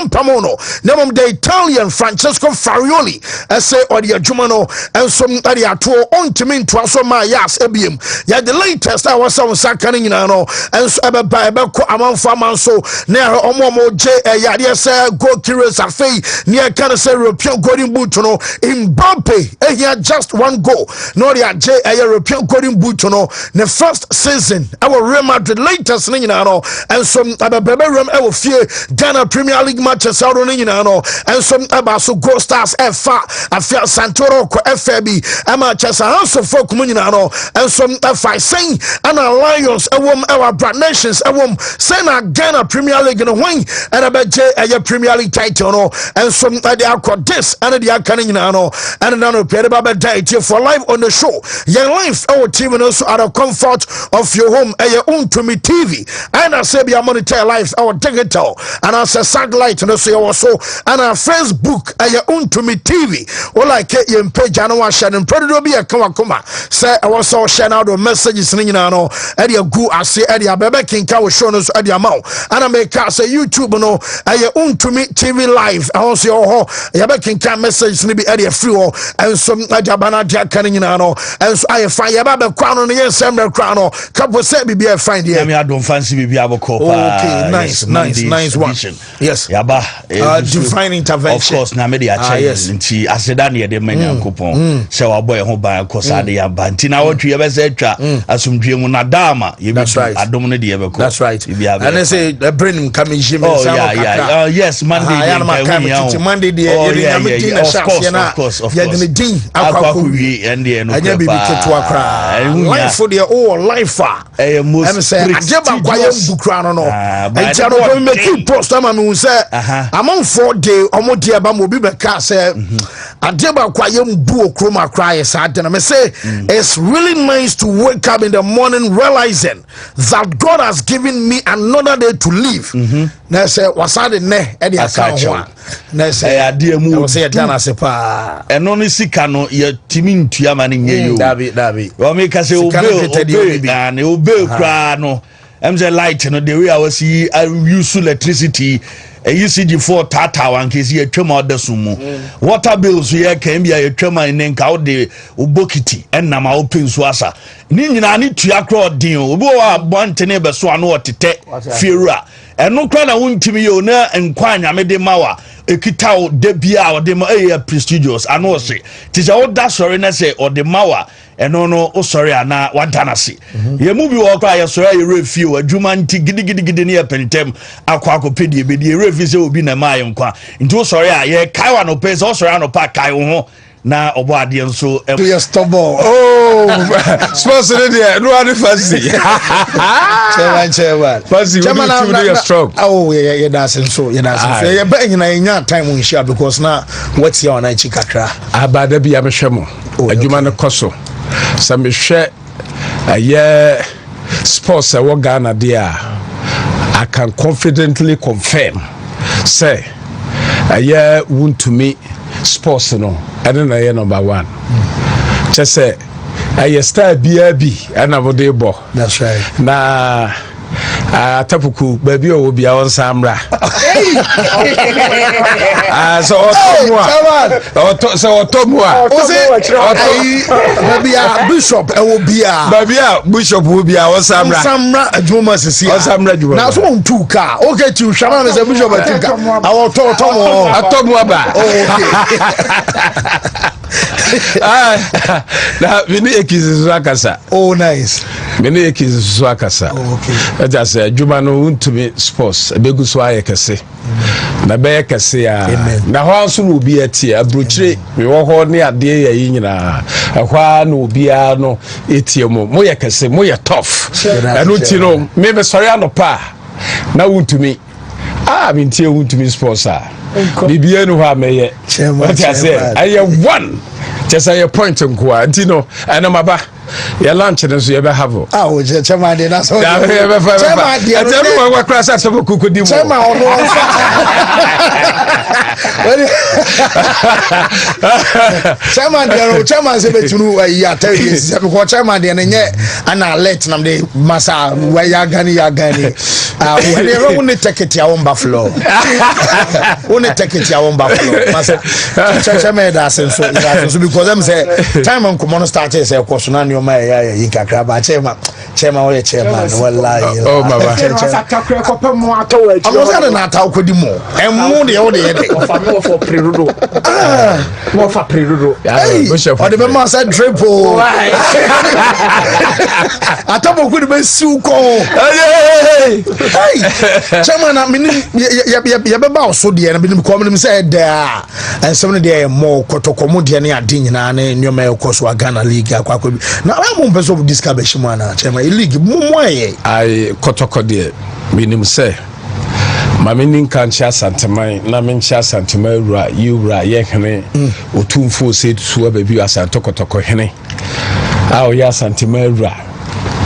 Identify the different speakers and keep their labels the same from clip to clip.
Speaker 1: Pamono, Nemum the Italian Francesco Farioli, say or the Jumano, and some Adiato on to mean to also my yas ebium. Yeah, the latest I was on Sakarin, and so among farmers so near Omomo J. Yadia say go curious a fee near Canada European Golden Butono in Mbappe. He had just one goal. No, the J. European Golden Butono, the first season. Our Real Madrid latest, and some Room I will fear Ghana Premier League matches out on and some Abaso Go Stars FA, Afia Santoro, FAB, Amachas, also for Comunino, and some FI saying, and our Lions, our Brad Nations, send a Ghana Premier League in a wing, and a J. Premier League title, and some they are called this, and they are canning, and another Pedaba deity for live on the show. Your life, our team, and also out of comfort of your home, and your Wontumi TV, and I say, be a monitor life, our digital, and I say satellite, and also, and our Facebook, and your Wontumi TV, or like your page, and I was sharing, probably be a Kamakuma, say, I was all sharing out the messages, and your go, I say, Eddie, Bebe King Cow show us at your mouth, and I make us a YouTube, and your Wontumi TV live, I also, your Bekin can message, maybe Eddie Fluo, and some Jabana Jack Canino, and so I find your Baba Crown on the December crown, couple said, be a fine here. I don't fancy me be able to cope. Okay, nice one. Yes, Yaba, divine intervention. Of course, Namedia, yes, and she, I said, I need a many coupon, so our boy home by a Cosadia Bantina, what you ever said, as some dream on a dama, that's right. I don't need ever. That's right. And I say, the brain coming, oh, yeah, yes, Monday, of course, and life for the old life. I'm saying, I give a quiet book round. I tell you, make you post. I'm say, I'm on 4 days. I'm on the Abamo Biba say, I give a quiet book, chroma cry. And I say, it's really nice to wake up in the morning realizing that God has given me another day to live. Now say, what's that in there? Eddie, I can't. Now say, dear Moo, say, Dana Sepa, and only Sikano, your Timin Tiamani, you, David. Well, make us say, obey, cry, no. I'm the light, and the way I was see, I use electricity. UCG4 Tata one case here, Tremor de Sumo. Water bills here can be a tremor in Nenka de Ubokiti and Nama Open Swasa. Nina need to across Dio, one tenable swano to take Fira. And no crown won't to me, and Quine Amede Mawa, a Kitao, Debia, or the prestigious, and no say. Tis all that sorry, say, or the Mawa. And no, sorry, na Wantanasi. Ye movie walk, I saw a review, a Jumanti giddy near Pentem, Aquacopedia, be the review will be na my unqua. Into sorry, ye Kaiwan pays also around a pack Kaiwan. Now, Obadian so a stubborn. Oh, sponsor there, no other fancy. Chairman, fancy, you strong. Oh, yeah, that's so. You're betting in a time when share because now what's your night chikakra? Abada be a shamo, a Jumana Cosso. Some share a year sports. I walk Ghana there. I can confidently confirm, say, a year Wontumi sports no. I don't know number one. Just say I start BRB and I would bo. That's right. Na Tapuku baby will be on Samra. So Otomwa. Baby Bishop will be a Bishop will be our Samra Juma Samra. Now so 2 car. Okay, to Shaman as a Bishop our Tomwa. Now Viniki is Wakasa. Oh, nice. Viniki is Wakasa. Okay. Just Jumano Wontumi sports. A big swaya kase. Na be kase ya. Na house will be a tea. A brutre. We walk near dear Yina. A one will be a no etiamo. Moya kase, moya tough. And Utino, maybe Soriano pa. Now Wontumi. I mean, Tia Wontumi sports. Bibiano Hame. What I say, I have one. Just a point on Quantino and a maba. Your lunch and so you ever have. Oh, Chairman, that's all. I Chairman say betunu ya tell you because chairman dey nye ana alert nam dey masa wa ya gani we dey run take it ya Buffalo we take it ya Buffalo masa chairman da senso because them say time on come on start say course na nyo ma ya kakra ba chairman we chairman wallahi
Speaker 2: oh baba
Speaker 1: I'm not talk with mo and mo dey o dey
Speaker 3: for prerudo more for prerudo
Speaker 1: or the member said triple atabo could be suko hey chairman I mean ya beba so dey na be come say there and some dey more kotokomo dey na ade nyina na nyoma e koso Ghana league akwa na am person of discourage mo na chairman league mo
Speaker 2: I kotoko dey minim say Maminin kancha santamai na mencha santamai ra yura yehene otumfo se tuwa baby asantokotoko hene awo ya santamai ra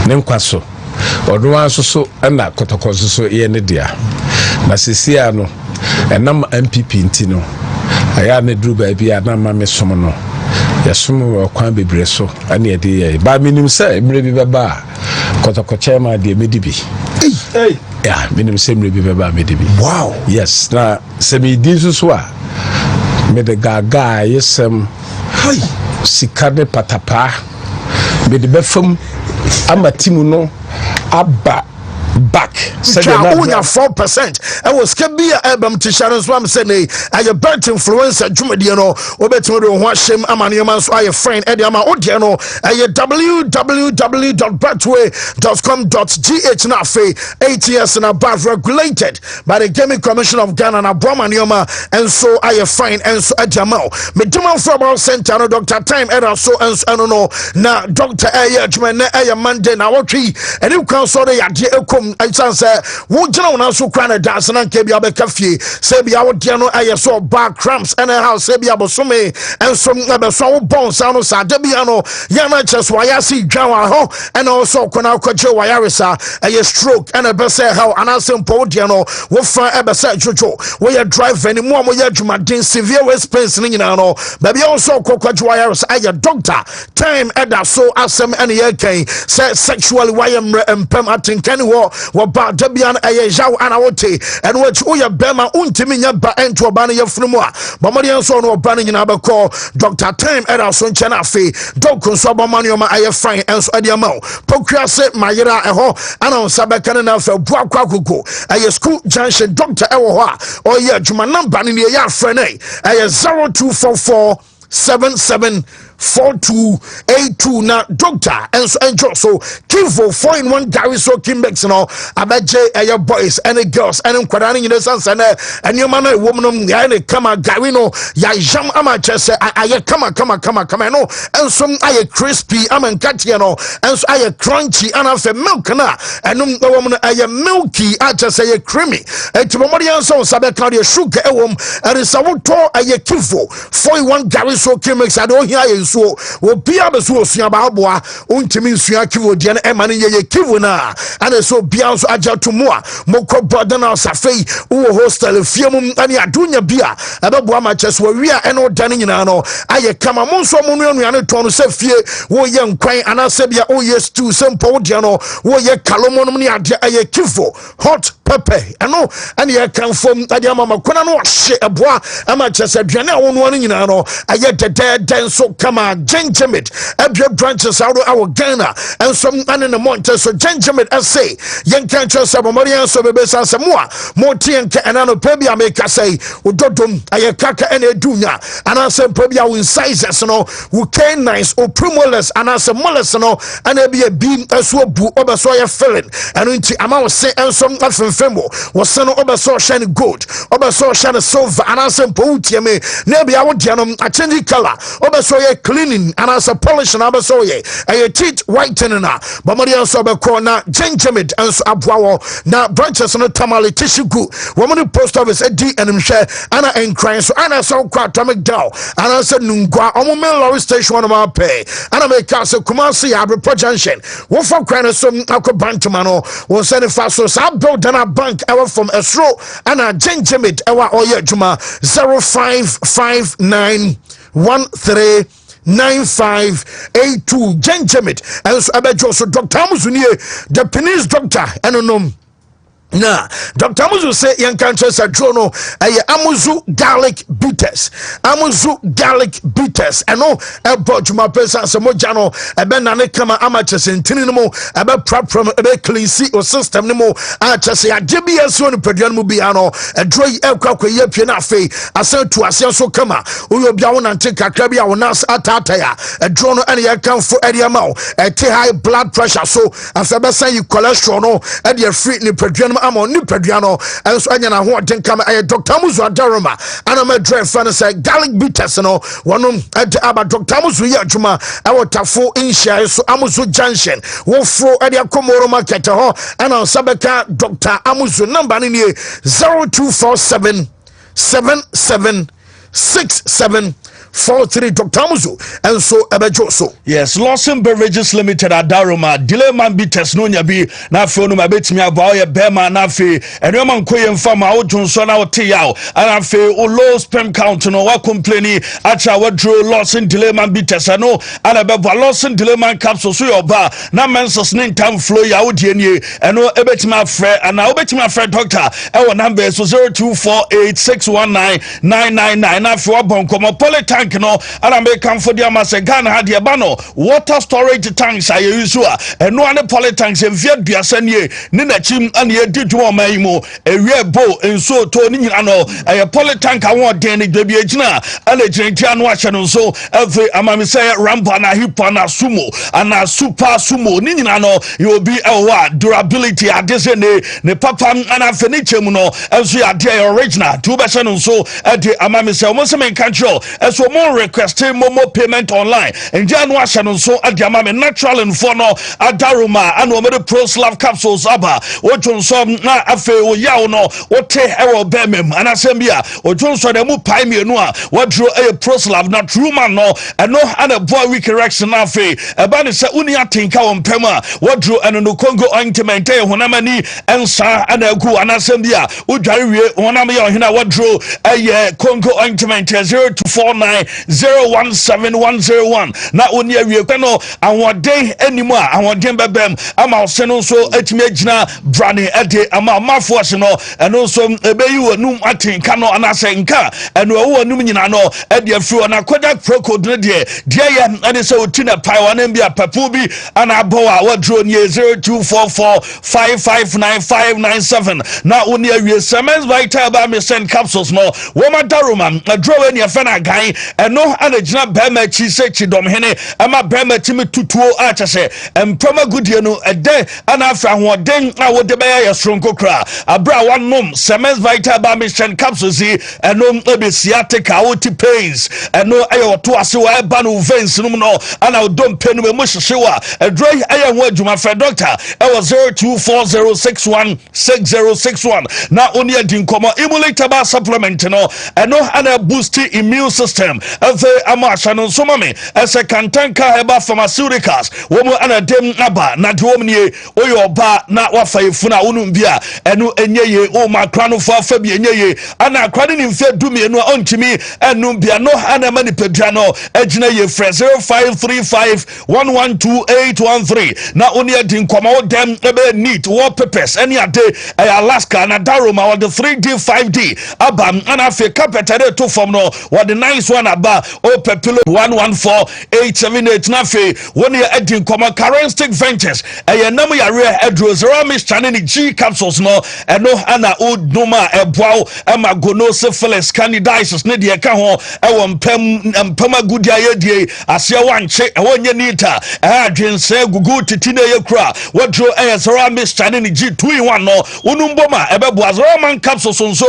Speaker 2: ne nkwaso odo anso na kotoko so ye ne dia na sesia no enam MPP ntino aya ne dru baby na mame som no yasom kwan bebre so ane ye de ba minim se mre bi beba kotoko chema de medibi
Speaker 3: hey
Speaker 2: yeah, minim semre bi beba medibi.
Speaker 1: Wow.
Speaker 2: Yes, na semi disu so me de gaga yesem
Speaker 1: hey
Speaker 2: sikade patapa me de befam amatimu no aba back
Speaker 1: said na 4% and was kebia album t-shirt so am say nay aye bet influencer dwumade no obetimo de ho ahyem amanioma so aye friend e de ama odie no aye www.betway.com.gh na fe 8 years na above regulated by the Gaming Commission of Ghana na bromanioma and so aye fine and so adjamao me demand for about center no Dr. Time era so and so no na Dr. aye adwuma na aye Monday na wotwi and you can so dey ade I say wo gina wona so kra na dance na nke bia be kafie say bia wo de no aye so back cramps and house say bia bosome and so be so wo bon sa no sa de bia no ya na chest wa ya si dwan ho and also kona kwaje wa ya resa aye stroke and be say how and simple de no wo fa e be say jojo wo ya drive any mo ya adwuma den severe expense ni nyina no ba bia also kwaje wa ya resa aye doctor time eda so asem and ye kan say sexually why am empem atinkani wo ba dabian aye jaw anawote and which uya bema untimi nya ba ento ba na yefunu a mamarian so no ba na nyina ba call Dr. Time era so nche na afi dokun so ba manioma aye fine enso adiama pokua se mayira eho ana sabeka na fa bua kwakuko aye school junction doctor ewo ho a oye adwuma number ni ye afre nei aye 0244774282 na doctor enso enjo so kivo 4-in-1 Gary so kimbex no abaje aye boys and girls and nkwadane nyine sansa na anyoma na woman ya ne kama Gary no ya jam ama chese aye kama no enso aye crispy ama nkatie no enso aye crunchy ana fe milk na enum woman aye milky a chese aye creamy etibomori enso sabeka de sugar ewom erisa woto aye kivo 4-in-1 Gary so kimbex ade ohia aye so wo bia be so osua ba aboa ontimi nsua kivo de na ema ne ye kivo na ana so bia so aja to mo a mokọ brother na safei wo hostel fiam ani adunya bia abeboa ma cheso wi a eno dane nyina no aye kama mo nso mo nua ne to no se fie wo ye nkwan ana se bia o ye stew sempo de no wo ye kalomo no ne ade aye kivo hot pepper eno ani ye kan fom ade ama makona no hye eboa ama chese aduane a wo no nyina no aye den so kama gingermeat ebia branches out of Ghana and some ane monte so gingermeat say yen kan chese bomorian so bebe sanse mo a mo tienke enano pebia make say udodom aye kaka ene dunya anase pebia win sizes no wo can nice o premolars anase molars no ana bia bi aso bu obeso ye filling eno nti ama wo se ensom afemfemo wo se no obeso shine gold obeso shine silver anase po utieme na bia wo de no a change color obeso ye cleaning and as a polish na abeso ye teeth whitening na bomodi enso be ko na gingermid enso aboawo na branches no tamale tissue gu woman post office edi enimhwe ana enkran so ana so kwa atomic down ana se nungwa omo lorry station no ma pay ana make us Kumasi Abripo junction wo for kran so akobantuma no wo send fa so sa build na bank ever from esro ana gingermid ewa oye adwuma 0559139582 Gingermid and so abejo so Dr. Amuzunie the penis doctor enonom na Dr. Amuzu say yan cancer sadrono amuzu garlic bitters and no ebojuma person se mojano ebe na ne kama amatches ntini no ebe prap from ebe clean see o system no mo achese agebe so no peduan mu bia no edro ekwa ye pie na afei asantu ase so kama oyo bia wona nte kakra bia wona atata ya edro no ene ye kanfo ede ma o high blood pressure so afebe san you cholesterol no ede free ni peduan amo ni peduano enso anya na ho den kama Dr. Amuzu adaroma ana ma drive fan say garlic bitters no wonom aba Dr. Amuzu ye adwuma awotafo inshia so Amuzu junction wo fro ade akomoro market ho ana sabeka Dr. Amuzu number ni 0247 7767 43 Dr. Amuzu and so ebejo so
Speaker 4: yes Lawson Beverages Limited adaroma dileman bitters no nya bi na fe no mabetimi aba ye bema na fe eno man koye mfama odun so na wote yaw ana fe o low sperm count no wa complain acha wadro Lawson dileman bitters no ana be Lawson dileman capsule so yoba na menses ne ntam flow ya wodie nie eno ebetimi afre ana obetimi afre doctor e wo number so 0248619999 na fe wa bon komo politan no ana me kan for dia ma se Ghana ha de ba no water storage tanks aye use a eno ane polytanks envia duasa nie ne na chim ane ye didu o man mu ewie bo enso to ni nyina no aye polytank awon den ne gbe bi agina ana girentia no ahye no so every amami say rampa na hipo na sumo ana super sumo ni nyina no you be ewa durability adese ne papa ana furniture mu no enso ya de original to be no so ade amami say mo se men control so more requesting momo payment online and janu ashano so adiama me natural and for no adaruma and we pro slav capsules aba ojon so na afe o yawo no wote ewo bemem anasembia ojon so dem pai mienu a wadro e pro slav na true man no eno ana boy week correction na afe eba ne se uni atinka wo mpem a wadro eno no Congo ointment e honamani ensa ana agu anasembia udware wie honam ye ohina wadro eye Congo ointment 0249017101 na oni awie kwano awode animu a awode bebem ama oseno so atime agina brane ade ama mafo ase no eno so ebeyi wonum atinka no anase nka eno wonum nyina no ade afiri na kodak procode ne de ye ade se otina pai wana bia papu bi ana abo a wadro ni 0244559597 na oni awie Semens Vital ba me send capsules no woma daroma adro ni afena gan eno ana gina bema chi se chi dom hene ama bema chi me tutuo a chese empama gudie no ede ana afra hoden a wode be ya sronko kra abra wanom Semens Vital ba me send capsules eno ebesiatica woti pains eno ayo to ase wa eba no veins no no ana odom penu me mo hyewa edro ayo ho adwuma fra doctor e was 0240616061 na oni adin komo emulator supplement no eno ana boost immune system efe amasha no so mame ese kantanka heba pharmaceuticals wo mu ana dem aba na de wo mnie oyo ba na wafa efuna wonu bia eno enyeye o makra no fa fa bia enyeye ana akra ni mfe dumienu a ontimi enu bia no ana manipedua no agina ye fre 0535112813 na oni adin koma wo dem ebe neat wallpapers any ade Alaska na Daroma with the 3D 5D aba ana fe carpet to form no what the nice one aba o pepilo 114878 na fe woni edin koma Currentic Ventures namu ya re edro ceramic channel G capsules no eno ana odnoma eboaw ema gono syphilis candidiasis ne de ka ho ewo mpam agudia ye die ase wanche ewonye nita adwense gugu titine ye kura wodro ceramic channel G 2 in 1 no unumboma ebebo azroman capsules so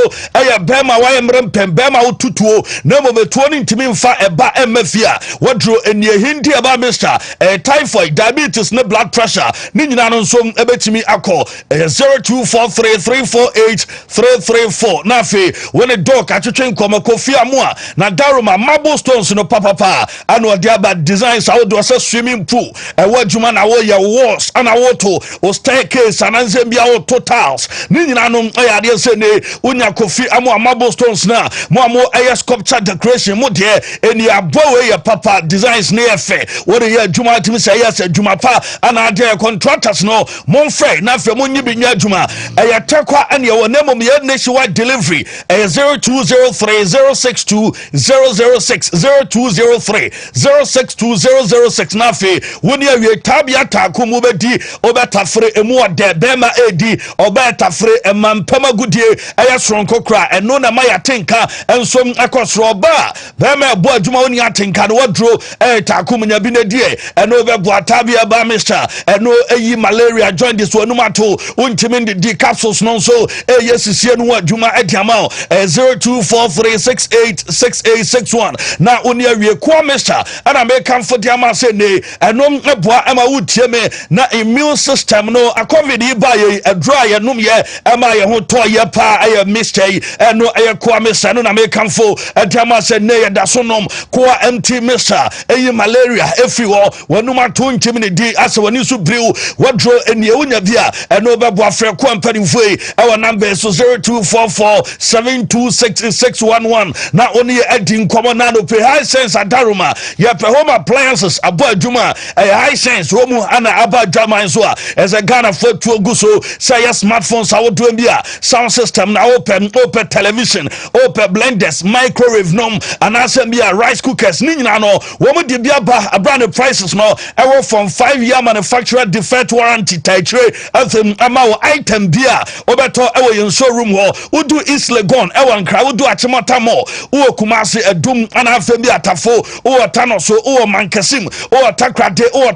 Speaker 4: bema wa emrem pembema ututuo na mo betuo ni wontimi mfa eba emafia wadro enie hindi aba Mr. Typhoid, diabetes ne blood pressure ni nyina no nso ebetimi akọ 0243348334 na fe when a dog atwetwe nkoma kofi amoa na Daruma marble stones no papa ano ode aba designs awo do say swimming pool ewa adwuma na wo ye walls ana wo to o staircase ananze bia wo totals ni nyina no ayade se ne unya kofi amoa marble stones na mo aye sculpture decoration mo de eni abowe ye papa designs ne efe wo de ye adwuma timi say yes adwuma pa ana de contractors no mo mfre na fe mo nyibi nya adwuma aye tekwa ene wo nemom ye nationwide delivery 0203062006 0203062006 na fe woni awie tabia taako mu bedi obetafre emu ode bema edi obetafre emampama gudie aye soronko kra eno na maya tenka ensom akosro ba bema ebo adwuma woni atenka no wadro taako mu nya bi na die eno obebo tabia ba Mr. eno eyi malaria join this one mato untimi di capsules no so yesisie no adwuma ediama 0243686861 na oni awie kwa Mr. ana me kamfo diama se ne enom eboa ama wutie me na immune system no covid ba ye adra ye num ye ama ye ho to ye pa aye Mr. eno aye kwa Mr. no na me kamfo diama se ne ye da so nom kwa empty Mr. eyi malaria efi wo wanum ato ntimi ne di ase wani su briu wadro enie unya bia eno bebo afre kwa mpanimfo e wa number so 0244726611 na oni edi nkomo na no pay high sense Daruma ye pe home appliances abo adwuma high sense wo mu ana aba adwuma so a as a Ghana for to guso say your smartphones awodo bia sound system na open television open blenders microwave nom anase bia rice cookers ni nyina no wo mu de bia ba brand prices no ewo from 5-year manufacturer defect warranty taitre atem ama wo item bia obeto ewo yin showroom ho udu East Legon ewo nkra udu achimota mo uwo Kumasi edum ana afem bia tafo uwo Tanoso uwo Mankesim uwo Takrade uwo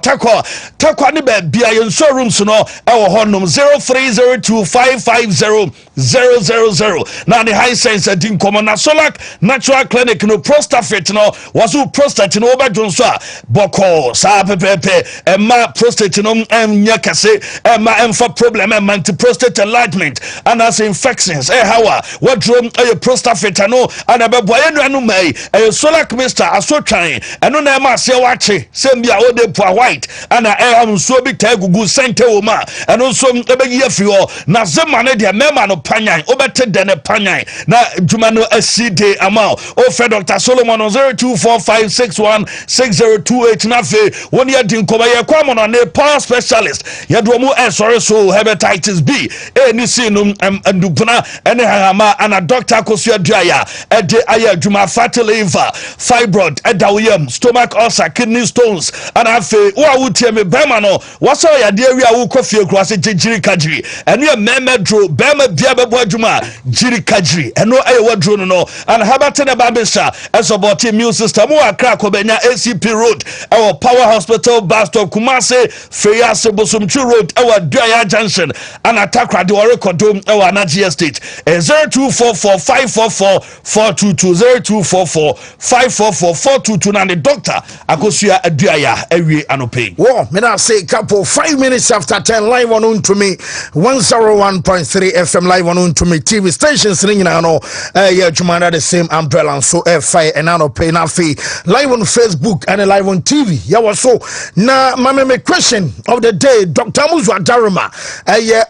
Speaker 4: takwa ni be bia yin showrooms no ewo honum 0302550000 na the high sense din komo na Solak Natural Clinic no prostate no wasu prostate no obadwonso a boko sa pepepe emma prostate no nya kase emma emfa problem emma anti prostate enlargement and as infections hawa wadrom prostate no and be boye no anu mai Solak Mr. asotwan eno na emma se wache sembia ode po white ana am so bi tagugu sente wo ma eno so ebeyi afio na zema ne de mema no panyan obete de ne panyan na djuma no aside ama o fe Dr. Solomon 0245616028 na fe woni ya din koba ye kwa mo ne power specialist ye do mu sorry so hepatitis B ni sinum andupuna ene hama ana Dr. Kosua Duaya ede aya djuma fatty liver fibroid edawiyam stomach ulcer kidney stones ana fe wa wutie me bema no waso ya de wi awu kofie kro ase jiri kajiri eno ye memedro bema bia bebo adwuma jiri kajiri eno aye wadro no and habate ne babesha esobot immune system wa kra ko benya ACP road our power hospital bus stop Kumase Feyase Bosomchu road our Duaya junction and atakra de rekodom our Naji estate 0244544422 0244544422 na the doctor Akosua Duaya ewie anope
Speaker 1: wo me na say couple 5 minutes after 10 live on Wontumi 101.3 FM live on Wontumi TV stations ring na no yeah jumana the same umbrella so fire and no pay na fee live on Facebook and live on TV yeah was so na my question of the day Dr. Amuzu Daruma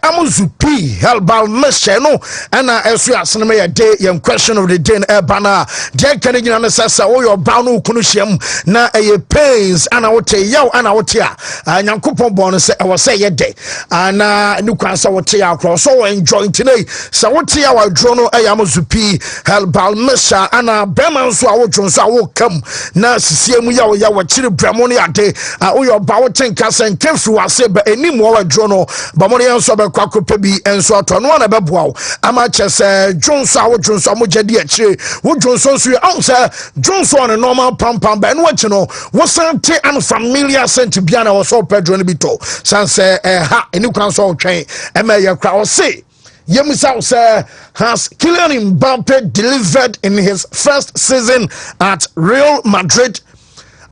Speaker 1: Amuzu P Helbal Meshe no and esu asene ya day yam question of the day bana je kan gina na sasa wo your ba no kunu hyiam na pains ana wote yaw ana wote a nyankopon bon se wo se ye day ana ni kwan sa wote ya cross so enjoy today sa wote ya wadro no Amuzu P Helbal Meshe ana bema so a wodro so a wo kam na sisiemu yaw ya wo chiri bramo ne ade wo your ba wo tenka sen kefru ase ba enim wo wadro no ba mo ne enso be kwakopa bi enso ato no na be boawo ama chese jonso a wodro so mo jade akire wodro so so an se jonso on normal pam ba no wachi no wo sante an familiar sent bia na wo so pedro ne bi to sanse ha eni kwan so otwen ema ye kra wo se Yemusao say, has Kylian Mbappe delivered in his first season at Real Madrid?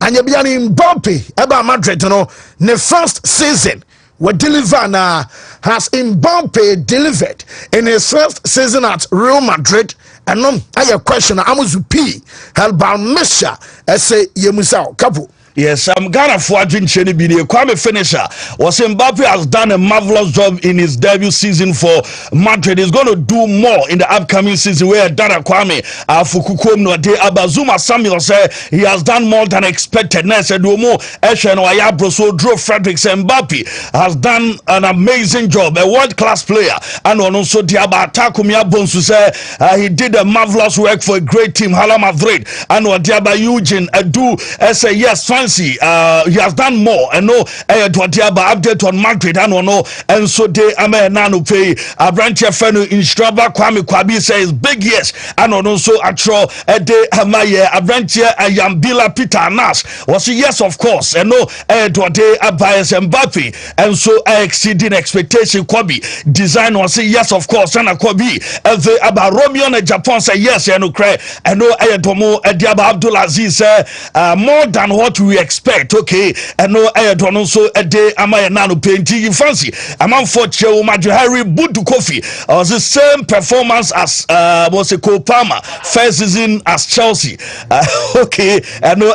Speaker 1: And Yabiani Mbappe, Eba Madrid, you know, the first season we deliver now. Has Mbappe delivered in his first season at Real Madrid? And I have a question. Amuzu P. Helban Mesha. Say Yemusao Kapu.
Speaker 4: Yes, Ghana for Argentina be Kwame finisher. Was Mbappe has done a marvelous job in his debut season for Madrid. He's going to do more in the upcoming season. Where Dara Kwame Fukukom no de Abazuma Samuel said he has done more than expected. Nese Duomo Eshen Wayabro so Drew Fredericks Mbappe has done an amazing job, a world-class player. And also Diaba Takumia Bonsu said he did a marvelous work for a great team, Hala Madrid. And Diaba Eugene do say yes, fine. He has done more and no update on Madrid and no and so they nano pay a branch fenu in Straba Kwame Kwabi says big yes and also atro de amaye a branch Yambila Peter Nash was yes of course and no bias Mbappe and so exceeding expectation Kwabi design was yes of course and a Kwabi about Romeo and Japan say yes and no cry and no Tomo Diaba Abdulaziz more than what we expect. Okay, and no don't so a day amaya nano painting fancy among for Joe Harry Budu Kofi was the same performance as was a Palmer first season as Chelsea. Okay, and no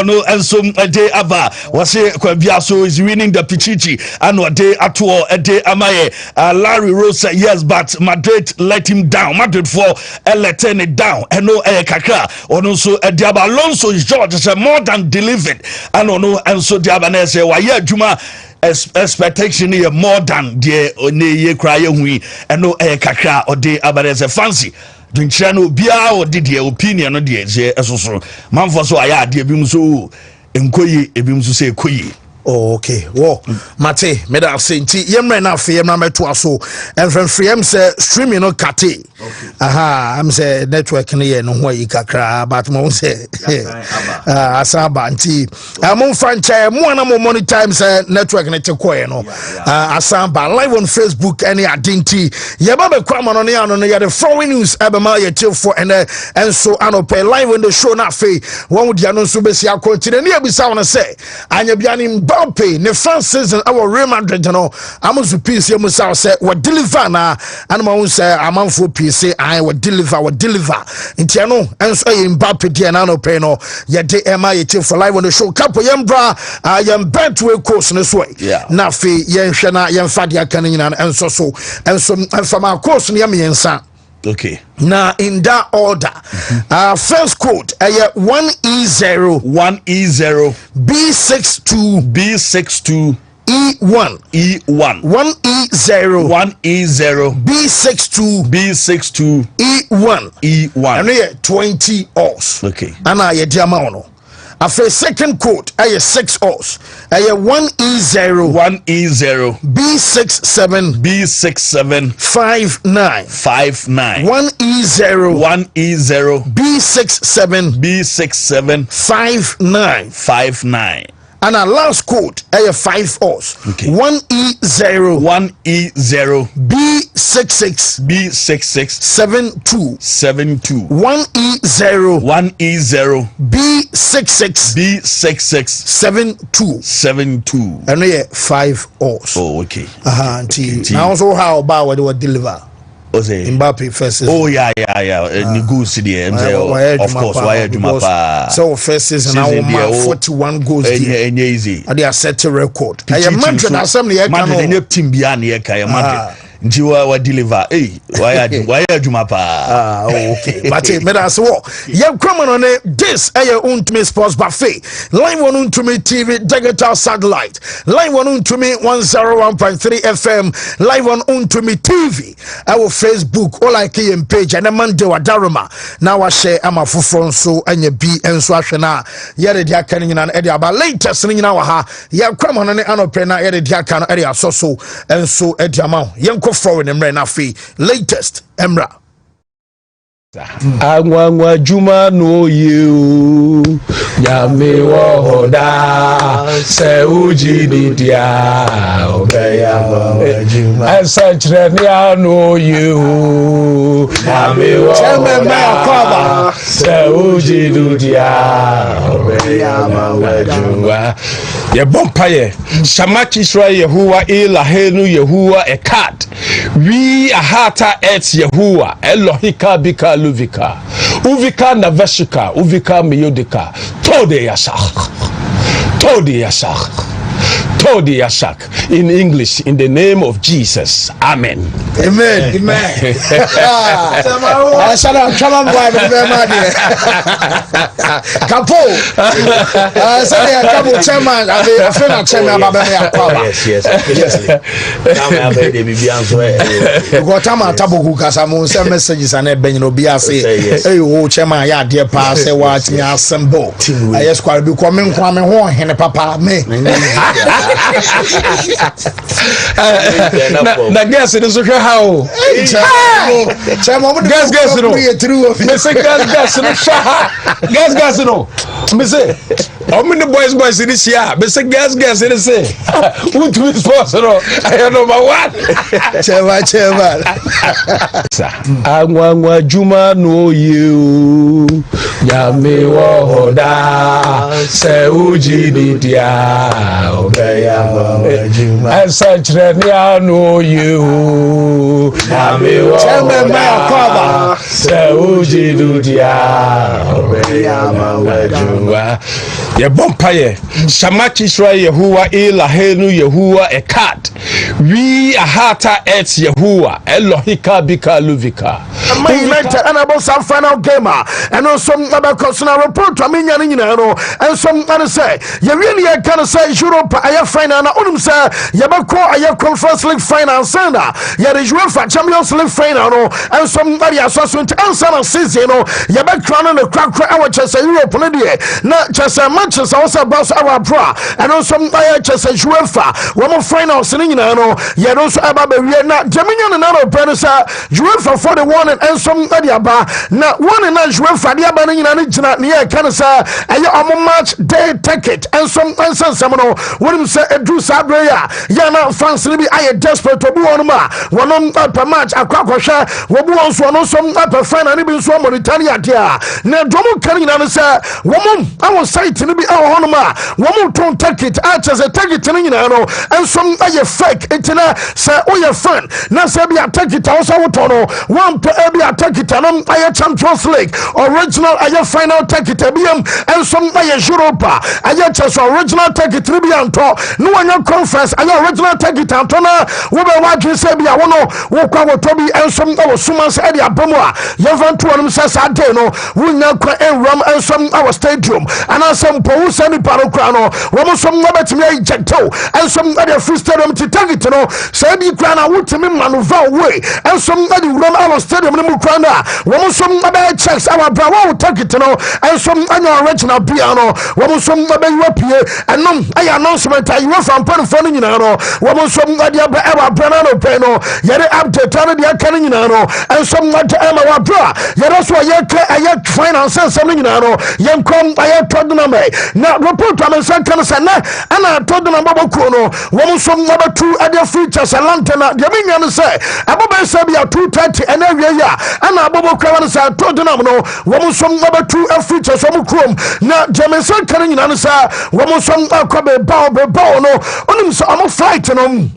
Speaker 4: no and some a day aba was a Kwabiaso is winning the Pichichi and no day at all a day amaye Larry Rose said yes, but Madrid let him down. Madrid for let it down and no Kaka or also a Diaba Alonso is George is more than delivered. I don't know, and so the Abanese say, why, yeah, Juma expectation here more than the ye cry, and no air kakra or the Abanese fancy. Doing channel Bia or did your opinion on the so man for so I had the Bimsu and Koyi, Ebimsu say Koyi.
Speaker 1: Okay, well, Mate, Meda Sainti, Yemre na fe yemra meto aso. And from free say streaming no kate. Aha, I'm say network ne ye no ho yi kakra, but mo say asaba nti. Mo franchise mo na mo money time say network ne chekoe no. Asaba live on Facebook any adinti. Ye ba be kwa no ne ano no ye the following news abema ye chill for and so anope live on the show na fe. One would no so be si akotire ne ebisa wona say anya bia ni Mbappe ne first season our Real Madrid no amuzu piece you musa say what deliver na anama say amanfo piece I will deliver nti no enso Mbappe dia na no pay no ye de ema ye for live on the show kapo yembra yem bet we course no so na fe yen hwe na yen fa dia kan nyina enso so enso fama course ne yem yensa.
Speaker 4: Okay.
Speaker 1: Now in that order, first quote, 1E0, B62, E1, 1E0, B62, E1, and here 20 O's. Okay. And I diamano. After second quote, 6 O's. 1E0, B67, 59, 1E0, B67, 59. And our last quote, 5 O's. Okay. 1E0, B66, 72, 1E0, B66, 72. And here 5 O's.
Speaker 4: Oh, okay.
Speaker 1: Now also how about what they would deliver? Mbappe first season.
Speaker 4: Oh yeah. Negotiate. Of course, why do my
Speaker 1: so first season now 41 goals.
Speaker 4: Easy.
Speaker 1: And they are set a record. I am Madrid assembly.
Speaker 4: Madrid team beyond here. Madrid. Njiwa deliver why juma pa
Speaker 1: okay but me da so ye kwama no ne this Wontumi Sports Buffet live on Wontumi TV digital satellite live on Wontumi 101.3 FM live on Wontumi TV our Facebook all like page and Monday wadaruma na wa share ama foforo so anya bi enso ahwe na ye de dia kan nyina e de aba latest nyina wa ha ye kwama no ne anope na ye de dia kan e de asoso enso e de ama ye forward and right now latest Emra.
Speaker 2: Angwangwa juma no you Yami wohoda Se uji didia Obeya juma I said no you Yami wohoda Se uji didia Obeya juma Ye bompaye Shamaki Israel Yehuwa Ilahenu Yehuwa Ekat We ahata et Yehuwa Elohika bika Luvika, Uvika Naveshika, Uvika Miyodika, Tode Yasak. In English, in the name of Jesus. Amen.
Speaker 1: Amen.
Speaker 2: Na guess it is okay how guess no me say guess no me say how many boys in this year me say guess it say who to is sponsor I number 1 chairman angwangwa juma no you yami wohoda se uji didia obeya I said no you yami wohoda se uji didia obeya ye bompaye Shamaki Israel Yehuwa Ilahenu Yehuwa Ekat We ahata et Yehuwa Elohika bika Luvika
Speaker 1: Man United and about some final gamer and also about personal report to me and some other say you really can say Europe I have final and say Yabako I have Conference League final sender yet is UEFA Champions League final and somebody associate and some season Yabak and the crack our chess Europe not just a matches also about our pro and also chess UEFA one more final singing yet also about not Jamaican and other Penisa UEFA for the one and some Adiaba now one and none UEFA the Abanin near Canasa and your match day ticket and some Samano wouldn't say a Drew Sabrea Yana France I desperate to be on one on per match a Quakosha Wabons one on some upper fan and even so Mauritania dear now Domo Canning answer woman I was saying to be our honor woman don't take it out as a take it and some fake it say oh your friend now say be a take it also one per every attack it and I Champions League original I final take it and some Europa I just original take it Tribune no one your conference I original take it and we be watching say be a one walk over Toby and some our summons area Bomoa Yovan to them says I don't know we now ram and some our stadium and as some Paus and Parocrano Romo some Robert me Jecto and some other free stadium to take it say be Grana would to me manuver way and somebody run our stadium in Mukrana Romo some other checks our bravo take it and some original piano Romo some other European and no I announcement I was from Panaphone Romo some other Branano Peno yet update the canning and some other our bra yet also I finance something young come I told them now report on second sana and I told them about Kono Romo some other 2 other features and lantana the minion say Abba Sabi 230 and every year and Abba Kawan say told them no Romo some other 2 features from Chrome now Jamaican canning answer Romo some Kobe Bao no on him so I'm fighting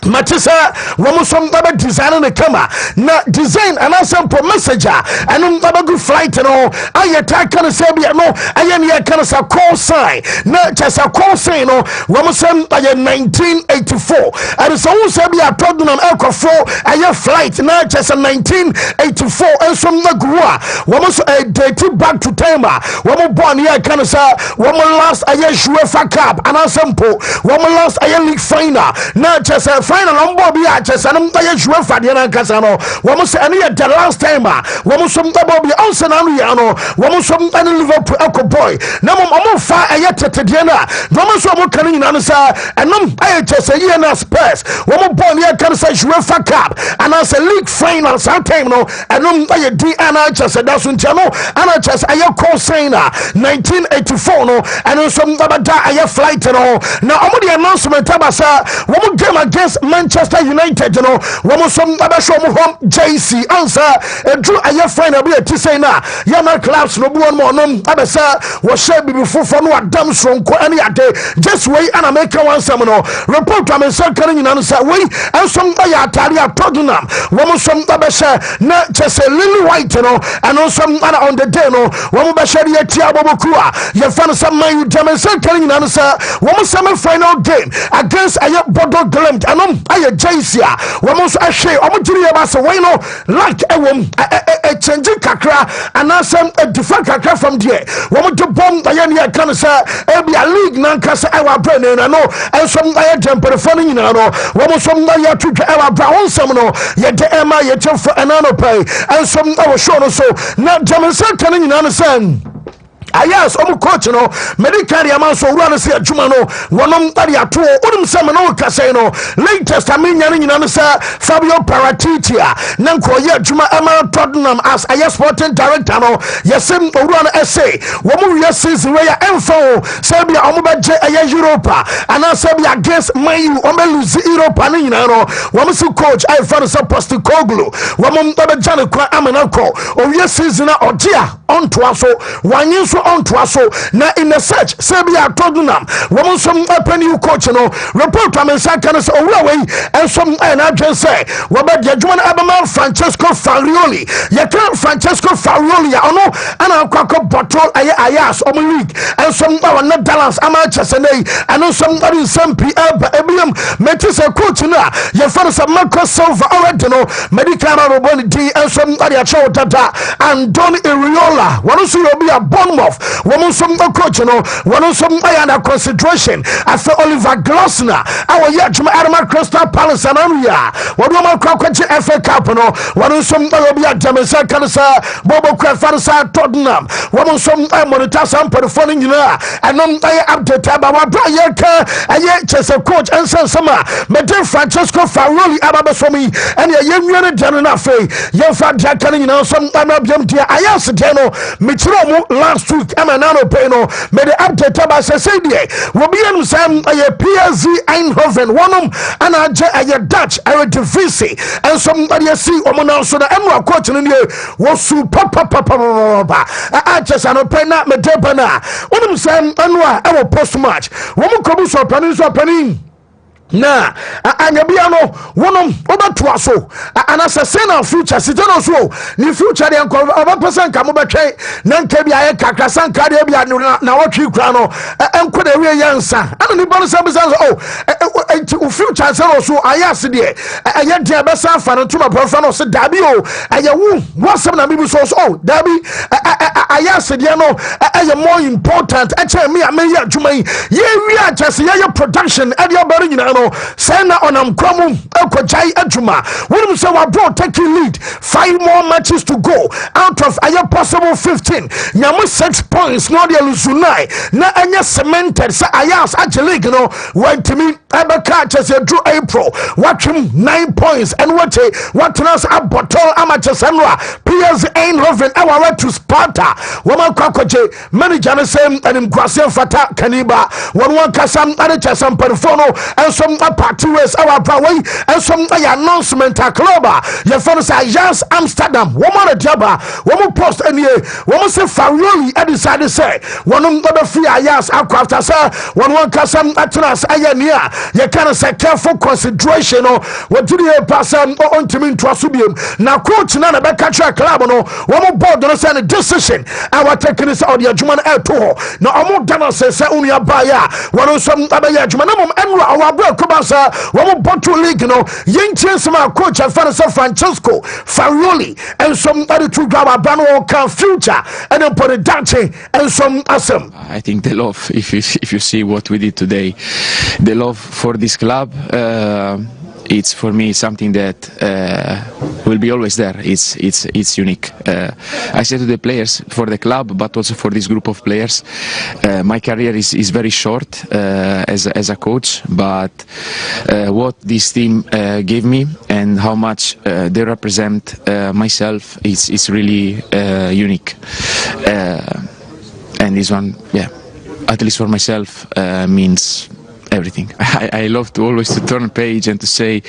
Speaker 1: Matisa Romosom Baba design the camera na design and sample messenger and Baba good flight and all I attack can say no I am here can say call sign not just a call sign no Romosom by 1984 and so say be a told them Elco 4 I have flight not just a 1984 and some Nagua Romos a date back to Tema Romo born here can say Romo last I have UEFA Cup and a sample Romo last I league final not just a final on Bobby Arches and Bayashua Fadiana Casano. Wamos any at the last time. Wamusum Bobby Olsenano. Wamusum and Liverpool Echo Boy. No more fire a yet at Diana. Wamusum coming in answer and IHS a year now Spurs. Wamu Bonia can say UEFA Cup and as a league final sometime no and I DNHS a dozen channel and I just a call saying 1984 no and also a flight no. Now I'm the announcement Tabasa one game against Manchester United, you know, one some home JC answer drew a year final be to say na yana clubs no one more no abesa was shared before for no damn strong any day just wait and I make one seminal report I'm second in answer way and some Italia Tottenham one some abesa not just a little white, you know, and also on the day no one basha the Tiago Bokua you found some man you second in answer one semi final game against a Bodo Glimt and I JC almost a share omutiri abasa wino like a change kakra and some a different kakra from there womu to bomb ayani kanasa ebi a league nankasa ewa brain and no and some I temper funny you know womu some ya to ewa brown some no ye de ema ye for anano pay and some I was sure so now Jamaica can you understand. Ayas omu coach no medical yaman so run say adwuma no wonom tari ato onim say no kase no latest amenya ni nyina no say Fabio Paratitia na nkoye adwuma ama Tottenham as Ayas sporting director no yesem owura no essay womu wiye season we ya enfo say bia omu beje aya Europa ana say bia against Man U omu lose Europa ni nyina no womu si coach I for so Postecoglou womu beje ne kwa amena ko owiye season na odia onto aso wanyin so onto aso na in the search say be Tottenham woman some open you coach no report am say kan say owura we and some na adwen say we be the adwuma abama Francesco Farioli ye kan Francesco Farioli ya ono ana akwa bottle Ayas o league and some na balance ama chesene and some in some PL ebiam metis a coach na ye for some Marco Silva already no medical robon D and some area show data and Don Iriola one so you be a Bournemouth woman some coach no one some under consideration after Oliver Glasner our yajuma Arma Crystal Palace and Area one woman crackwache FA Cup no one some be a Jamaica Canasa Bobo Crafansa Tottenham woman some monitor some performing you know and update about Brian and Chester coach and some Madame Francesco Faroli Abasomi and a young unit general fee young fat Jack you know some Ayas Deno Mitromo last week Emanano Peno made the update about Sadia will be in some a PSV Eindhoven one and a Dutch Eredivisie and somebody see Omona so the Emerald coach in here was super papa I just an open up Medebana one of them say Anwa our post match woman comes so penny na anyabiano wonom obato aso anasa sena future sitano so ni future de anko obapesan ka mo betwe na nka bia ye kakra sanka de bia na wotwi kura no enko de we yansa ana ni bono sabu sanso o future sero so Ayas de aye de besa fa no tuma profa no se dabi o aye wu wasem na bibi so dabi Ayas de no aye more important ache me ya adwuma ye wi achese ye production e de obere nyina no sena onam kwamum ekojai adwuma wonim say wa bro take lead 5 more matches to go out of a possible 15 nyamu 6 points no de lusunai na anya cemented say Ayas league no Wontumi abaka chese drew April watchim 9 points and what us a bottle amateur senwa PSV Eindhoven our to Sparta woman kwakoje manager same and Kwase Fata Kaniba one kasam and chesam perfono and some party ways our way and some announcement a club your friends Ayas Amsterdam woman jaba woman post any woman say Farioli and decided say one of free Ayas after say one kasam atras ayania you can say careful consideration or what do you pass on to me to asubium now coach na be catch club no woman board no say decision our taking this audio juman to no omo dana say unia baya one some abaya juman mom enra our bro kubasa woman bottle league no yenchen some coach and Francesco Farioli and some other two grab brand can future and then put it down and some awesome.
Speaker 5: I think the love, if you see what we did today, the love for this club it's for me something that will be always there. It's unique. I say to the players, for the club, but also for this group of players, my career is very short as a coach, but what this team gave me and how much they represent myself is really unique. And this one, yeah, at least for myself, means everything. I love to always to turn a page and to say,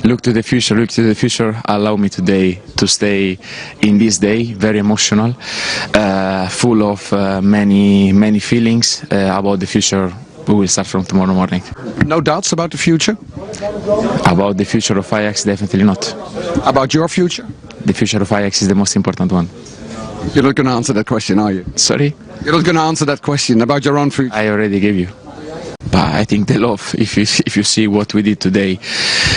Speaker 5: look to the future, allow me today to stay in this day, very emotional, full of many feelings about the future. We will start from tomorrow morning.
Speaker 6: No doubts about the future?
Speaker 5: About the future of Ajax, definitely not.
Speaker 6: About your future?
Speaker 5: The future of Ajax is the most important one.
Speaker 6: You're not going to answer that question, are you?
Speaker 5: Sorry?
Speaker 6: You're not going to answer that question about your own future?
Speaker 5: I already gave you. But I think the love, if you see what we did today,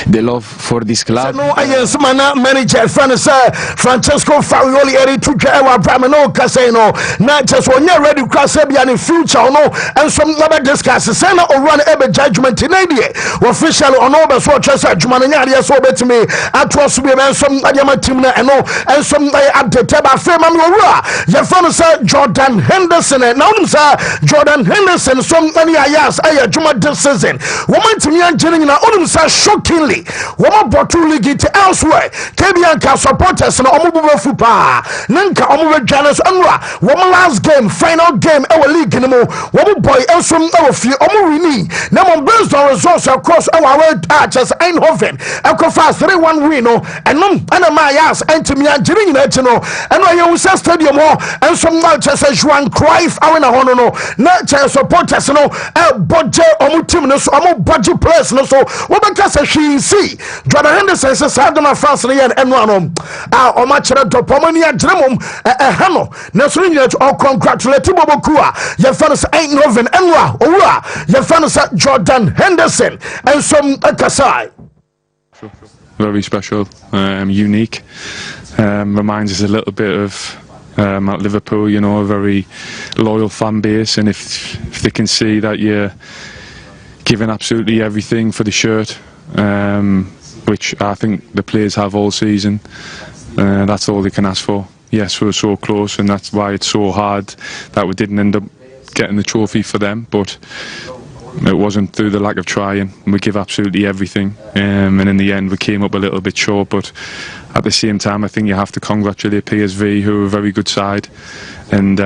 Speaker 5: the love for this club.
Speaker 1: No, yes, manager, Francesco Farioli, Eri Tuja, our Bramano Casino, not just when you're ready to cross Sebian in future, no, and some other discuss, Senna or run ever judgment in India. Official on over Swatches at Jumanania, so bet me, at was to be some Adama Timna and some at the Teba Fema Mura. Your father said Jordan Henderson, and now, sir, Jordan Henderson, some money I asked. Juma this season, woman to me and Jenny in a shockingly, woman bought two league elsewhere. Kebianka supporters and Omubu Fupa, Nanka Omu Janus Unra, woman last game, final game, our league in the mo, woman boy, Elsum, our few Omurini, Namon based on results across our road archers, Eindhoven, Encofast 3-1 win, and my ass, and to me and Jenny in Etino, and I use a stadium and some matches as Juan Cruyff, Arena Honono, not supporters, no, omu team no so omu budget players no so we be kasa hwe see Jordan Henderson says Sadona France no yen eno anom o ma kire dopomani agyeremom no na so nyina to congratulate Boboku a ye fa no say ain't noven eno a owu a ye fa no say Jordan Henderson and some akasai
Speaker 7: very special, unique, reminds us a little bit of at Liverpool, you know, a very loyal fan base, and if they can see that you're giving absolutely everything for the shirt, which I think the players have all season, that's all they can ask for. Yes, we were so close, and that's why it's so hard that we didn't end up getting the trophy for them, but it wasn't through the lack of trying. We give absolutely everything, and in the end we came up a little bit short, but at the same time I think you have to congratulate PSV, who are a very good side, and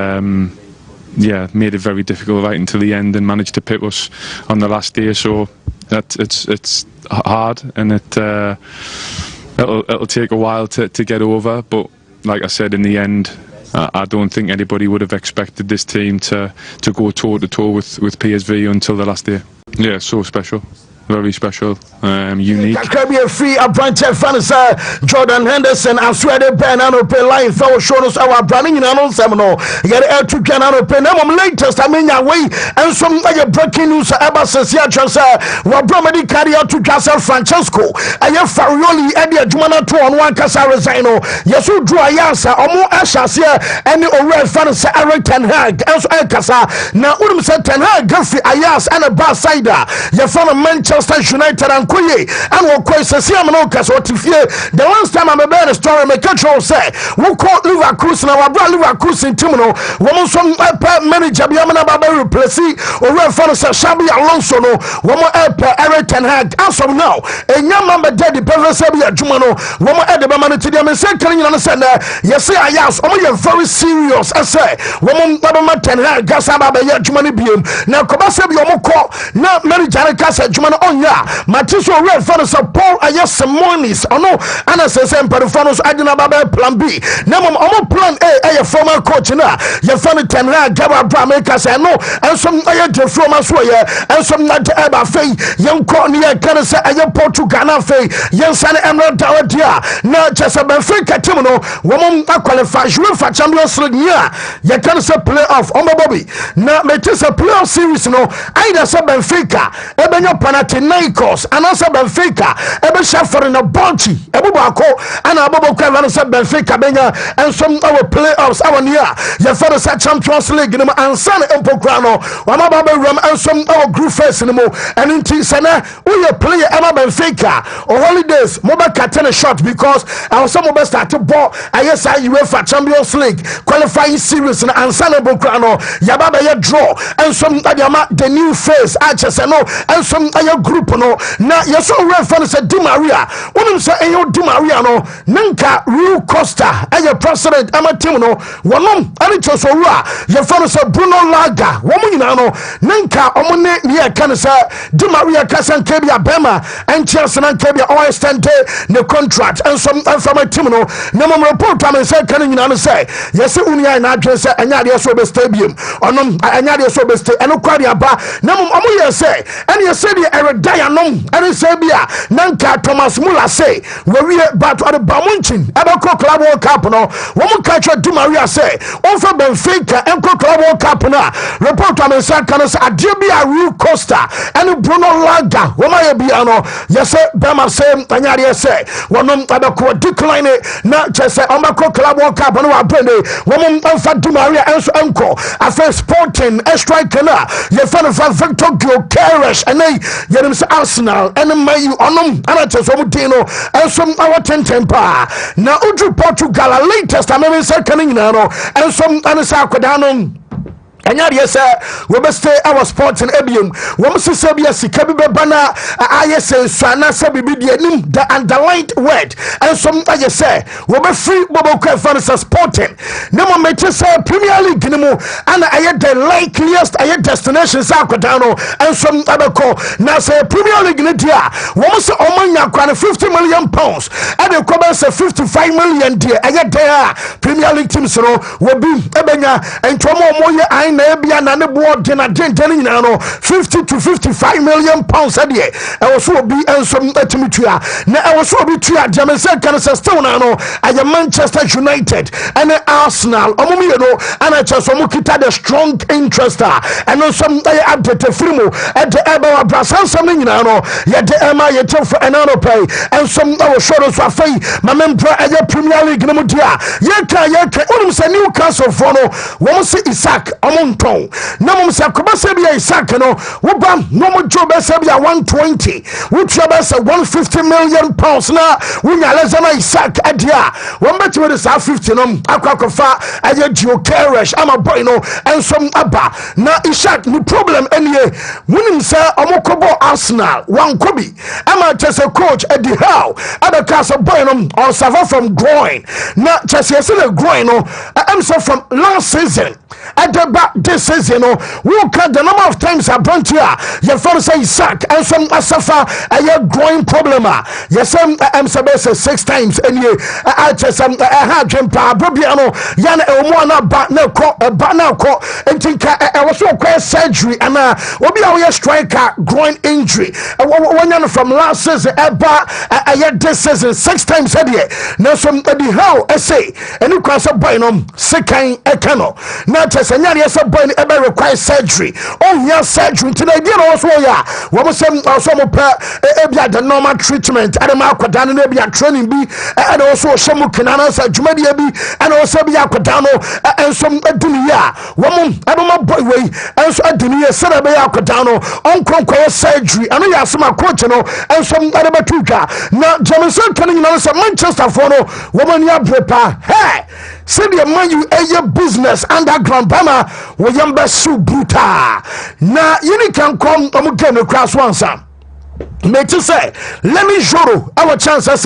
Speaker 7: yeah, made it very difficult right until the end and managed to pick us on the last day. So that it's hard, and it'll take a while to get over, but like I said, in the end I don't think anybody would have expected this team to go toe to toe with PSV until the last day. Yeah, so special. Very special, unique.
Speaker 1: Caribbean free a branch fanasa Jordan Henderson and Swede Ben and open line for show us our branding in an seminal. Get air to can open them latest. I mean, way and some breaking news about Cecilia what Bromedy carry out to Castle Francesco. I have Farioli and the Jumana 2 on 1 Casa Resino. Yes, who drew a yasa or more ashes here and the Ore fanasa Eric Ten Hag as Casa. Now, Udum said Ten Hag, Guffy Ayas and a bar cider. You found a Manchester United and Kuye and what quite says what if you the last time I'm a better story make control say we call Liverpool now our brother Liverpool in Timino woman some manager Biamana Baba replace or refer to Shabi Alonso no woman Eric Ten Hag as of now and young member dead the person say be a Jumano woman at the man to them and say can you understand yes say I ask you're very serious I say woman Baba Ten Hag Gasaba Jumani Bium now Kobasabi Omoko now manager Casa Jumano on ya Matiso red for the support Simonis or no and as I say Perifanos Adina Baba plan B now I'm plan A former coach na you found Ten Hag Gaba Bramekas and no and some from us way and some not ever fay young Cornia can say I Portugal fay young San Emerald Dawadia now just a Benfica Timino woman qualifies you for Champions League you can say playoff on Bobby now me just a playoff series no either say Benfica Ebenyo Panat Panathinaikos anasa Benfica ebe shafari na Bonchi ebu bako ana abobo kwa anasa Benfica benya and some our playoffs our near your father Champions League no ansana empokrano wama baba ram and some our group phase no and inti sana we player Emma Benfica or holidays moba katene shot because our some of start to ball ISI UEFA Champions League qualifying series na ansana empokrano yababa ya draw and some the new phase no and some group no na yeso reference say Di Maria wonum say enyo Di Maria no nanka Rui Costa president ama team no wonom ani chosoru a ye fa no say Bruno Laga womu nyina no nanka omone ne kan say Di Maria kasan kebia bema and Chelsea nan kebia o extend the contract and some from a team no na mo report am say kan nyina no say yes unia na adwen say anya de so be stadium onom anya de so be stay eno kwade aba na mo ye say ene ye say de eredaya nom ene say bia nanka Thomas Muller say we but at the Bamunchin abako club World Cup no womu catch Di Maria say on for Benfica enko club World Cup na report am say kan say adie bia Rui Costa and Bruno Laga woma ye bia no ye say Bema say anya de say wonom abako decline na say omako club World Cup no wa brande womu on Di Maria enso enko afa Sporting striker na ye fa no for Victor Gyökeres and ye say Arsenal and Man U onom ana cheso mu din no enso our tempa na udru Portugal latest ameme say kan nyina no enso ana sa akoda no anya de say we be stay our sports in ebium we must say bia sika bi bana ayese suana say bibi de nim the underlined word and some aye say we be free bobo kwa fantasy sporting no mo meche say Premier League ni mo ana aye the likeliest aye destination sa akoda no and some abeko na say Premier League ni dia we must say omanya kwa 50 million pounds and the come say 55 million dia aye there Premier League teams no we be ebenya entomo moye na bia na ne board na dentani nyina no 50 to 55 million pounds a day e wo so obi ensom atimitua na e wo so obi tua Jamaica kan still na no aye Manchester United and Arsenal omumi no ana cheso mu kita the strong interest and some update frimo at the eba brasan some nyina no ye de ema ye tefo enano pay and some our short so afai mamempra aye Premier League no mu dia ye ka onum se Newcastle for no wo se Isaac ton na mum se akoba se bia Isaac no wo ba no mo jobe se bia 120 wo jobe se 150 million pounds na wo nya lezana Isaac adia wo mbeti we sa 50 no akwakofa aye Gyökeres ama boy no ensom aba na Isaac ni problem enie munim se omokobo Arsenal wankobi ama chese coach Eddie Howe abeka so boy no on suffer from groin na chese the groin no am so from last season at the back this season we cut the number of times I brought here your first say Isaac and some suffer a growing problem yes I'm supposed to 6 times and you I just had jumpa Bobiano yana one back now and think I was so quite surgery and will be our striker groin injury one from last season about this season 6 times a year now some the how I say and you cross a boy no second ekano now just anyari so boy ebe require surgery oh yeah surgery today dey also ya we mo say also mo pa ebia the normal treatment and ma akwada no ebia training bi and also shemu kinana sa dwumadi bi and also bi akwada no and some adini ya we mo ebe mo boy we and so adini ya sera be akwada no onkonkwa surgery and ya asema coach no and some ebe tuka na Jamaica kan nyina so Manchester for no we mo nya prepare hey say the man you a business underground bama we yamba su bruta na yini can come game across once me to say let me show our chances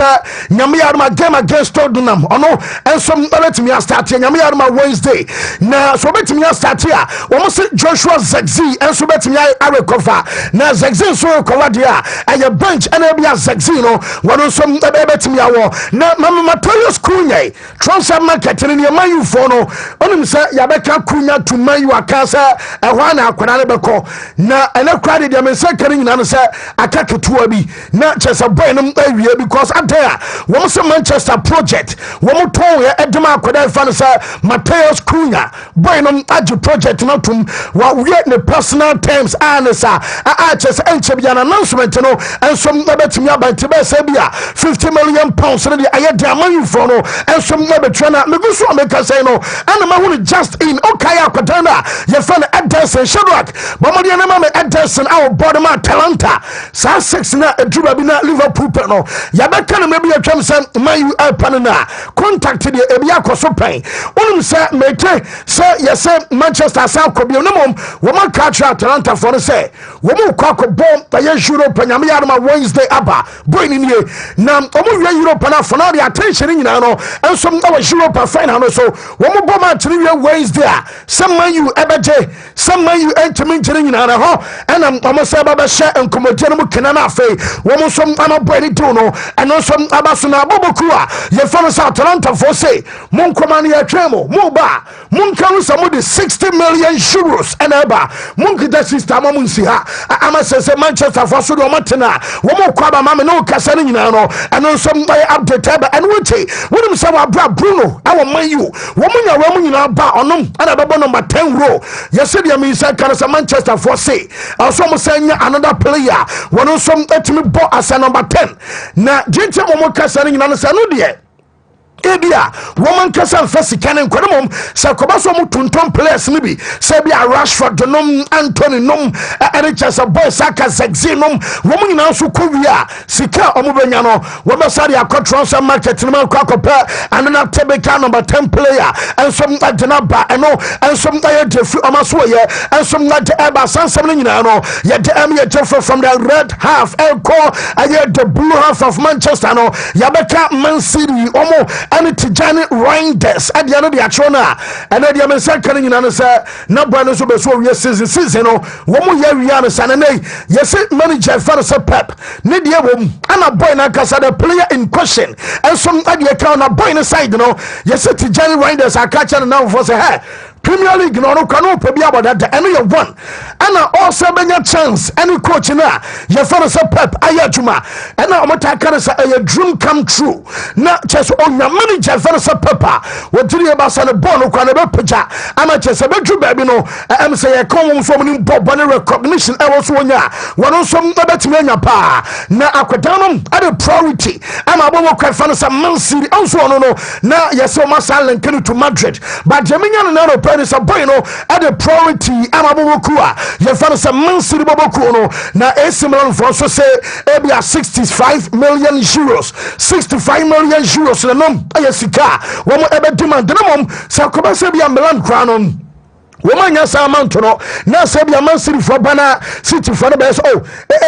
Speaker 1: nyame yarma game against Tottenham ono and some let me start nyame yarma Wednesday na so bet me start here we say Joshua Zexi and so bet me I recover na Zexi so recover there and your bench and be Zexi no we some bet me awo na mama Matolius Kunya transfer market in your man you for no onim say ya beka Kunya to man you akasa e ho na akwara ne beko na ene kwade de me say kan nyina no say aka ketewa bi na chesa boy no awie because adaya wo se Manchester project wo mo ton ye edema akoda fa no say Mateus Cunha boy no age project no tum wa we ne personal terms anasa chesa enche bia na announcement no ensom betimi abante be say bia 50 million pounds no de ayede aman for no ensom na betwa na meguso ameka say no ana ma hu just in okay akoda na ye fa no Henderson Shadrack bomodi na ma Henderson our body man Talanta sa 6 na edruba bi na Liverpool pe no ya beka na mebi atwam say man you pan na contact de ebi akoso pen onum say meke say yes Manchester sa kobio no mom wo man catch Talanta for no say wo mu kwako bom ya Europe nyame ya ma Wednesday aba boy ni nie na omu wi Europe na for no the attention nyina no ensom na wa Europe final no so wo mu bom a tiri wi Wednesday a some man you ebeje some man you entimi nyina nyina na ho ena omo say baba she enkomodie no mu kena na afei wo mu som ama boy ni do no eno som abaso na aboboku a ye fa no sa Atlanta for say mon komane ya twemo mo ba mon kan so mo de 60 million euros ena ba mon kita system mo nsi ha ama say Manchester for so do matena wo mo kwa ba ma me no kasa ni nyina no eno som update ba eno wuti wonum say wa bra Bruno awo man you wo mu nya wo mu nyina ba onom ana bebo number 10 row yes dia me say kan say Manchester for say also mo say another player one some etimi bo as number 10 na gente mo kasa ni nyina no say no de ebia woman kasa fasi kanen kwadom sakobaso mu tuntum players ni bi say bia Rashford nom Anthony nom Richards boy saka Zexi nom woman nyina so kowia sika omubenya no wo be sare akọ transfer market ni man kwakopa anana tebeka number 10 player and some adena ba eno and some that defi omaso ye and some that eba sansam ni nyina no ye de am ye jeff from the red half elko aye the blue half of Manchester no yabeka Man City omo and Tijani Reinders at the end of the Achona and then the American Canadian answer no brand so be so season no woman ya wiana sanane yes manager for Pep need ye wom and a boy na kasa the player in question and some at the account a boy inside no yes Tijani Reinders are catching now for say hey Premier League no kanu pe bia boda da eno ye one ana also benya chance any coach na ye for Pep ayaduma ana omota kan say a dream come true na chese onya manager for Pep what did you say the ball no kwana be pija ama chese be dru ba bi no am say ye come so many bob recognition e wo so onya wono so betimi anya pa na akwadanum ade priority ama bo kwa fa no say Man City also no na ye say o masalan kenu to Madrid but jeminya no no is a boy no at the priority amabokua ye fa no say Man City boboku no na AC Milan for so say ebia 65 million euros 65 million euros na nom ayesika wo mo ebe demand na mom sa ko ba se bia Milan kwa no woman ya sa amount no na say bia Man City for bana City for the best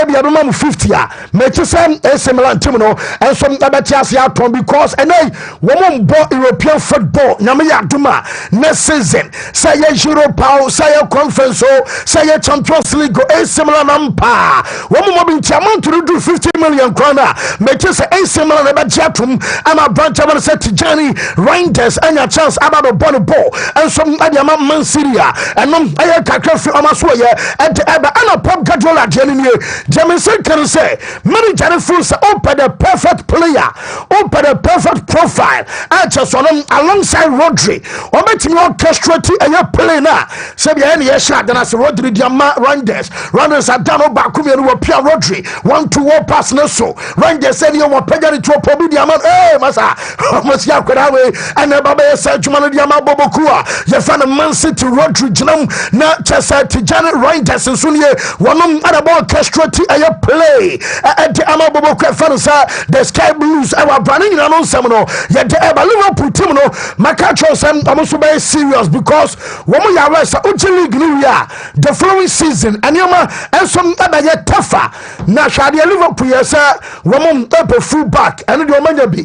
Speaker 1: bia do mam 50 a me che say AC Milan team no and some abati ase aton because enai woman bo European football nyame ya duma next season say Europa say conference say Champions League AC Milan ampa woman mo bin amount to do 50 million krona me che say AC Milan abati atom ama branch am say Tijani Reinders anya chance about the ball and some adiama Man City and I can't feel almost way at the Abba and a pop Gadrola Jenny. Jamison can say, many Jennifer's open the perfect player, open the perfect profile. I just on alongside Rodri, or making orchestrate a play now. Say, any shot than as Rodri Diama Reinders. Runners are down back with Pierre Rodri. 1-2 pass no so. Reinders said you were pegging to a Pobi Diamant. Eh, Massa, almost Yakway, and the Baba said, Jumana Diama Bobokua. You found a Man City Rodri Jinam na chesa Tijani Reinders sunye wonom adabo orchestrate a play at the amabobo kwefansa the Sky Blues our branding in no semono yet the Liverpool team no makacho sem amuso be serious because womo ya resa uchi league new year the following season anyama ensom abaye tougher na hwade Liverpool yesa womo up full back and the omanya bi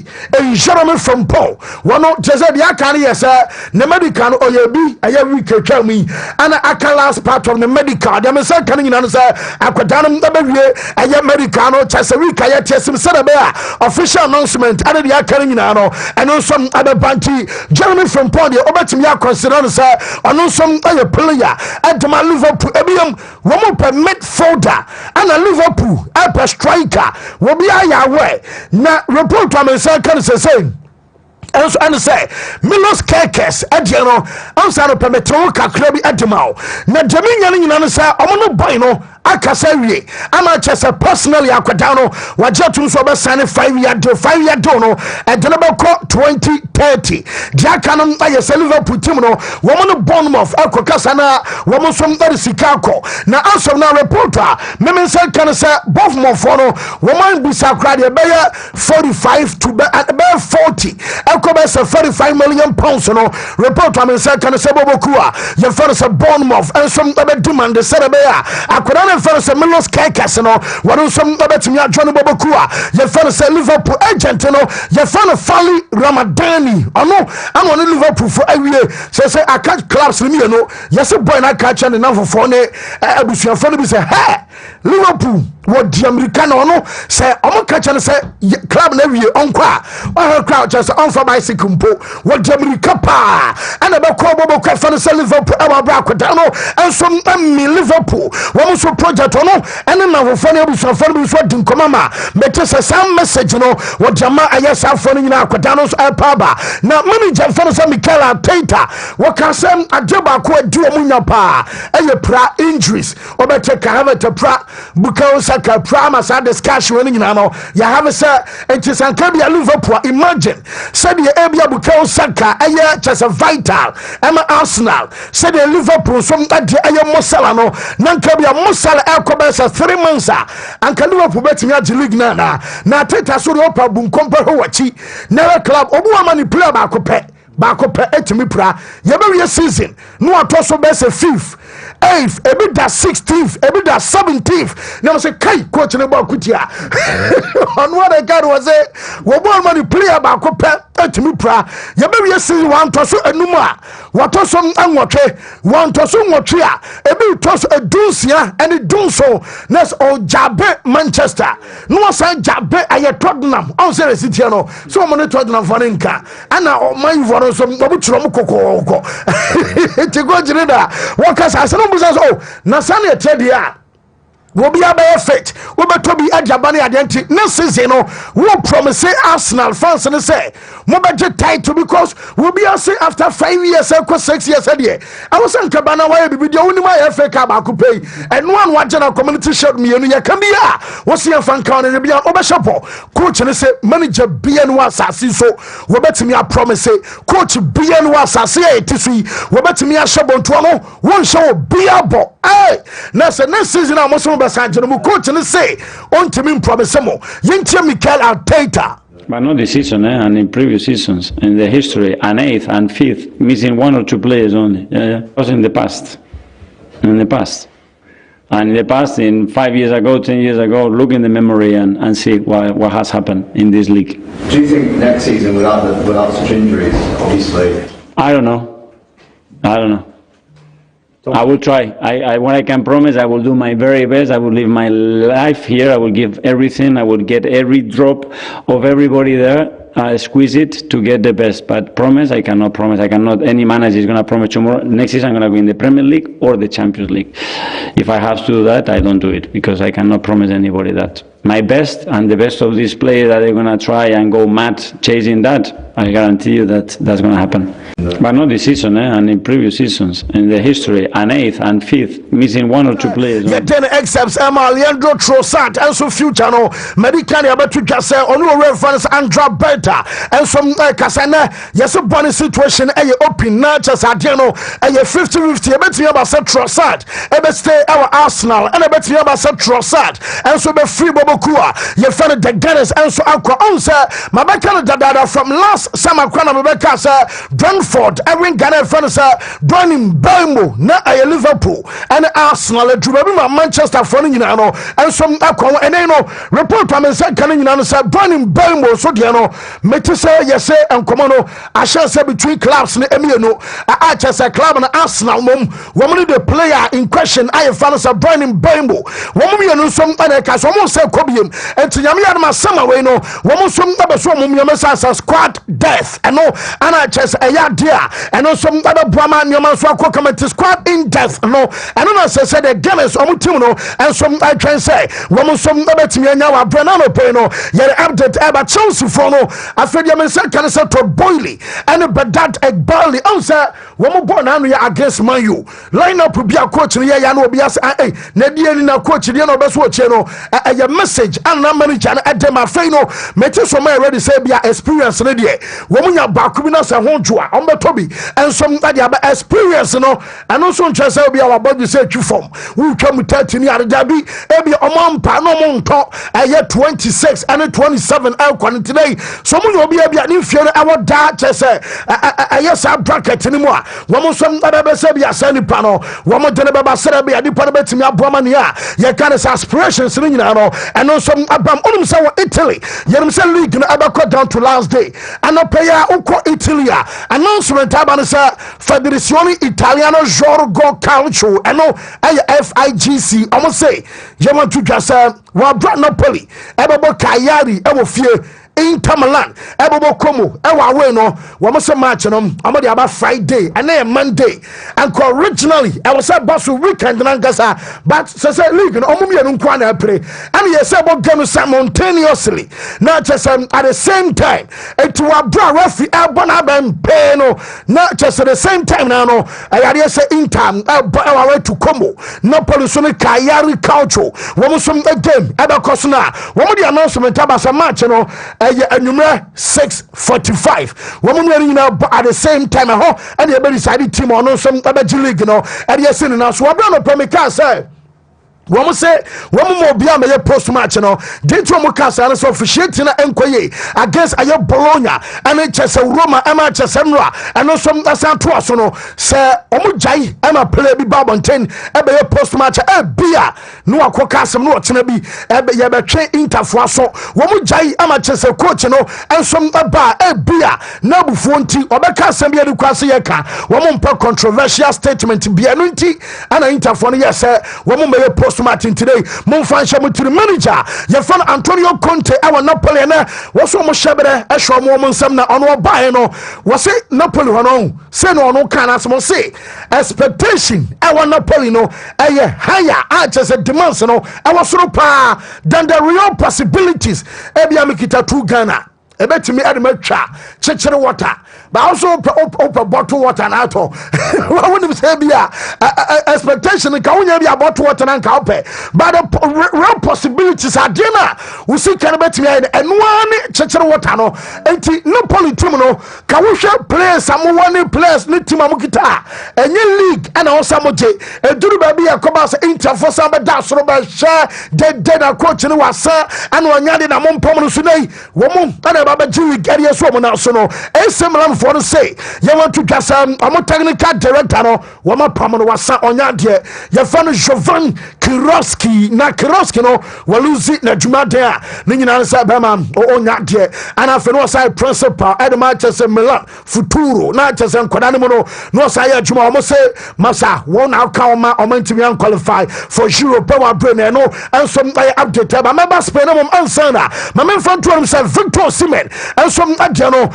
Speaker 1: Jeremy from Paul wono chesa dia kan yesa na medical oyebi aye week term and aka last part of the medical dem say kan nyina say akwadanum abawie aya medical no chese week aya tesim say be official announcement and the aka nyina no eno som ababanti Jeremy from Pond obetimi akonsider no say ono som aya player adama Liverpool ebiam wo mo per midfielder and Liverpool a striker wo bi aya we na report am say kan say and say Milos Kekes Adjano Ansano Pemetro Kakrabi Adimao na Jaminian nyina say omo boy no akasa wie ama chese personally akwadano wajatu so be sign 5-year deal no e de be ko 2030 diaka no aye Liverpool team no wo no Bournemouth akokasa na wo mo som dari sikako na answer na reporter memen say kan say Bournemouth no wo man bisa kra de be 45 to be 40 be say 45 million pounds no reporter memen say kan say Bobokua ye first Bournemouth and some be demand say be akwadano first Milos Kekes no wanu some obetimi adwo no Bobokua ye first Liverpool agent no ye first Fali Ramadani ono amone Liverpool for awie say aka clubs ni no yes boy na ka cha ne namfofo ne abusuafo no bi say hey Liverpool what the American no say omo ka cha ne say club na wie onkwa o crowd just on for bicycle mpo what the America pa and be ko Bobokua first Liverpool e wa bra kwada no enso mi Liverpool wo mo so project no ene namfofo ne abusuafo bi so din komama mete say some message no what jama ayesa fo no nyina kwada no so paba na manager for say Mikel Arteta what can say adeba ko adi omunya pa eye pra injuries obete ka have to pra buka saka pra ma sa discussion no nyina no ya have say it is an kabia Liverpool imagine say the ebia buka saka eye just vital ama Arsenal say the Liverpool some ade eye Mosala no nan kabia Mosala ekobesa 3 months and can Liverpool betimi agi league na Arteta so do pa bunkompa ho wachi na club obu amani player ba kope etimi pra ye be we season no atoso be say 5th 8th ebi da 16th ebi da 17th na say kai coach ne ba kutia on what I got was say wo bo amani player ba kope etimi pra ye be we season one toso enum a watoso anwotwe one toso nwotwe a ebi toso edunsia ene dunso nes o jabe Manchester no say jabe aye Tottenham on say city no so mo ne Tottenham for nka ana o man for so obutro mo kokoko ti go jirida workers asano business oh na sane etede a wo bia be fit wo beto bi ajabane adenti next season no wo promise Arsenal fans ne say mo beje title because wo bia say after 5 years or 6 years there I was in kabana why be video ni my FA Cup akupay and one wagena community shield me no ya kan bia wo see fan kan ne bia obeshopo coach ne say manager bia no asase so wo betimi a promise coach bia no asase e tisui wo betimi a shebonto no won show bia bo na say next season I must coach and say on to me promise mo yinche Mikel Arteta.
Speaker 8: But not this season, and in previous seasons, in the history, an 8th and 5th, missing 1 or 2 players only. It was in the past. And in the past, in 5 years ago, 10 years ago, look in the memory and see what has happened in this league.
Speaker 9: Do you think next season, without such injuries, obviously?
Speaker 8: I don't know. I will try. What I can promise, I will do my very best. I will live my life here. I will give everything. I will get every drop of everybody there. Squeeze it to get the best. But promise, I cannot promise. I cannot. Any manager is going to promise tomorrow. Next season, I'm going to be in the Premier League or the Champions League. If I have to do that, I don't do it because I cannot promise anybody that. My best and the best of these players that they're going to try and go mad chasing that, I guarantee you that that's going to happen. But not this season, and in previous seasons, in the history, an 8th and 5th, missing 1 or 2 players.
Speaker 1: Yeah, then except Leandro Trossard and so future no medically about to just say on reference Andra Beta and some Casana. Yes, a bunny situation a open not just Adiano a 50-50. I bet you about Trossard. I bet stay our Arsenal and I bet you about Trossard and so be free Bobokua. You found the Dennis and so Aqua answer. My back dada from last summer. Rebecca sir, Brentford Erin Ghana fans Browning Belmo na aye Liverpool and Arsenal Drubabi Manchester for no and some akon and report am say kan nyina say Browning Belmo so de no meti say yes and komono I shall say between clubs ne emieno a Chelsea club and Arsenal mom woman the player in question aye fans Browning Belmo woman you some and ka so mo say kobiem enti nyame ya ma sama we no woman some abeso mom nyame say squad death and no and Chelsea ya dia and no some other brama nyama so akọ squad in death no and no say the gamers omo team no and some I can say woman some betimi anya wa brana no pay no yere update about Chelsea for no afedi am say kan say to boily and Badat Egbali answer woman born anu ya against Man U line up be a coach ne ya no obi as na die ni na coach die no beso che no a message and na manager and dem afei no meti so my ready say be experience ne die woman ya back bi na say honjo a on beto bi and some that ya experience no and also nche say be our body say twu form we twam 30 ni arda bi e bi omampa no mo nto 26 and 27 alkwan today so mo obi e bi ni fie no awoda che say yes bracket ni mo a wo mo so be say be asani pa no wo mo de be ba sere be adi pa no betimi aboama ne a ye kan say aspirations ni nyina no and also abam onum say Italy yerim say league no abako down to last day and no player uko Italy announcement about say Federazione Italiano Giorgo Calcio and no FIGC almost say you want to just wa brought Napoli ebebo Cagliari ebo fie Inter Milan ebobo Como ewa we no wo mo se match no amode aba Friday and then Monday and originally I was say boss weekend nangasa but say league no omum ye no kwa na play and ye say bo game simultaneously na just at the same time it wa bra referee ebo na ben pay no na just at the same time now no I say Inter ewa we to Como Napoli so ne Cagliari Calcio wo mo so game ebe koso na wo mo the announcement about some match no number 6:45 woman at the same time and the decided team on some league no and yes now so we no permit say woman say woman mo bia me post match no date woman cast and so officiating enkoye against ayo Bologna and Chelsea Roma ema Chelsea no and no some asan to so no say omo jai ema play bi Babonten e be post match e bia no akokasem no otena bi e ye betwe interfo so woman jai ema Chelsea coach no and some ba e bia na bufuo nti obeka asem bia de kwase ye ka woman pa controversial statement bia no nti ana interfo no yes woman me post Martin today Monfansha to the manager your friend Antonio Conte our Napoli na was mo shebere e show mo nsam na ono ba no was say Napoli hono say no ono kan asmo say expectation our Napoli no higher as a demands no I was so pa than the real possibilities e bia mikita 2 Ghana e betimi admetwa chechere water but also open bottle water na to when say bia expectation ka wonya bia bottle water na ka open but the real possibilities are there na we see can betimi eno ani chechere water no enti Napoli team no ka wo hwe players amone players ni team amukita enye league and also moje eduru ba bia ko ba say Inter for some da soro ba share de na coach ni wasa and wanyade na mompom no so nei wo mo na ba ba jiwi gari so mo na so no esemlam for say you want to just technical director no wo ma pam no wasa onya de ye fa no Jovan Kiroski na Kiroski no waluzi na jumade a ni nyina sa ba ma onya de ana fe no say principal at Manchester Milan futuro na Manchester nkoda ne mo no say ya juma o say masa won na ka ma o mantimi an qualify for Europe power brain no and some update ba member Spain no ansana ma men fan to him say Victor Osimhen and some adjano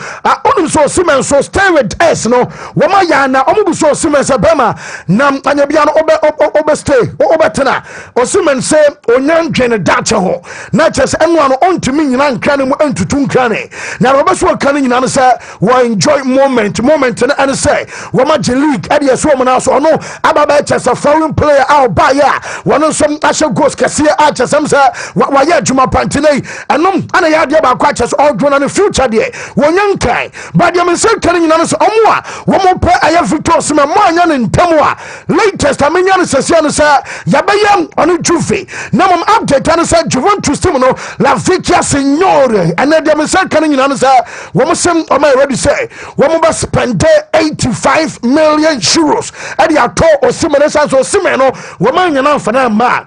Speaker 1: onum so Osimhen so stay with us no woma ya na omubu so Osimhen say bema nam anya bia no obe stay obetena Osimhen say onyan dwene dache ho na chese enu ano ontimi nyina nkra ne mu antutu nkra ne na robe so kan nyina no say we enjoy moment na and say woma je league e dey so mo na so no ababa chese foreign player out ba ya wono so ashe goals kese a chese say wa ya juma pantinei enom ana ya dia ba kwa chese all grown in the future there wonyan kai but me say kan nyina no so omo a wo mo pe aya Victor Osimhen mo anya ne ntemu a latest amenya no sese no say yabeyam ono Juve na mom update no say Juventus team no La Vecchia Signore and dem say kan nyina no say wo mo sem o ma ready say wo mo ba spend 85 million euros e dey ato Osimhen say Osimhen no wo ma nya na fana ma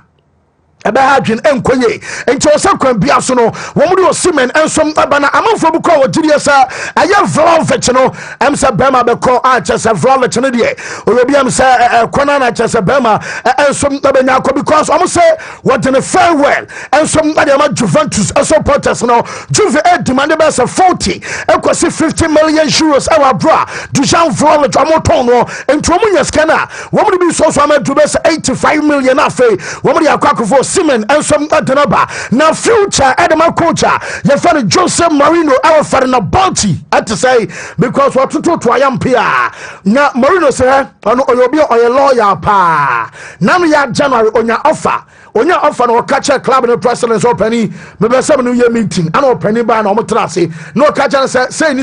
Speaker 1: ebe ha dwen enkoye enti osakwan bia so no wo mu de Osimhen ensom abana amanfo bu ko wogiri sa aye velvet no em se bema be ko a chese velvet no de obi am se kwana na chese bema ensom abanya ko because am say what in farewell ensom ade ma Juventus supporters no Juve demand be se 40 ekosi 50 million euros our bra Dujan velvet amoton no enti wo mu nyeskana wo mu bi so am do be se 85 million afa wo mu de akwakofo Osimhen and some Adenaba. Now future Edema coach, you find Jose Mourinho our Farina Bounty at to say because what to I am Pia. Now Mourinho say on Oyobio or a lawyer pa. Now ya January on your offer. On your offer no catch a club in the president's opening, maybe 7 year meeting, and opening by no matrasi. No catch and say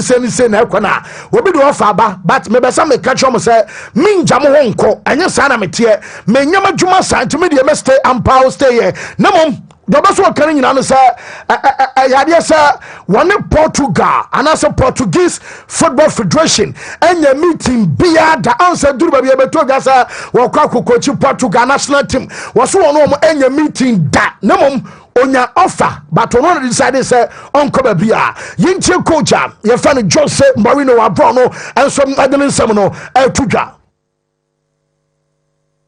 Speaker 1: na kwana. We be do offer but maybe some catch on say min jamu wonko and your son am here. Me nyama juma sign to me the stay and power stay here. No mom. The best one can you say one Portugal and as a Portuguese Football Federation and your meeting bia the answer do baby beto gasa wa kwa coach Portugal national team was one and your meeting that no mom on your offer but on decided say uncle bia yinche coach your friend Jose Mourinho Abrono and some other seminal tuja.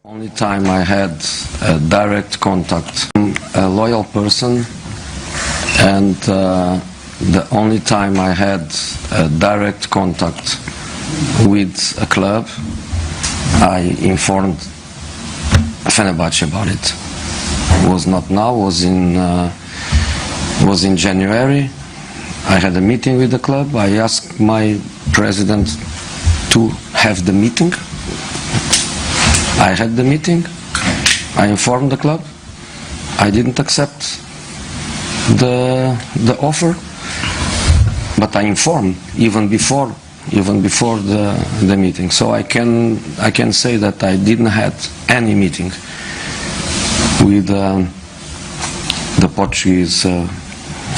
Speaker 10: Only time I had a direct contact, a loyal person, and the only time I had a direct contact with a club, I informed Fenerbahce about it. Was not now, was in January. I had a meeting with the club. I asked my president to have the meeting. I had the meeting, I informed the club, I didn't accept the offer, but I informed even before the meeting. So I can say that I didn't have any meeting with the Portuguese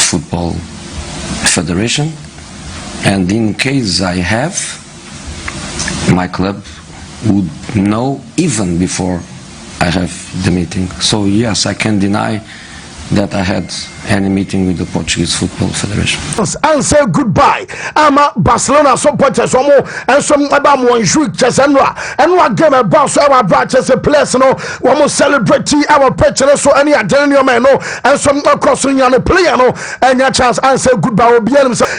Speaker 10: Football Federation, and in case I have, my club would know even before I have the meeting. So yes, I can deny that I had any meeting with the Portuguese Football Federation.
Speaker 1: And say goodbye. I'm a Barcelona supporters and some about one shoot Chesenra and what game about so our branches a place no one celebrate our picture so any identity man no and some crossing on a player no and your chance and say goodbye will be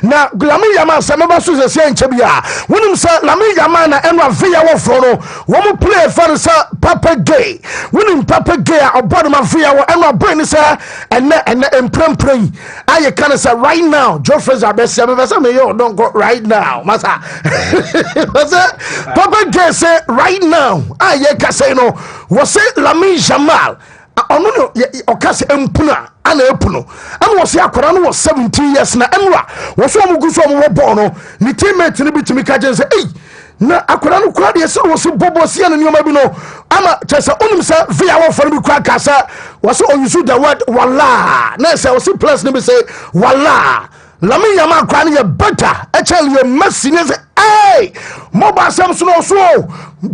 Speaker 1: now Lami Yama some of us is saying Chebia when him say Lami Yama and what via what for no one play for Papa Gay when him Papa Gay or bottom of via and what brain say and pray. I can say right now, Joffrey's our best. Don't go right now, Masa. Papa Gay say right now. I can say no. Was it Lamine Jamal? Ono okase empuna ana epuno and was yakora no was 17 years na enra was so mugu so mo ball no ni teammate ni bitimi ka je say eh na akora no kwa de so was bobosia na nyoma bi no ama chesa onim say via wo for bi kwa kasa was so use the word wala na say was plus ni be say wala Lamine Yamal kwa ni better actually you must ni say hey mobile Samson so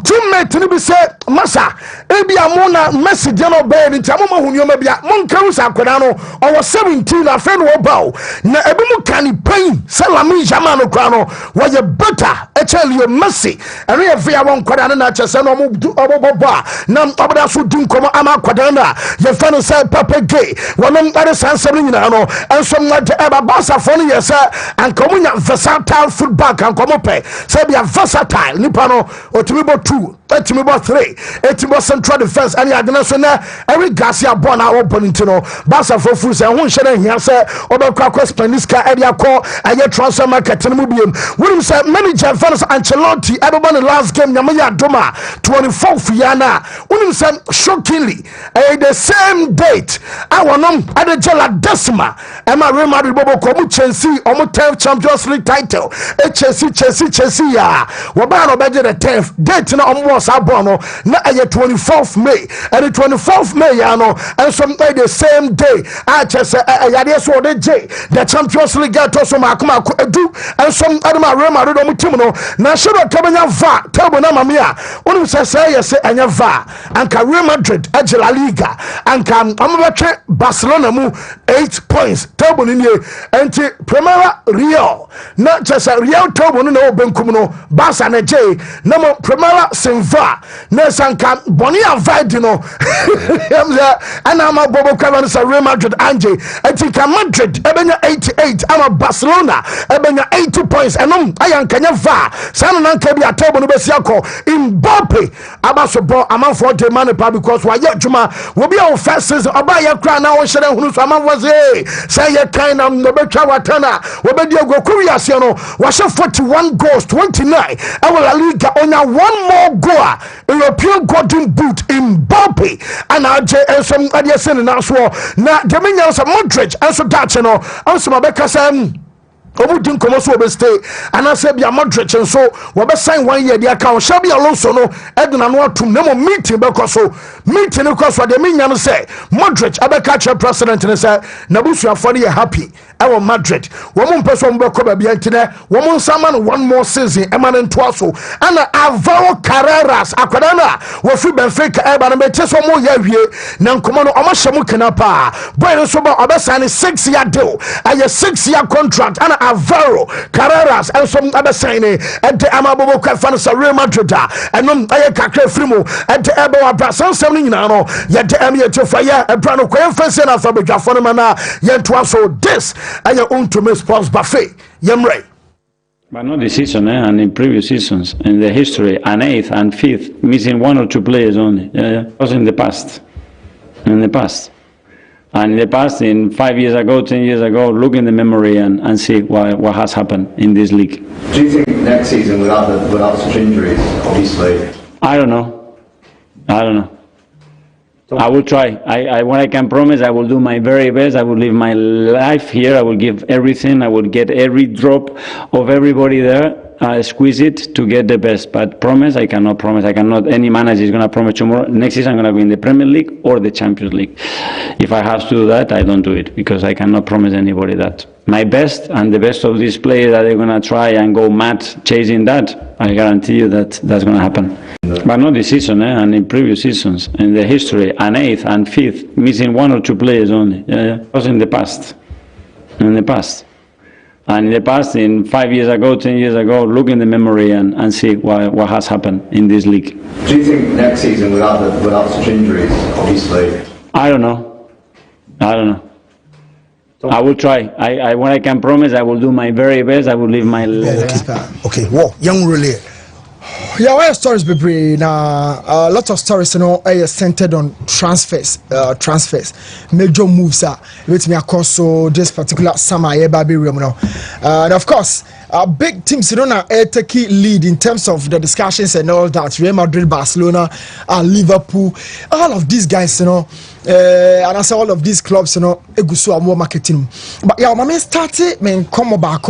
Speaker 1: teammate ni be say masa ebi amona message no be ni tamoma hunyoma bia monkaru sa kwada no o 17 na friend wo bawo na ebi mu kan pain say Lamine Yamal no kwa no was better actually you messy and we via one kwada na chese no obobobo na oboda so din komo ama kwada na ye fa no say Papa Gay wonom ade sansem nyina no enso nwade eba bossa fo no yes and komunya versatile football kan komo pe say bia versatile nipa no otumi bo two etimi bo 3 etimi central defense and adena so na every Garcia born our opponent no Barca for full say ho nhye na hia say obekwa kwa Spaniska e dia call aye transfer market no mu biem wonim say manager fans Ancelotti ebebo the last game nyamaya doma 24th yana wonim say shockingly the same date awonom adejela decima ema Real Madrid bobo ko mu Chelsea omo 10th Champions League title Chelsea ya woba no beje the 10th date na omo was abono na 24th May and the 24th May ya no and some the same day Chelsea yade so the J the Champions League get to some akoma edu and some adama Real Madrid omo team no na shodo tabanya va table na mamia onu say yes anya va anka Real Madrid La Liga anka amabetwe Barcelona mu 8 points table ni enti Primera Real na Chelsea Real table no obenkum no Barca na J na mo Primera Sinva na sanka boni avoid no ana ma bobo kwa sa Real Madrid anje enti ka Madrid ebenya 88 ama Barcelona ebenya 80 points enom ayankanya va sanu na nka bi atable no besi akọ Mbappe abaso bo amanfo de man pa because wa ye juma wo bi o first season oba ye kra na wo hyere hunu so amanfo say ye kind am no betwa watana wo be die go kuriase no wa she 41 goals 29 our La Liga onya one more goal European golden boot Mbappe and AJ some adesen na so na de menya so Modric also that no also mabeka say Obudin komo so obeste anase bia Modric so wo be sign 1 year dia account Xabi Alonso no eduna no atum na mo meeting be koso meeting no koso de menya no say Modric abeka che president ne say na busuafo ne happy ewo Madrid wo mo mpeso mo be ko ba bia ntine wo mo nsama no one more season e ma ne nto so ana Alvaro Carreras akwada na wo fi Benfica e ba na be teso mo ya wie na nkomo no o ma hye mo kana pa boy no so ba obesa ne 6 year deal aye 6 year contract ana Alvaro Carreras and some other signing at the Amabobo Fans Real Madrid and I kakre frimo at the Ebo Abrasan something now yet the Emir to fire a brand of Quenfensen of Fabrica Fonamana yet to also this and your own to Miss Paul's Buffet Yemre.
Speaker 8: But not this season, and in previous seasons, in the history, an 8th and 5th, missing 1 or 2 players only. Was in the past. In the past. And in the past, in 5 years ago, 10 years ago, look in the memory and see what has happened in this league.
Speaker 9: Do you think next season, without such injuries, obviously?
Speaker 8: I don't know. I will try. What I can promise, I will do my very best. I will live my life here. I will give everything. I will get every drop of everybody there. Squeeze it to get the best, but promise I cannot promise. Any manager is going to promise tomorrow next season I'm going to be in the Premier League or the Champions League. If I have to do that, I don't do it because I cannot promise anybody that. My best and the best of these players that they're going to try and go mad chasing that, I guarantee you that that's going to happen. But not this season, and in previous seasons, in the history, an 8th and 5th, missing 1 or 2 players only. Was in the past. And in the past, in 5 years ago, 10 years ago, look in the memory and see what has happened in this league.
Speaker 9: Do you think next season, without such injuries, obviously?
Speaker 8: I don't know. I will try. What I can promise, I will do my very best. I will live my life.
Speaker 1: Okay. Well, young really.
Speaker 11: Yeah, why stories be brave now? A lot of stories, are centered on transfers. Major moves are with me across so this particular summer. And of course, big teams take lead in terms of the discussions and all that. Real Madrid, Barcelona, Liverpool, all of these guys, and I say all of these clubs, egusu are more marketing. But yeah, my man started come back.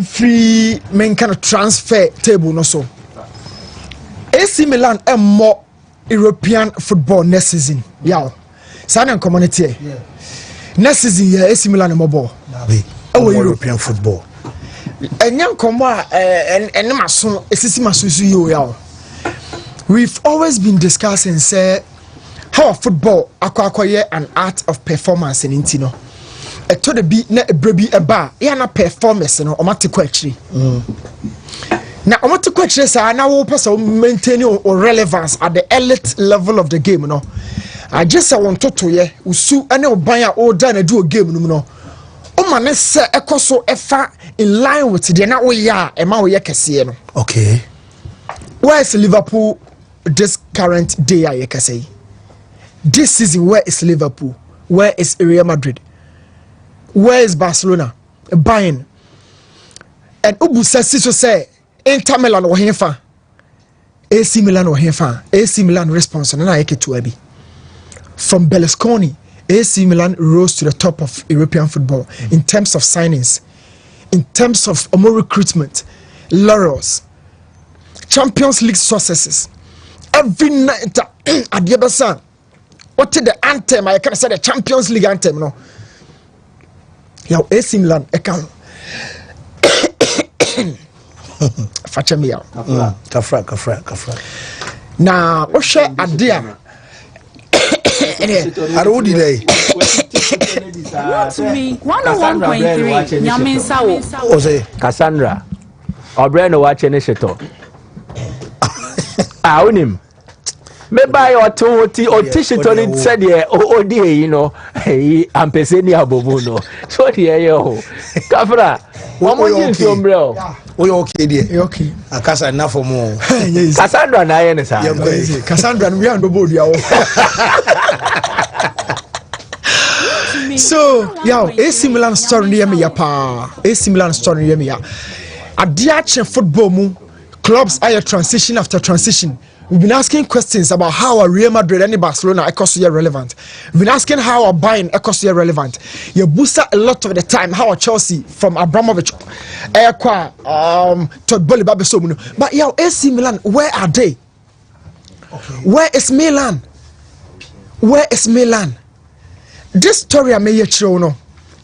Speaker 11: Free main kind of transfer table no so AC Milan and more European football next season. Yeah, Sana community. Next season, yeah, AC Milan and more ball.
Speaker 1: European football.
Speaker 11: And young comma and mason we've always been discussing say how football acquire an art of performance in Intino. To the beat na brebi eba ya na performance no omatiko akiri na omatiko akiri say na wo person maintain your relevance at the elite level of the game no I just want to ye usu ene oban a o da na do game no o ma ne se ekoso efa in line with the na wo ya e ma wo ye kese no
Speaker 1: okay
Speaker 11: where is Liverpool this current day? I can say this season. Where is Liverpool? Where is Real Madrid? Where is Barcelona? Bayern. And Ubu says to say Inter Milan or Henfa. AC Milan or Henfa. AC Milan response and I to Ebi. From Berlusconi, AC Milan rose to the top of European football in terms of signings, in terms of more recruitment, laurels, Champions League successes. Every night at the Eberson, what is the anthem? I can say the Champions League anthem, no. Yo, AC Milan account. Facha me out.
Speaker 1: Kafra.
Speaker 11: Now, what share idea?
Speaker 1: I don't delay.
Speaker 12: Wontumi 101.3 Nyaminsa
Speaker 1: O say
Speaker 3: Cassandra Obreno watching the sheto. Unim. Maybe or two or t-shirt on it said, yeah, oh, dear, you know, hey, I'm Peseni Abobuno. So, dear, yo, Kafra, one more year to umbrella.
Speaker 1: We okay, dear.
Speaker 11: Okay.
Speaker 1: I can't say enough for more.
Speaker 3: Cassandra and I, and
Speaker 11: Cassandra and we are the body. So, yeah, AC Milan story near me, AC Milan story near me. A Diache football move, clubs are transition after transition. We've been asking questions about how a Real Madrid and Barcelona are relevant. We've been asking how a Bayern are relevant. You boost a lot of the time how a Chelsea from Abramovich, Todd Bolly Babesomuno. But yeah, AC Milan, where are they? Okay. Where is Milan? Where is Milan? This story I may no.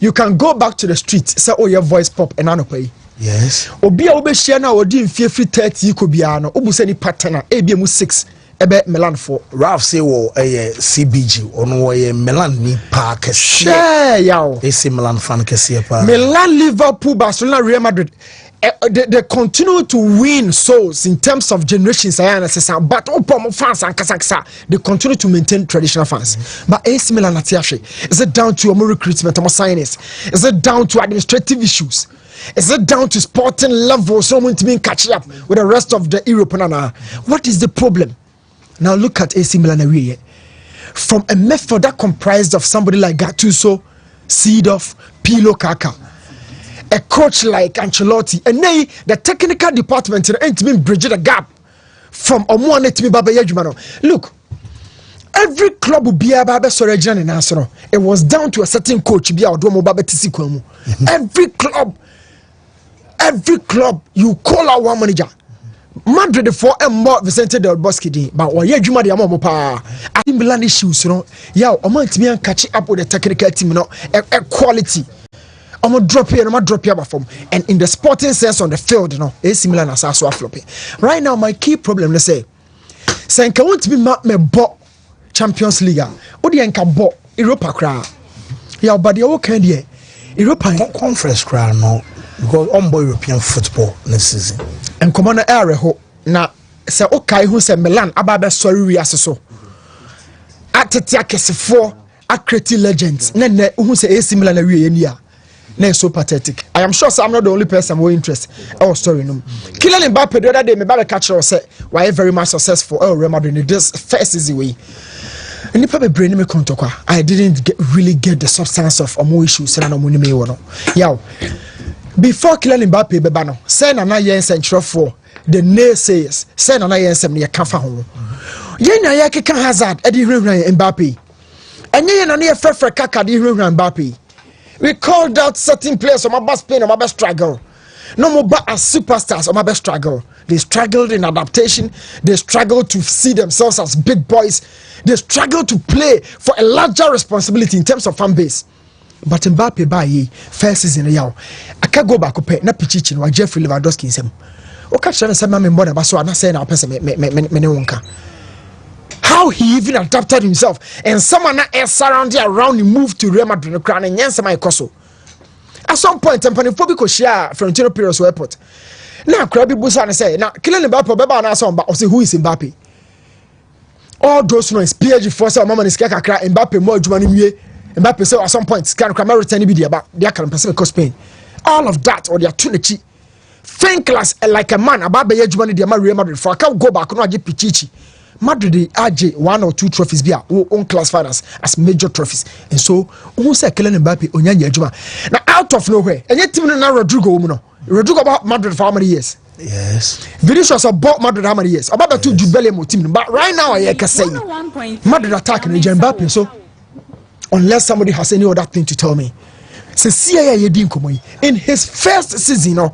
Speaker 11: You can go back to the streets, say, oh, your voice pop and I no pay.
Speaker 1: Yes.
Speaker 11: Obia obeshia na odi mfie free 30 ko bia no obusa ni partner ebia 6 ebe Milan for
Speaker 1: Ralph say wo CBG ono wo Milan ni park
Speaker 11: share yaw
Speaker 1: AC Milan fan kese pa
Speaker 11: Milan, Liverpool, Barcelona, Real Madrid they continue to win souls in terms of generations but fans and kasaksa they continue to maintain traditional fans but AC Milan is it down to more recruitment more signings is it down to administrative issues? Is it down to sporting level someone to be catching up with the rest of the Europe? What is the problem? Now look at AC Milan from a method that comprised of somebody like Gattuso, Seedorf, Pirlo, Kaka, a coach like Ancelotti, and nay, the technical department ain't been bridging the gap from Omuane to Baba Yejumano. Look, every club will be about the it was down to a certain coach. Every club, you call out one manager. Madrid for a more Vicente Del Bosque, but what you do, I think Milan issues, you know. Yeah, I'm going to be catching up with the technical team, you know, a quality. I'm going to drop here, from. And in the sporting sense on the field, you know, AC Milan is also flopping. Right now, my key problem, let's say, I want to be me bought Champions League. What do you bought Europa crowd? Yeah, but the okay, yeah, Europa
Speaker 1: conference crowd, no. Because on boy European football this season.
Speaker 11: And come on area ho na say okay who say Milan ababe sorry we aso. Atetia kesefo accredited legends. Na who say AC Milan na we enia. Na so pathetic. I am sure I'm not the only person who interest our story no. Kylian Mbappe the other day me ba catch say why very much successful Real Madrid in this first season way. And if I brain me I didn't really get the substance of omo issues na no money me wono. Yaw. Before Kylian Mbappe bebano, say na yen central for the naysayers, say na yen sem ne kafa ho. Yen na keka Hazard e di hwehwe Mbappe. Enye yen na ne frefre kaka di hwehwe Mbappe. We called out certain players on my best pain, on my best struggle. No more but as superstars on my best struggle. They struggled in adaptation, they struggled to see themselves as big boys, they struggled to play for a larger responsibility in terms of fan base. But Mbappe by first season yaw I can go back up na pichichi no Jeffrey Lewandowski nsem o ka chere say me mbona ba so na say na person me wonka how he even adapted himself and someone na surrounding around him moved to Real Madrid crown and yense my koso at some point tempanifo bi ko share Florentino Perez airport na crowd bi busa na say na Kylian Mbappe be ba na so ba o say who is Mbappe all those no is PSG force o mama ni skaka kra Mbappe mo adwuma ni wie Mbappe say at some point can return be there but they can person because Spain all of that or they are too think like a man about the Germany the Real Madrid for I can't go back no get Pichichi. Madrid AJ 1 or 2 trophies be on classified as major trophies. And so who say Kylian Mbappe onyanya adwuma. Now out of nowhere, and yet team na Rodrigo no. Rodrigo about Madrid for how many years?
Speaker 1: Yes.
Speaker 11: Vinicius about Madrid how many years? About the two Jude Bellingham team. But right now I can say Madrid attacking Mbappe. So unless somebody has any other thing to tell me. In his first season,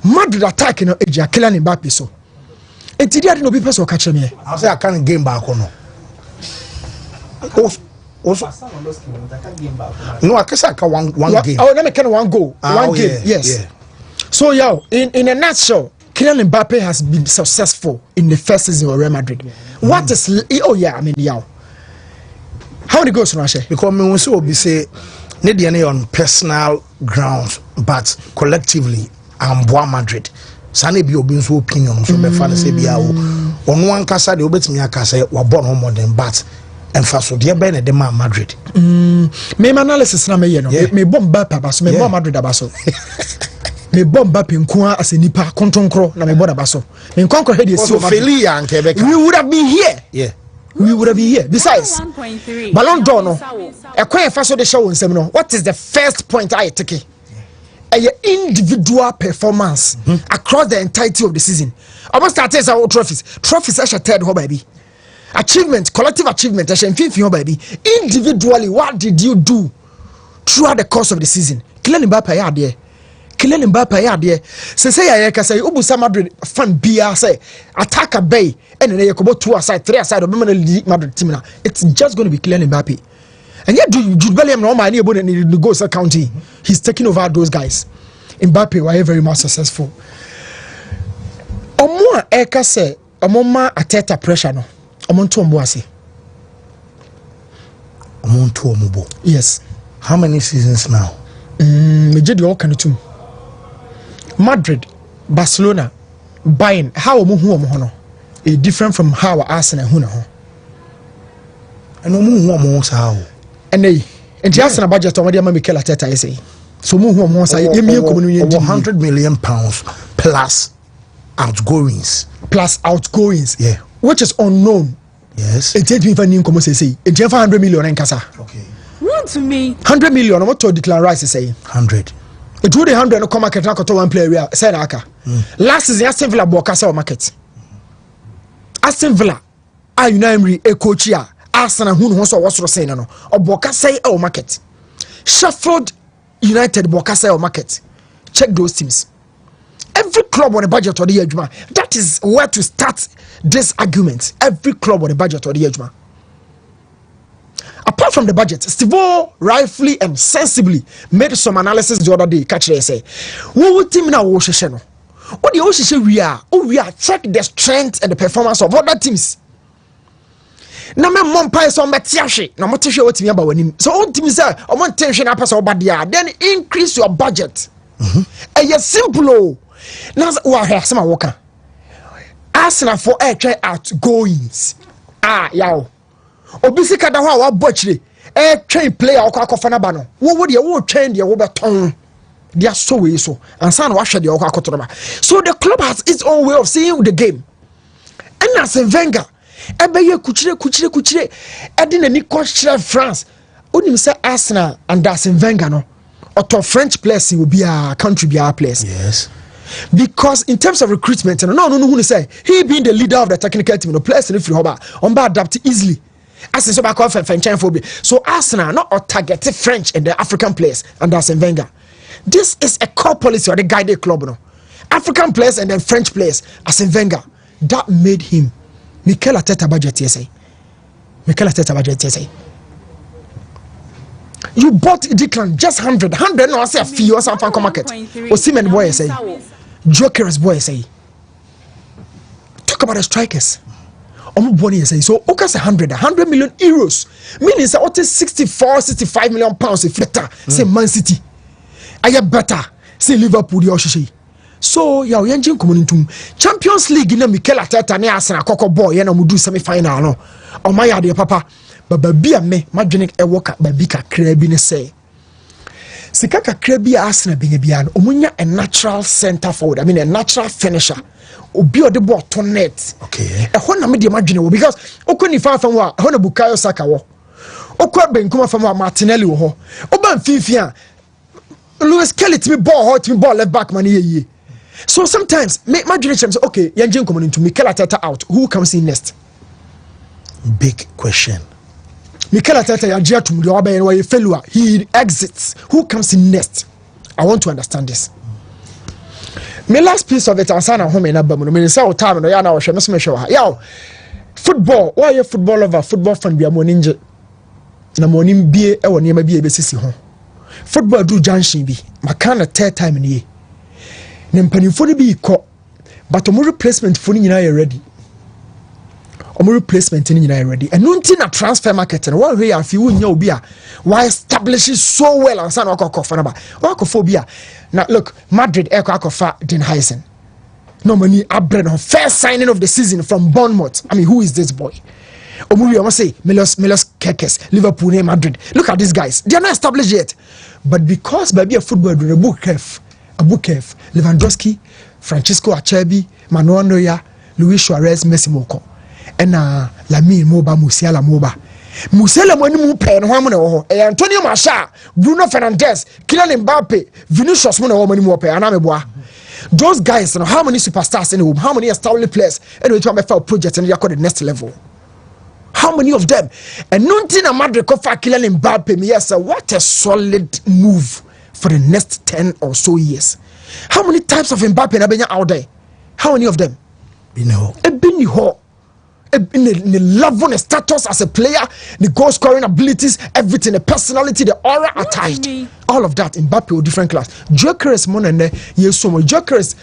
Speaker 11: Madrid attacking Kylian Mbappe so. And today I didn't know people so catch me.
Speaker 1: I say I can't game back or no. No, I guess I can one game.
Speaker 11: Oh, let me can one goal. One game, yes. Yeah. So in a nutshell, Kylian Mbappe has been successful in the first season of Real Madrid. What is how many goals Russia?
Speaker 1: Because me also be say need on personal grounds, but collectively I'm Madrid. Sane bi obi nso opinion so be fa say bia wo ono ankasa de obetimi akasa wa born home modern but emfaso de be na de ma Madrid
Speaker 11: me analysis na me ye no me bomb Mbappe abaso me bomb Madrid abaso me bomb Mbappe nko as a nipa kontonkro na me bomb abaso me nkonkro he de
Speaker 1: so feli ya nke be
Speaker 11: we would have been here we would have been here. Besides, Ballon d'Or no. A quite fast the show nsem no. What is the first point I take? A individual performance across the entirety of the season. Almost started our trophies. Trophies actually third ho baby. Achievement, collective achievement actually fifth ho baby. Individually, what did you do throughout the course of the season? Kylian Mbappe ya there. Kylian Mbappe ya there. Say ya ka say Obusa Madrid fan bia say attacker bay and then you go 2 aside 3 aside of Madrid team now. It's just going to be Kylian Mbappe. And yet Jude Bellingham no money about the goals counting. He's taking over those guys. Mbappe were very much successful. Omo eka say omoma ateta pressure no. Omonto ombo ase.
Speaker 1: Omonto omobo.
Speaker 11: Yes.
Speaker 1: How many seasons now?
Speaker 11: Majority all can do. Madrid, Barcelona, Bayern, how omo no. Different from how Arsenal hu na ho.
Speaker 1: And omo how.
Speaker 11: And the Arsenal budget on the Mikel Arteta say. So £100
Speaker 1: million plus outgoings.
Speaker 11: Yeah. Which is unknown.
Speaker 1: Yes.
Speaker 11: It takes me for new come say. It 100 million in Casa.
Speaker 12: Okay. Wontumi.
Speaker 11: 100 million. What to declare rice say?
Speaker 1: 100.
Speaker 11: It would 100 no come market na to one player. Say aka. Last season Aston Villa bought Casa market. Aston Villa. Unai a coach here. Arsenal who knows what was saying no. Or Boka say our market. Sheffield United Boka say our market. Check those teams. Every club on the budget or the Ejuma. That is where to start this argument. Every club on the budget or the Ejuma. Apart from the budget, Stivo rightfully and sensibly made some analysis the other day. Catch they say, what team now no? What the Oshishe we are? Check the strength and the performance of other teams. Na me mompa so mbetiahwe na motehwe otimi aba wanim so otimi say o montenhwe na pasa obadia then increase your budget yes simple na wa hwe asema woka Arsenal for try outgoings yawo obisi kada ho a wa bochire train player akofa na ba no wo de wo train de wo beton dia so we so ansa na wa hwe de akotoroma so the club has its own way of seeing the game and as a Wenger ebeye kuchire edina ni coach France onim say Arsenal and Arsene Wenger no or French players will be a country be our players. Yes. Because in terms of recruitment no who say he being the leader of the technical team no players in free hoba on ba adapt easily as so back off French phobia so Arsenal not or target French and the African players and Arsene Wenger. This is a core policy or the guided club no African players and then French players Arsene Wenger that made him Mikel Arteta budget say. You bought Declan just 100 no say a fee or something come market. Osimhen boy say. Joker's boy say. Talk about the strikers. Bonnie say so okay 100 million euros. Meaning say what is 65 million pounds if better say Man City. Are better say Liverpool the Oshishi. So ya yenjin komunitum Champions League na Mikel Arteta ne Arsenal kokko boy na mudu semi final no o maya de papa baba bia me madwene e woka babi kakra bi ne say sika kakra bi Arsenal benya bia no omunya a natural center forward, I mean a natural finisher. Obi o de ball to net.
Speaker 1: Okay.
Speaker 11: E ho na me de madwene wo because okoni fa fa wo a ho na Bukayo Saka wo. Okwa Benkuma fa wo Martinelli wo ho. Oba mfifi a Lewis Kelly to me ball left back man ye. So sometimes make madwene chem say okay, yenje nkomo into Mikel Arteta out. Who comes in next?
Speaker 1: Big question.
Speaker 11: Mikel Arteta yajia to the oba yenwa failure. He exits. Who comes in next? I want to understand this. My last piece of it ansana home in abamu. Me say o time no ya na wo hwe me so me hwe ha. Yo, football, why you football lover, football fan bia mo ninje. Na mo nim bie e wo niam bie be sisi ho. Football do junction bi. Makana third time ni. Ne mpanimfo ni bi ko. But omo replacement fo ni nyina ready. Omo replacement ni nyina ready. And no na transfer market no one way afi wo nya obi a why establish so well and sana akọ na ba. Akọ bi a now look, Madrid akofa Den Heisen. No money Abren first signing of the season from Bournemouth. I mean, who is this boy? Omuri I must say Milos Kekes, Liverpool, Madrid. Look at these guys. They are not established yet. But because baby a football do a book Lewandowski, Francisco Acerbi, Manuel Neuer, Luis Suarez, Messi Moko. And Lamine Moba, Musiala Moba. Musiala mwani mupe no hamune ho Antonio Martial, Bruno Fernandes, Kylian Mbappe, Vinicius mwani ho mwani mupe anameboa. Those guys, you know, how many superstars in the room, how many established players and we try to project and they are called the next level. How many of them? And nothing a Madrid cover Kylian Mbappe, yes, what a solid move for the next 10 or so years. How many types of Mbappe have been out there? How many of them?
Speaker 1: You know.
Speaker 11: In the level, the status as a player, the goal scoring abilities, everything, the personality, the aura attached, all of that. Mbappe with different class. Jokeres money yes so much. Jokeres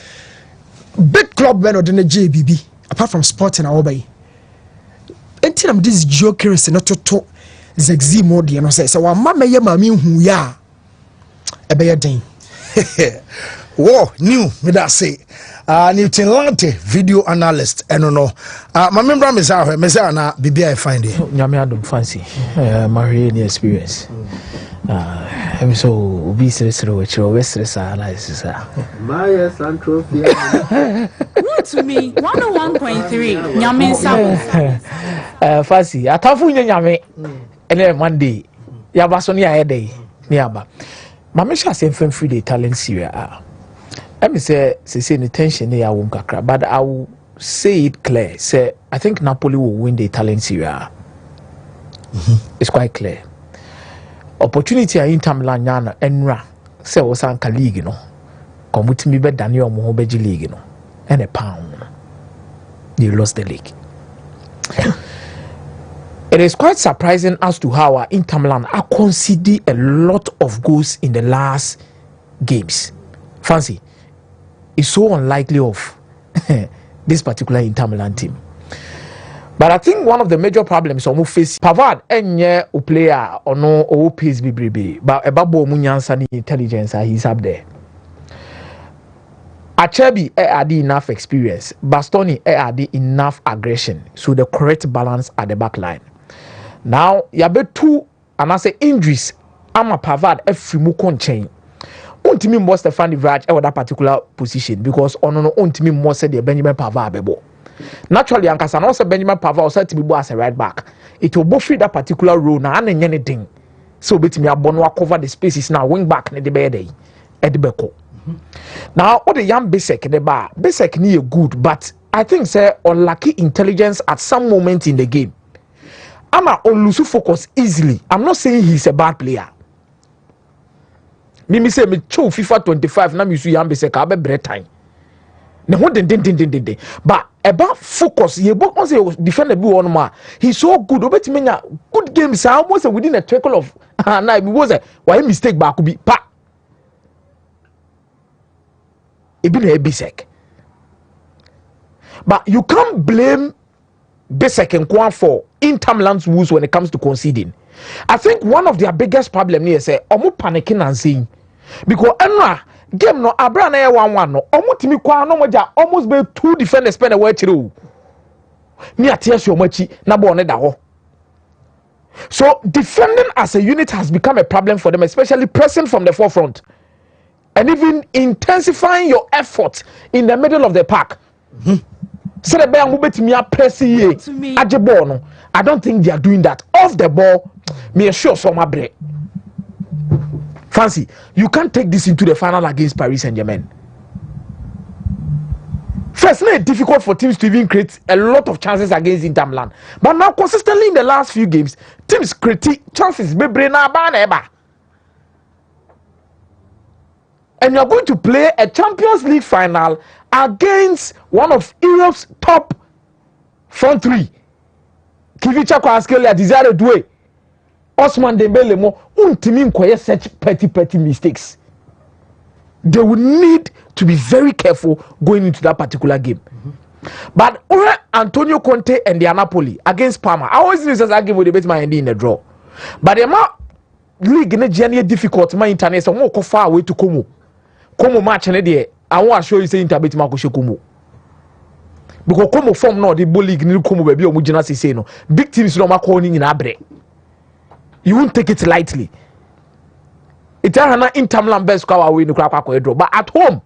Speaker 11: big club man or the JBB apart from sporting our way. Until this Jokeres not to Zegzi mode, you know, say so. Mama ya mami hu ya a bear ding.
Speaker 1: Whoa, new me that say. Newton Lante, video analyst, and no. My member is out here, Mezana, BB, I find it.
Speaker 3: Yamiadum fancy, Mariani experience. I'm so obese, which are Western analysis.
Speaker 13: My Central
Speaker 12: To me, 101.3, Yamin Sam.
Speaker 3: Fancy, I thought for Yami, and then one day, Yabasonia a day, nearby. Mamisha sent from free the talent Syria. Let me say the tension here won't crack, but I will say it clear. Say I think Napoli will win the Italian Serie A. It's quite clear. Opportunity in Inter Milan yana enra say Osanka league no. Komutimi be Daniel Mohobeji league no. And a pound. They lost the league. It is quite surprising as to how Inter Milan are conceding a lot of goals in the last games. Fancy. Is so unlikely of this particular Inter Milan team. But I think one of the major problems we face Pavard enye a player or no or pace be but ebabo munyansa ni intelligence he's up there. Acerbi had enough experience, Bastoni had enough aggression, so the correct balance at the back line. Now yabe two and I say injuries ama Pavard efrimu chain. Wontumi more Stefan Vraj at that particular position because on wontumi more said the Benjamin Pavard bebo. Naturally, Ankasa also Benjamin Pavard said to be as a right back. It will both fit that particular role now and anything. So bet me Abonwa cover the spaces now wing back in the bed at the beko. Now all the young Bisek the bar Bisek near good, but I think say unlucky intelligence at some moment in the game. I'ma lose focus easily. I'm not saying he's a bad player. Me say me chow FIFA 25 na me su yambe se ka be bread time. Ne ho den. But about focus, ye book on say defend the one ma. He's so good. Obetimi nya good games almost within a trickle of na be was why mistake back be pa. E be na Bisek. But you can't blame Bisek and Kwan for Inter Milan's woes when it comes to conceding. I think one of their biggest problem here say omo panicking and saying because enra game no abra na 1-1 no omo timi kwa no moja almost be two defenders spend away chiro ni atia so machi na ball ne da ho So defending as a unit has become a problem for them, especially pressing from the forefront and even intensifying your effort in the middle of the park. So the ball press I don't think they are doing that. Off the ball, me assure some break. Fancy, you can't take this into the final against Paris Saint-Germain. First, it's difficult for teams to even create a lot of chances against Inter Milan. But now, consistently in the last few games, teams create chances. And you're going to play a Champions League final against one of Europe's top front three. Kivicha Kwaskelia Desire Due. Osimhen Dembele mo Wontumi nkoye such petty mistakes. They would need to be very careful going into that particular game. But Antonio Conte and the Napoli against Parma, I always use that game with the best man in the draw. But the league in a journey difficult. My internet so more far away to Como match and there. I want to show you say Inter beat Marco Como. Because Como form no the ball league ni Como baby omujina say no. Big teams no ma calling in abre. You won't take it lightly. It's a Inter Milan best score away no draw. But at home,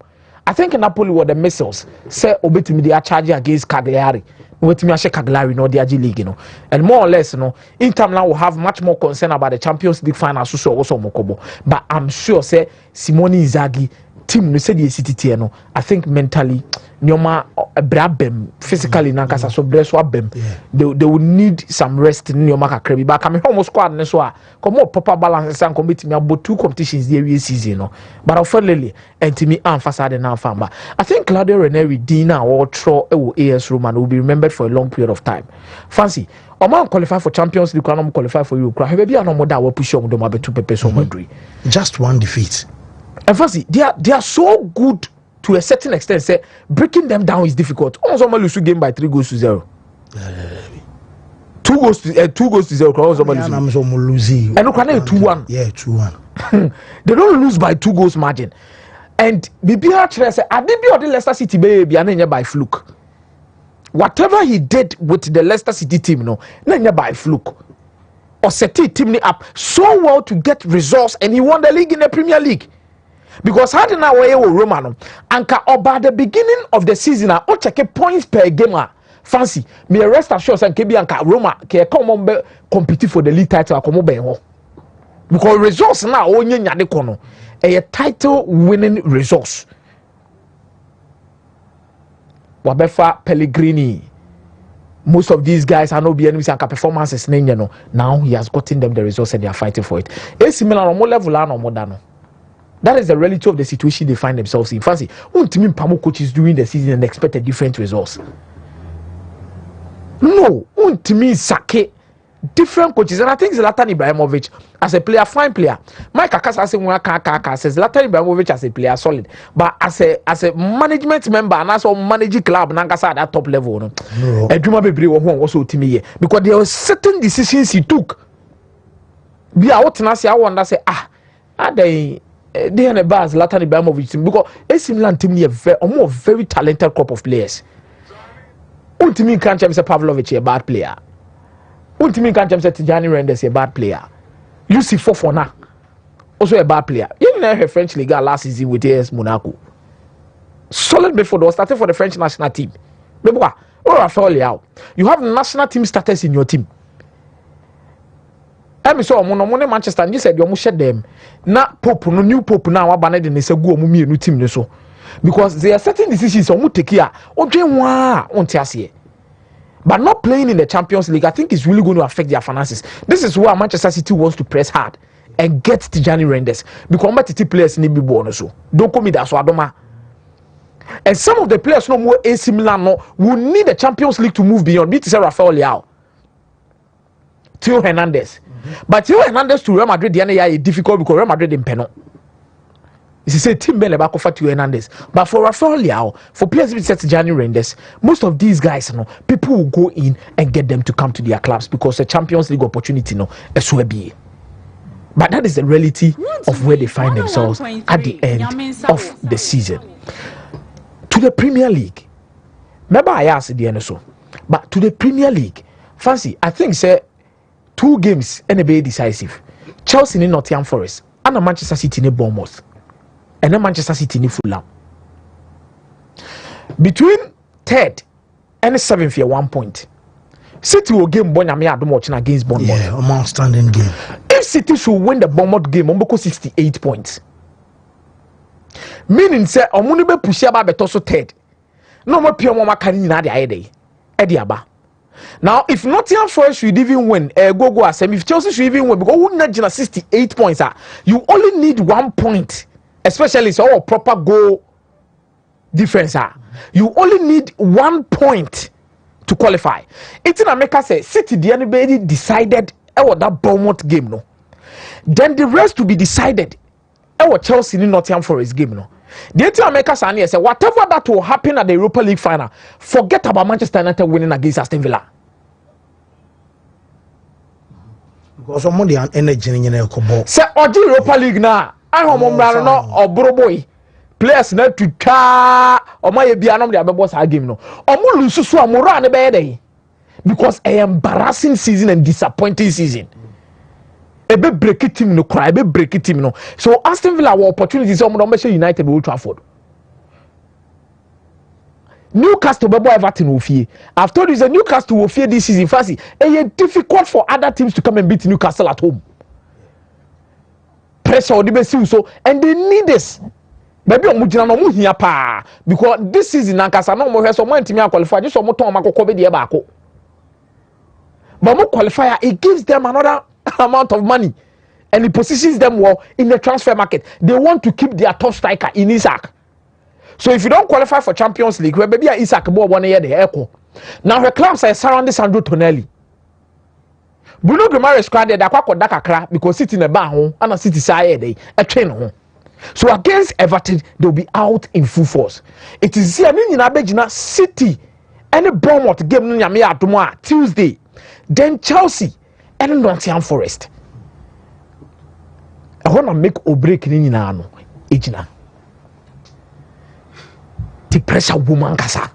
Speaker 3: I think Napoli were the missiles. Say obetimi they are charging against Cagliari. Obetimi ashe Cagliari no the AG League, you know. And more or less, you know, Inter Milan will have much more concern about the Champions League final so also Mokobo. But I'm sure say Simone Inzaghi team no say the city no. I think mentally Nyoma brabem physically nankasa so breso abem. They will need some rest in Nyoma kakrebi. But come home squad ne so come more proper balance and compete me about two competitions the season no. But unfortunately and to me emphasize the now famba. I think Claudio Ranieri Dina or Tro AS Roma will be remembered for a long period of time. Fancy Oman qualify for Champions League, Oman qualify for Europe. Maybe I know more that will push on them about 2 peppers on Madrid.
Speaker 1: Just one defeat.
Speaker 3: And fancy, they are so good to a certain extent. Say breaking them down is difficult. Almost lose game by 3-0. 2-0. And look, 2-1.
Speaker 1: Yeah, 2-1.
Speaker 3: They don't lose by 2 goals margin. And BBR say, I did be the Leicester City baby and by fluke. Whatever he did with the Leicester City team, no, by fluke. Or set the team up so well to get results, and he won the league in the Premier League. Because how did I Romano Anka by the beginning of the season, I check points per game. Fancy me rest assured and KB Anka Roma can come compete for the league title. Because results now only nyade a title winning results. Wabefa Pellegrini. Most of these guys are not being able to performances. Now he has gotten them the results and they are fighting for it. AC Milan on more level and on more than. That is the reality of the situation they find themselves in. Fancy, Wontumi Pamo coaches during the season and expected different results. No, Wontumi Sake different coaches, and I think Zlatan Ibrahimovic as a player, fine player. Mike Akasa says Zlatan Ibrahimovic as a player solid, but as a management member and as a managing club, Nankasa at that top level, no. Eduma Bebre also to me because there were certain decisions he took. Be out Nasi, I wonder say they are a baz Zlatan Ibrahimovic team because AC Milan team is a more very talented crop of players. Wontumi can't say Pavlovic a bad player. Wontumi can't say Tijani Renders a bad player. Lucy Fofana also a bad player. You know her French Ligue last season with AS Monaco. Solid before they were starting for the French national team. You have national team status in your team. I saw Mono Manchester and you said you almost shed them. Not Pope, no new Pope now, abandoned and they say go mummy new team so. Because there are certain decisions on take care or on Tiasie. But not playing in the Champions League, I think is really going to affect their finances. This is why Manchester City wants to press hard and get Tijani Renders. Because competitive players need to be born also. Don't call me that so Adoma. And some of the players no more AC Milan no will need the Champions League to move beyond. Be to say Rafael Leao. Theo Hernandez. But Theo Hernandez to Real Madrid the is difficult because Real Madrid in penal. It's a team bell about Theo Hernandez. But for Rafael Leao, for players with such Tijani Renders, most of these guys, people will go in and get them to come to their clubs because the Champions League opportunity, is where be. But that is the reality of where they find themselves at the end of the season. To the Premier League, maybe I asked the NSO, but to the Premier League, fancy, I think say 2 games and a very decisive. Chelsea in Nottingham Forest and Manchester City in Bournemouth and then Manchester City in Fulham. Between 3rd and 7th year 1 point. City will game Bonami Adam watching against Bournemouth.
Speaker 1: Yeah, a outstanding game.
Speaker 3: If City should win the Bournemouth game, Omboko 68 points. Meaning say Omunibe push about betoso 3rd. No more pure mama can in Ediaba. Now, if Nottingham Forest should even win, go asem. If Chelsea should even win, because we need 68 points. You only need 1 point, especially so our proper goal difference. You only need 1 point to qualify. It's in America say City the anybody decided that Bournemouth game no. Then the rest to be decided. Chelsea in Nottingham Forest game no. The in America say whatever that will happen at the Europa League final, forget about Manchester United winning against Aston Villa.
Speaker 1: Because some money and energy in your ball.
Speaker 3: Say Oji Europa League na I hope no or boy. Players na to ka or my bianom the boss game no. Omo lose so amora ne be dey. Because a embarrassing season and disappointing season. Ebe break it team no cry, ebe break it team no. So Aston Villa were opportunities on Manchester United be Old Trafford. Newcastle bebo Everton will fear. I've told you the Newcastle will fear this season. Fancy, it's difficult for other teams to come and beat Newcastle at home. Pressure on the so and they need this. Maybe omujina no mu hia pa because this season Nankasa no mo hwe so mo antimi qualify just so mo ton makoko be de baako. But mo qualifier it gives them another amount of money and it positions them well in the transfer market. They want to keep their top striker in Isaac. So if you don't qualify for Champions League, where maybe Isaac more 1 year the echo. Now her clubs are surrounding Sandro Tonelli. Bruno Guimaraes cried that Aqua Dakakra because City in a bar home and a City side a train home. So against Everton, they'll be out in full force. It is here in Abedina City and a Bournemouth game Tuesday. Then Chelsea and Nottingham Forest. I want to make or break in Nano. Ejina. The pressure woman kasa.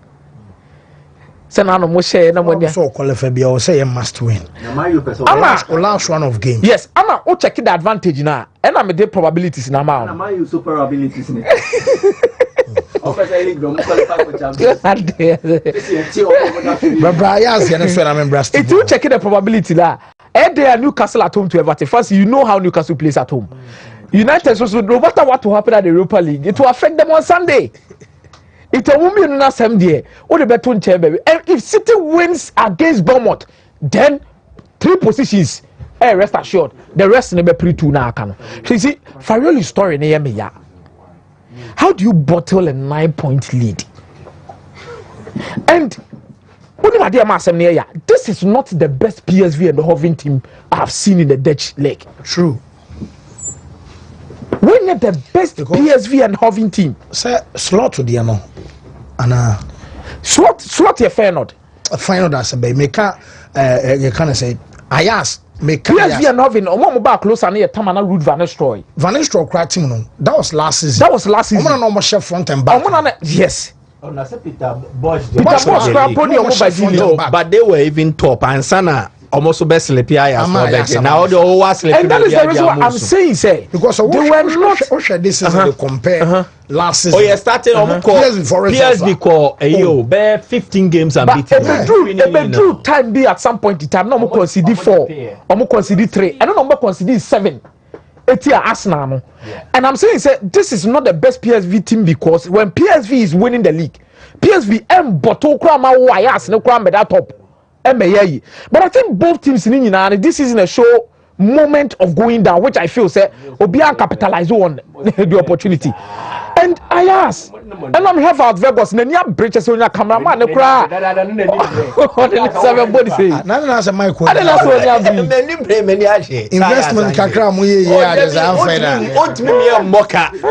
Speaker 3: Senano mo share na mo dia.
Speaker 1: So qualify be or say you must win. Last one of game.
Speaker 3: Yes, Ama o check the advantage na. And I'm the probabilities na ma.
Speaker 13: Na you super probabilities ni. Obviously go qualify for Champions.
Speaker 1: But Brian's gonna say I'm embarrassed.
Speaker 3: If you check the probability la, there Newcastle at home to Everton. First, you know how Newcastle plays at home. United so no matter what will happen at the Europa League, it will affect them on Sunday. It's a woman in us there. What the better baby? And if City wins against Bournemouth, then 3 positions. Rest assured, the rest never pre-2 now. So you see, Farioli's story near me. How do you bottle a 9-point lead? And this is not the best PSV and the Hoving team I've seen in the Dutch league.
Speaker 1: True.
Speaker 3: When you're the best PSV and Hoving team,
Speaker 1: say slot to the ano, and
Speaker 3: slot your Feyenoord.
Speaker 1: Feyenoord as a baby. Make you can say I asked.
Speaker 3: PSV and Hoving. Omo back closer near Tamana Root Van Nistelrooy.
Speaker 1: Van Nistelrooy cracked him. That was last season.
Speaker 3: That was last season.
Speaker 1: I'm not chef front and back.
Speaker 3: Yes.
Speaker 13: Peter Bosch.
Speaker 14: But they were even top and Sana. Almost best sleepy now the whole was sleepy.
Speaker 3: And that is the reason why I'm saying, say,
Speaker 1: because they were not. This is the compare last season.
Speaker 14: Oh, yeah, starting PSV call a 15 games and beating.
Speaker 3: But drew time be at some point in time. No more consider 4, or consider 3, and no more consider 7. It's here Arsenal. And I'm saying, say, this is not the best PSV team because when PSV is winning the league, PSV and Boto Krama Wires no Kram that top. But I think both teams in India, this isn't a show moment of going down, which I feel say Obian capitalize on the opportunity. And I asked, and I'm here for Vegas, and you breaches on your cameraman, the cry. Everybody say,
Speaker 1: that's a mic.
Speaker 14: Investment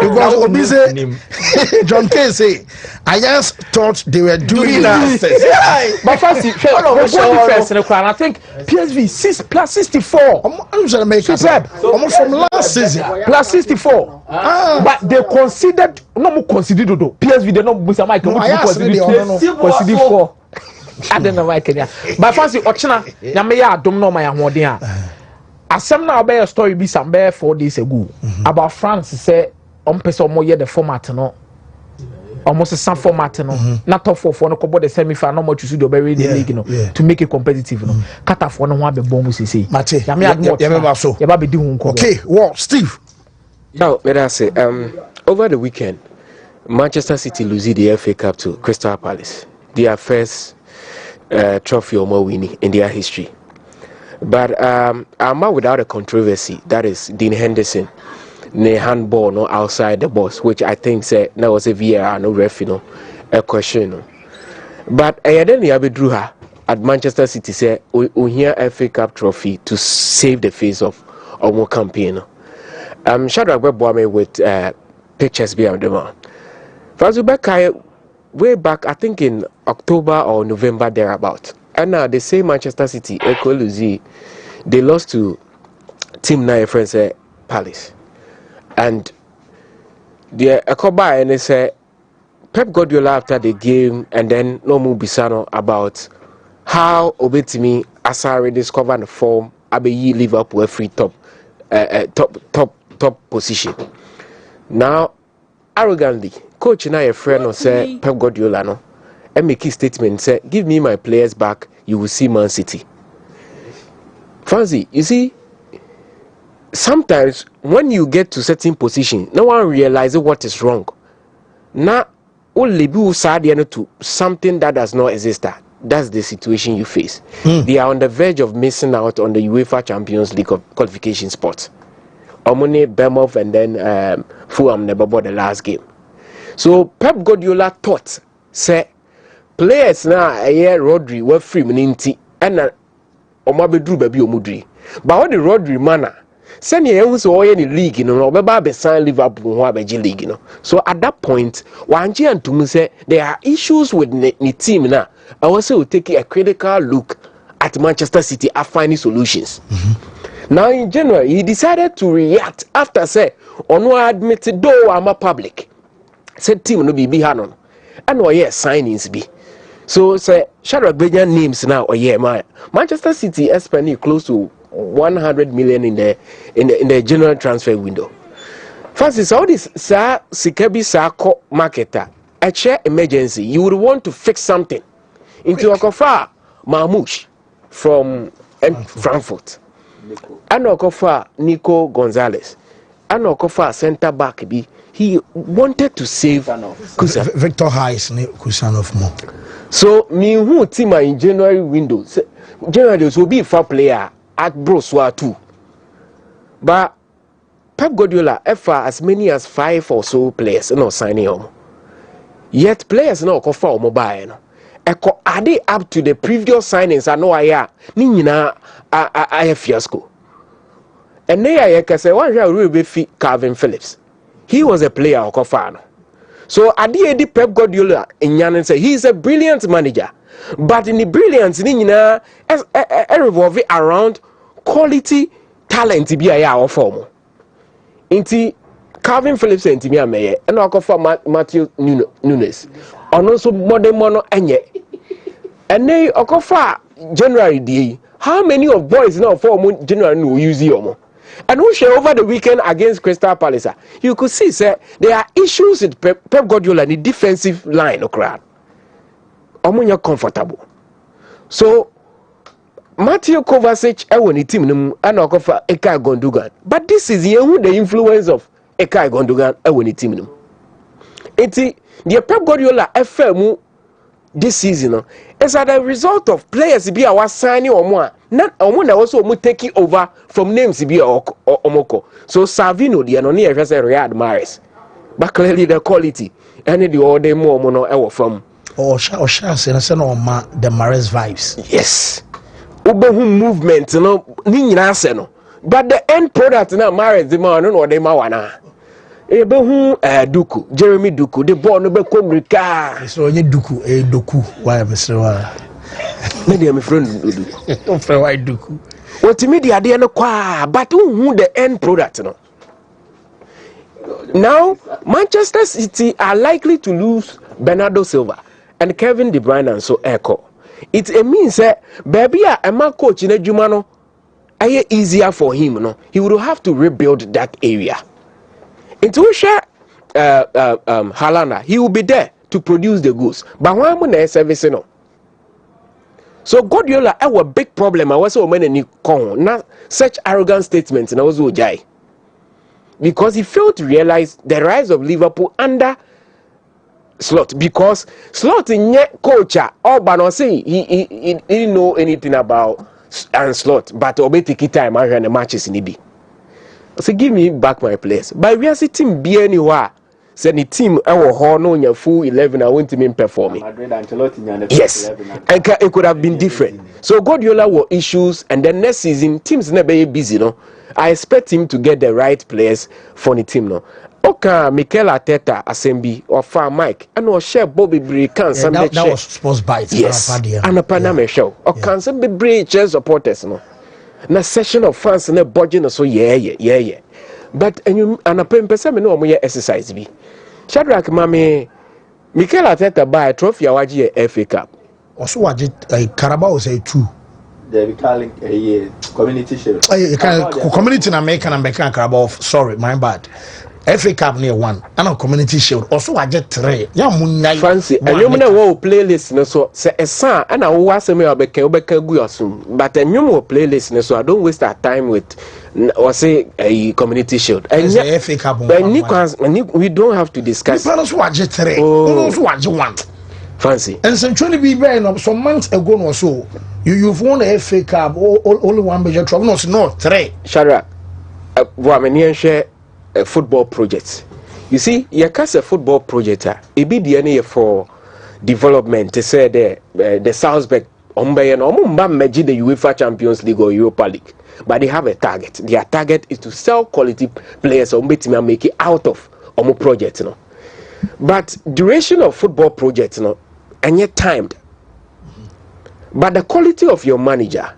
Speaker 1: because John K say, I just thought they were doing
Speaker 3: that. But first, I think PSV plus 64.
Speaker 1: I'm going to make it almost from last season
Speaker 3: plus 64. But they considered no more considered PSV. They not Mr. Mike. Consider 4. I don't know why Kenya. But fancy Ochina, Yamaya, don't know my Amodia. As some now bear story be some bear 4 days ago about France say on person more the format no. Almost some format no. Not top 4 no the semi final no more to see the very league no to make it competitive no. Cut off one one be bomb say. Mate, Yamia be doing
Speaker 1: okay, well, Steve.
Speaker 15: Now, let us say, over the weekend, Manchester City losing the FA Cup to Crystal Palace, their first trophy or more winning in their history. But I'm out without a controversy. That is Dean Henderson, the handball no outside the box, which I think said that was a VAR, no ref, a question. No. But I then the drew her at Manchester City say we hear FA Cup trophy to save the face of our campaign. Shadrach Webwame with pictures behind them. Franzubekai way back, I think in October or November thereabout. And now they say Manchester City, Ekoluzi, they lost to Team 9 friends Palace. And the Ekoba and they say Pep Guardiola after the game and then Nomu Bisano about how Obetimi Asari discovered the form Abeyi Liverpool free top position. Now, arrogantly, coach and I a friend or say Pep Guardiola no, and make his statement say, "Give me my players back, you will see Man City." Fancy, you see, sometimes when you get to certain position, no one realizes what is wrong. Now, only be used to something that does not exist. That's the situation you face. They are on the verge of missing out on the UEFA Champions League qualification spot. Omoni, Bournemouth, and then Fulham never bought the last game. So Pep Guardiola thought, say, players now a year Rodri were free meaninti and Omabedru baby Omudri. But what the Rodri manner, send ye who's all in the league, Baba sign Liverpool league, So at that point, Wanji and Tumu say there are issues with the team now. I also will take a critical look at Manchester City and finding solutions. Now in January, he decided to react after say, Onwa admitted though I'm a public. Said team no be hanon. And signings be. So say Shadrach Benyan names now Manchester City is spending close to 100 million in the general transfer window. Francis, all this Sikebi Sako marketer, a share emergency, you would want to fix something into Okofa Marmouche from Frankfurt. And Okofa Nico Gonzalez. And Okofa centre back be. He wanted to save Kusanov.
Speaker 1: Victor Hayes Kusanov more.
Speaker 15: So me who team in January window. January will be a far player at Broswa too. But Pep Guardiola far as many as 5 or so players not signing on. Yet players no Okofa mobile. Are they up to the previous signings? I know I fiasco. And they can say one will be Calvin Phillips. He was a player Okofano. So at the end Pep Guardiola in Yanan say he is a brilliant manager. But in the brilliance revolve around quality talent to be a form. Inti Calvin Phillips and Timia Maye and Okofa Matthew Nunes. And also modern mono enye. And they Okofa January day. How many of boys now form January no use yomo? And we share over the weekend against Crystal Palace. You could see, sir, there are issues with Pep Guardiola in the defensive line. Omunya comfortable. So Matthew Kovacic, the team, and Okofa Ekay Gundogan. But this is the influence of Ekay Gundogan, the team. It's the Pep Guardiola FM this season is as a result of players be our signing or more. Not also taking over from names be Omoko. So Savino the anoni as Riyad Mahrez. But clearly the quality and the other more mono ever from
Speaker 1: Shas and the Mahrez vibes.
Speaker 15: Yes. Ubehu movement no. But the end product now Mahrez the man no de mawana. Ebehu Duku, Jeremy Duku, the ball no be komrika.
Speaker 1: So onye Duku Doku why Mr. Wala.
Speaker 15: Maybe my friend Duku.
Speaker 1: Don't feel why Duku.
Speaker 15: What to me the idea no kwa, but who the end product no. Now Manchester City are likely to lose Bernardo Silva and Kevin De Bruyne and so Echo. it means baby a man coach in a jumano easier for him no he would have to rebuild that area into share Halana he will be there to produce the goods but why am I service no so Guardiola a big problem I was so many not such arrogant statements and I was ojai because he failed to realize the rise of Liverpool under Slot because Slot in coach or say he didn't know anything about and Slot but obey time and the matches in EB. So give me back my place. But we are sitting be anywhere. Said the team our horn on your full 11 I want to perform. Yes, and it could have been different. So Guardiola were issues and then next season teams never busy no. I expect him to get the right players for the team no. Okay, Mikel Arteta Asembi or Far Mike and or share Bobby Bray can some
Speaker 1: that was sports bites.
Speaker 15: Yes, and a Panama show or can some be Bray supporters no. Na session of fans na budget so yeah. But and you and a person no mo exercise bi. Shadrack mame Mikel Arteta buy a trophy awaji FA Cup.
Speaker 1: Also waji Carabao say 2.
Speaker 13: They be calling a community shield.
Speaker 1: Community na make and American Carabao sorry my bad. FA Cup near 1 and a community shield also I get 3 ya munai
Speaker 15: fancy and you know playlist no so say esa and I was me obeka gu yosum but and you playlist no so I don't waste our time with or say a community shield and
Speaker 1: the FA Cup
Speaker 15: we don't have to discuss
Speaker 1: also I get 3 also I get 1
Speaker 15: fancy
Speaker 1: and since 20 be no some months ago or so you've won the FA Cup only 1 major trophy no 3
Speaker 15: Shadrack Wamenian share a football project. You see, you cast a football project. It be the for development. To say the Salzburg Ombayan Omumba Meji the UEFA Champions League or Europa League, but they have a target. Their target is to sell quality players or make it out of Omo project. You know. But duration of football projects, you know, and yet timed. But the quality of your manager,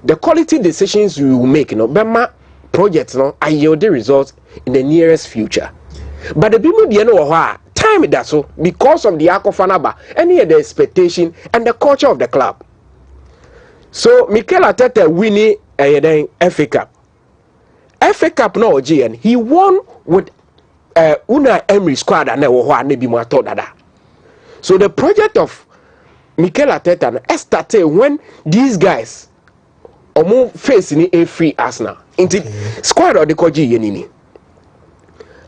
Speaker 15: the quality decisions you will make, you know, Bema projects, you know, are yield the results in the nearest future. But the people you know time that so because of the Akofanaba and here the expectation and the culture of the club. So Mikel Arteta winning FA Cup. FA Cup no GN he won with Una Emery squad and so the project Mikel Arteta started when these guys are facing a free Arsenal. Squad or the Koji Yenini.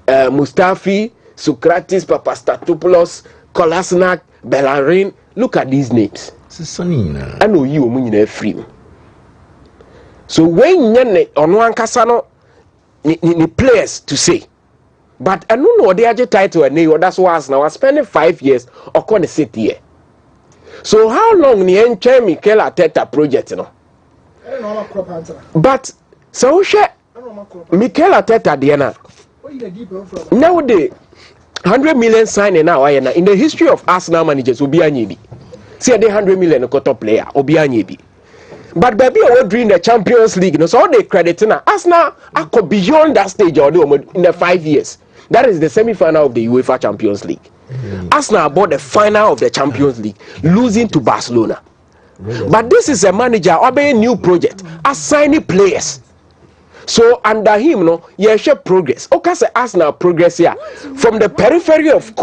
Speaker 15: Mustafi, Socrates, Papastatopoulos, Kolasinac, Bellerin. Look at these names. I know you are free. So when you on one casano, ni players to say, but I don't know they are just title and that's why now I spending 5 years or can sit here. So how long ni enche Mikel Arteta project no? But so Mikel Arteta Diana. Now the 100 million signing now in the history of Arsenal managers will be a newbie. See the 100 million top player will be a newbie. But baby during the Champions League, no, so all they credit now Arsenal are beyond that stage or in the 5 years. That is the semi-final of the UEFA Champions League. Arsenal bought the final of the Champions League, losing to Barcelona. But this is a manager or a new project, assigning players. So under him, no, you show progress. Okay, say Arsenal progress here from the periphery of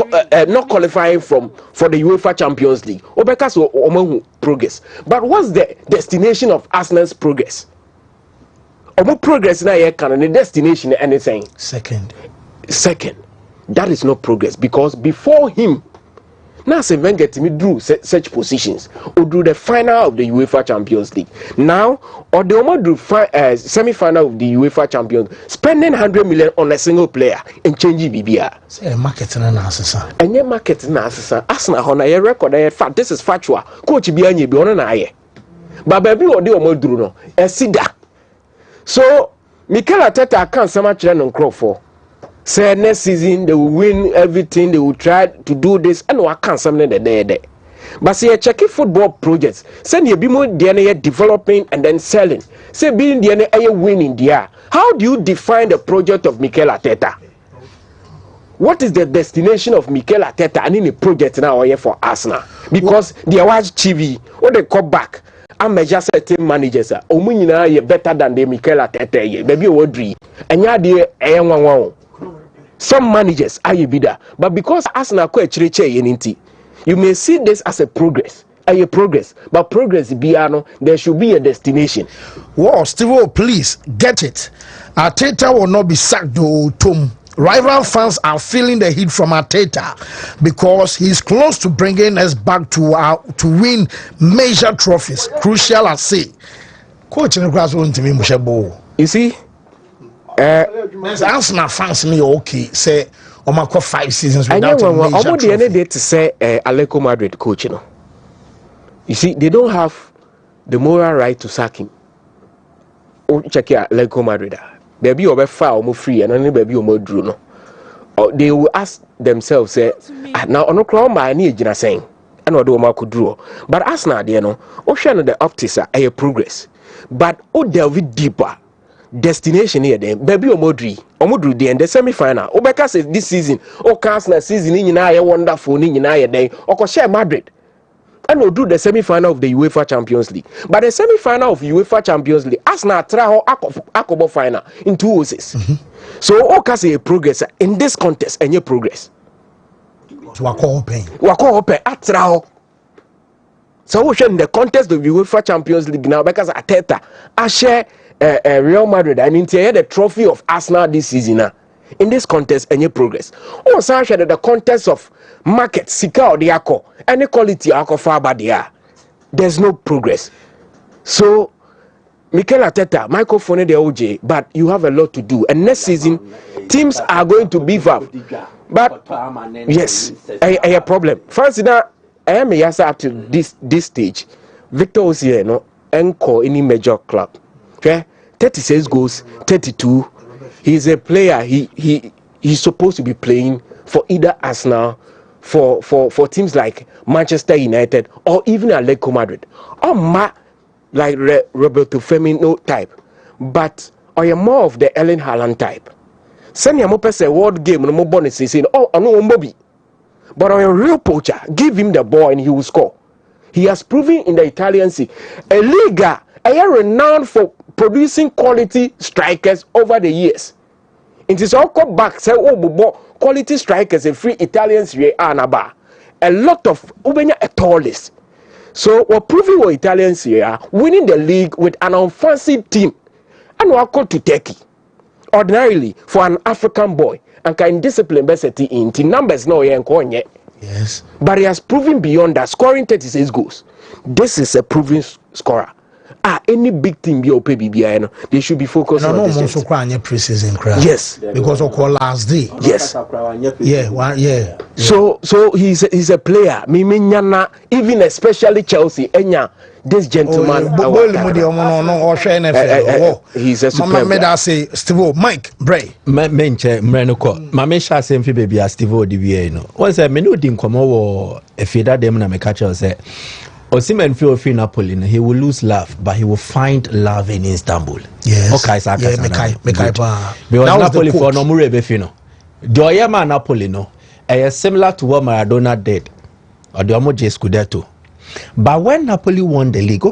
Speaker 15: not qualifying for the UEFA Champions League. Obeka so progress. But what's the destination of Arsenal's progress? Omo progress now here can the destination anything. Second, that is not progress because before him. Now, Osimhen get me drew such positions or drew the final of the UEFA Champions League. Now, or the Omo drew semi-final of the UEFA Champions, spending 100 million on a single player and changing BBR. Say marketing analysis. And your marketing analysis. Arsenal on a record. Fact, this is factual. Coach Bianchi be on an but baby, or the Omo drew no a sida. So, Mikel Arteta can't so much run on crop for. Say next season they will win everything, they will try to do this and I can't something the day. But say checking football projects, send you be more DNA developing and then selling. Say being DNA winning there. How do you define the project of Mikel Arteta? what is the destination of Mikel Arteta and in a project now here for Arsenal? Because the awards chibi, what they call back, and measure certain managers are better than the Mikel Arteta. Maybe Wodri, and ya some managers are you bidder, but because Arsenal quite cheche you may see this as a progress. A progress, but progress biano, there should be a destination.
Speaker 1: Wow, Steve, please get it. Arteta will not be sacked though, Tom. Rival fans are feeling the heat from Arteta because he's close to bringing us back to win major trophies. Crucial, I say. Coach in the grass won't me Mushabo.
Speaker 15: You see,
Speaker 1: Arsenal fans me okay. Say, Omako 5 seasons without a major trophy.
Speaker 15: I know to say Atletico Madrid coach, you know. You see, they don't have the moral right to sack him. Oh, check here, Atletico Madrid. Baby over far or free and only baby or drew no. Or they will ask themselves, say, now on a crown by any agent saying, and what do I could draw. But as now, you know, ocean the optics are a progress. But oh, delve deeper. Destination here then, baby Omodri, the end the semi-final. Obeka says this season, oh, Arsenal season in a wonderful in a day, or share Madrid. And we'll do the semi-final of the UEFA Champions League. But the semi-final of UEFA Champions League, Arsenal try Akobo final in 2 houses. So, okay, say progress in this contest, any progress.
Speaker 1: Wako
Speaker 15: open at so we in the contest of the UEFA Champions League now because Arteta I share Real Madrid and interior the trophy of Arsenal this season. In this contest, any progress. Oh, so share the contest of market, sika or the ako, any quality ako far by there. There's no progress. So, Mikel Arteta, microphone the OJ, but you have a lot to do. And next season, teams are going to beef up. But yes, a problem. First, now I am a yes up to this stage. Victor Osimhen, no, encore any major club. Okay, 36 goals, 32. He's a player. He's supposed to be playing for either Arsenal, for teams like Manchester United, or even Atletico Madrid, or like Roberto Firmino type. But I am more of the Erling Haaland type. Send him up as a world game, no more bonus. Saying, oh, I know Bobby. But I am a real poacher. Give him the ball and he will score. He has proven in the Italian Sea, a Liga, renowned for producing quality strikers over the years. It is all come back say quality strikers a free Italian Serie A naba. A lot of ubenya tallest. So we're proving what Italian Serie A winning the league with an offensive team. And we're going to Turkey. Ordinarily for an African boy and can discipline best in numbers no yet.
Speaker 1: Yes.
Speaker 15: But he has proven beyond that, scoring 36 goals. This is a proven scorer. Any big team be OP BBI, they should be focused on this.
Speaker 1: Also pre-season
Speaker 15: yes,
Speaker 1: because of last day.
Speaker 15: Yes.
Speaker 1: Yeah.
Speaker 15: So he's a player. Even especially Chelsea. This gentleman. He's a super player.
Speaker 1: Say Steve Mike Bray.
Speaker 14: Menche Mrenoko. Mame sha same fi baby as Steve Odibie no. Once I menu din komo wo efida dem na me catch say Osimhen feel Napoli, he will lose love, but he will find love in Istanbul.
Speaker 1: Yes.
Speaker 14: Okay,
Speaker 1: Mekai.
Speaker 14: Because Napoli for no more befino. The Oyema Napoli no, is similar to what Maradona did, or the Omoje Scudetto. But when Napoli won the league,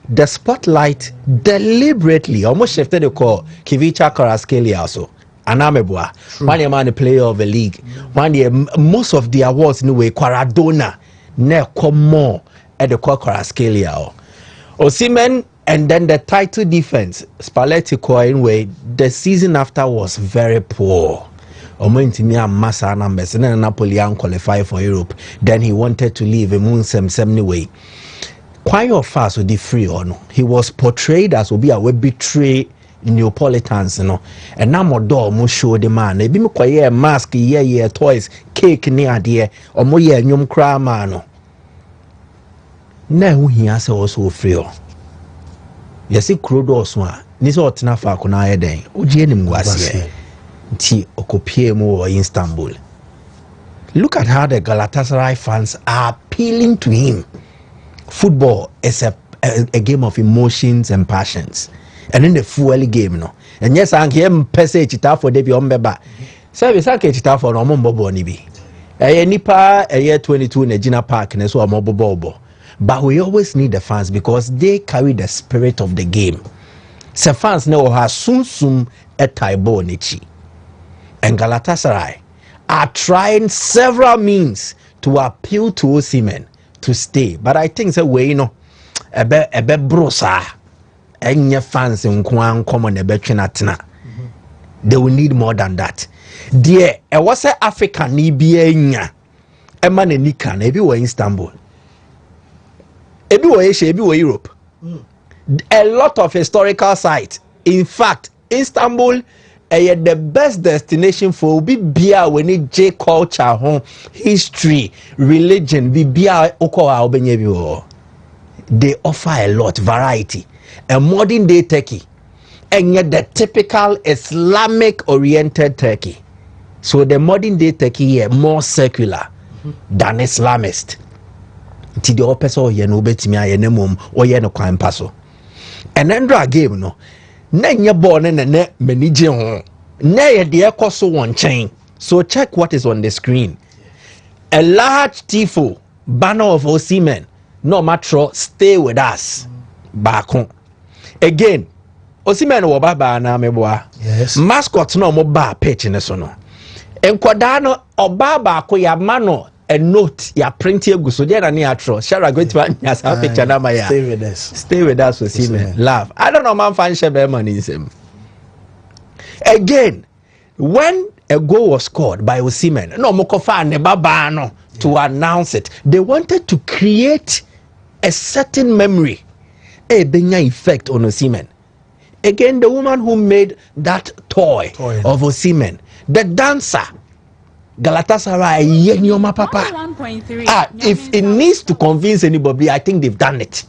Speaker 14: the spotlight deliberately almost shifted the call Kivicha Kvaratskhelia also. Anamebua, one man the player of the league, one year most of the awards anyway, Quaradona, ne come more. At the Kvaratskhelia. Osimhen and then the title defense, Spalletti coin way, the season after was very poor. Omointimia massa numbers and then Napoli qualify for Europe. Then he wanted to leave a moon anyway. Quite of fast would be free or no. He was portrayed as would be a betray Neapolitans, you know. And now more door more show the man. They be me quiet mask, yeah, toys, cake near dear, or more yeah, nyum cry man. Na he has also free. You see, Krodos one. Niso otina fa kuna yeden. Uji eni mwasi. Ti okopie mo in Istanbul. Look at how the Galatasaray fans are appealing to him. Football is a game of emotions and passions. And in the full game, no. And yes, I'm here per se chita for Debbie Ombeba. Service akechita for no mombo ni bi. Nipa 22 na Gina Park na so amobobo. But we always need the fans because they carry the spirit of the game. Se fans na o ha sum etaibo nichi. And Galatasaray are trying several means to appeal to Osimhen to stay. But I think say we no ebe brosa enye fans nkwan common ebe twinatena. They will need more than that. There, I was a African Nibianya, a man in Nikan, ebi were Istanbul, ebi were Asia, ebi were Europe. A lot of historical sites. In fact, Istanbul is the best destination for bia when it J culture, home history, religion. Bia okoa obenyebi. They offer a lot variety. A modern day Turkey. And yet the typical Islamic oriented Turkey. So the modern day Turkey here more secular than Islamist. Ti the opeso ye no betimi aye na mom o ye no kwan paso. And then game no. Na nye ball na manage ho. Na ye de ekoso won chain. So check what is on the screen. A large tifo banner of Osimhen. No matter stay with us. Back home. Again, Osimhen wo baba na meboa.
Speaker 1: Yes.
Speaker 14: Mascot no mo ba pitch ne so no. Enkoda no obaba ko ya mano a note ya print egu so there na ne atro. Shara go to nya sa picture na ma ya.
Speaker 1: Stay with us.
Speaker 14: Stay with us Osimhen. Laugh. I don't know man fan shebe man in him. Again, when a goal was scored by Osimhen, no mo ko fa ne baba no to announce it. They wanted to create a certain memory. A benya effect on Osimhen. Again, the woman who made that toy of Osimhen, the dancer, Galatasaray, Yenyoma Papa. If it needs to convince anybody, I think they've done it.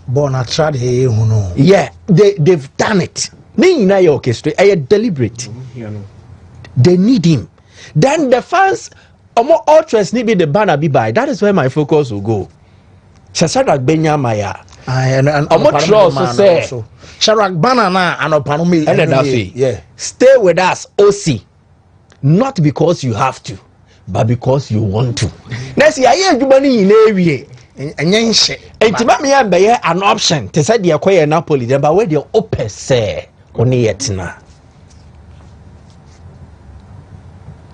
Speaker 14: Yeah, they've done it. They orchestra, deliberate. They need him. Then the fans, all trust need be the banner be by. That is where my focus will go. Shasadak Benyamaya.
Speaker 1: And Sharak Banana and Opanomi.
Speaker 14: Yeah. Stay with us, OC. Not because you have to, but because you want to. Next year, I ain't money in area. And then be an option to say the acquire Napoli, but where the open say only yet na.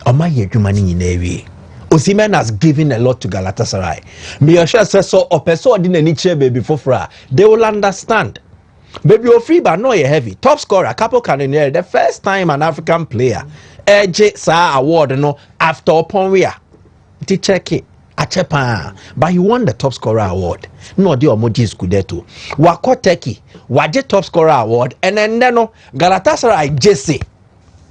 Speaker 14: Oma ye money in area. Osimhen has given a lot to Galatasaray. Me assure says so opeso didn't need baby for they will understand. Baby free but no heavy. Top scorer, couple cannoneer, the first time an African player sa award no after Oponwea. To check it. Achepa. But he won the top scorer award. No the Omoji Scudetto. Wako Teki, waje top scorer award, and then no Galatasaray Jesse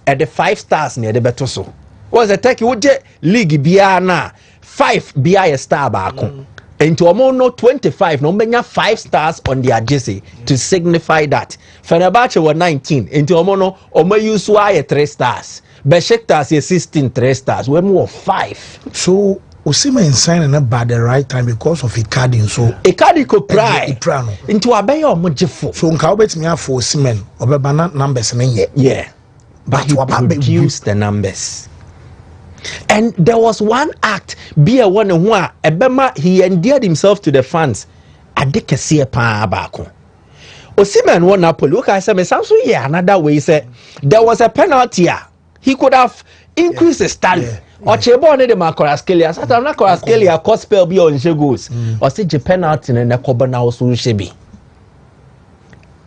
Speaker 14: at the 5 stars near the Betoso. Was a Turkey would league biana 5 BI star baako. Into no 25 no menya 5 stars on their jersey to signify that. Fenerbahce were 19 into no use 3 stars. Besiktas 16 3 stars. We more 5.
Speaker 1: So Osimhen signing up by the right time because of Icardi. So
Speaker 14: Icardi could pry into a bay or mojifo.
Speaker 1: So Nkawbet me for Osimhen obebana numbers
Speaker 14: yeah. But you produce the numbers. And there was one act, be a one and one, Ebema, he endeared himself to the fans. Adekesi pa bako. Osimhen won Napoli. Look, I said, another way, said there was a penalty. He could have increased the standard. Or Chebo ne de Makoraskelia. Sata na Koraskelia cost spell be on goals. Or say the penalty in the Kobana also shebi.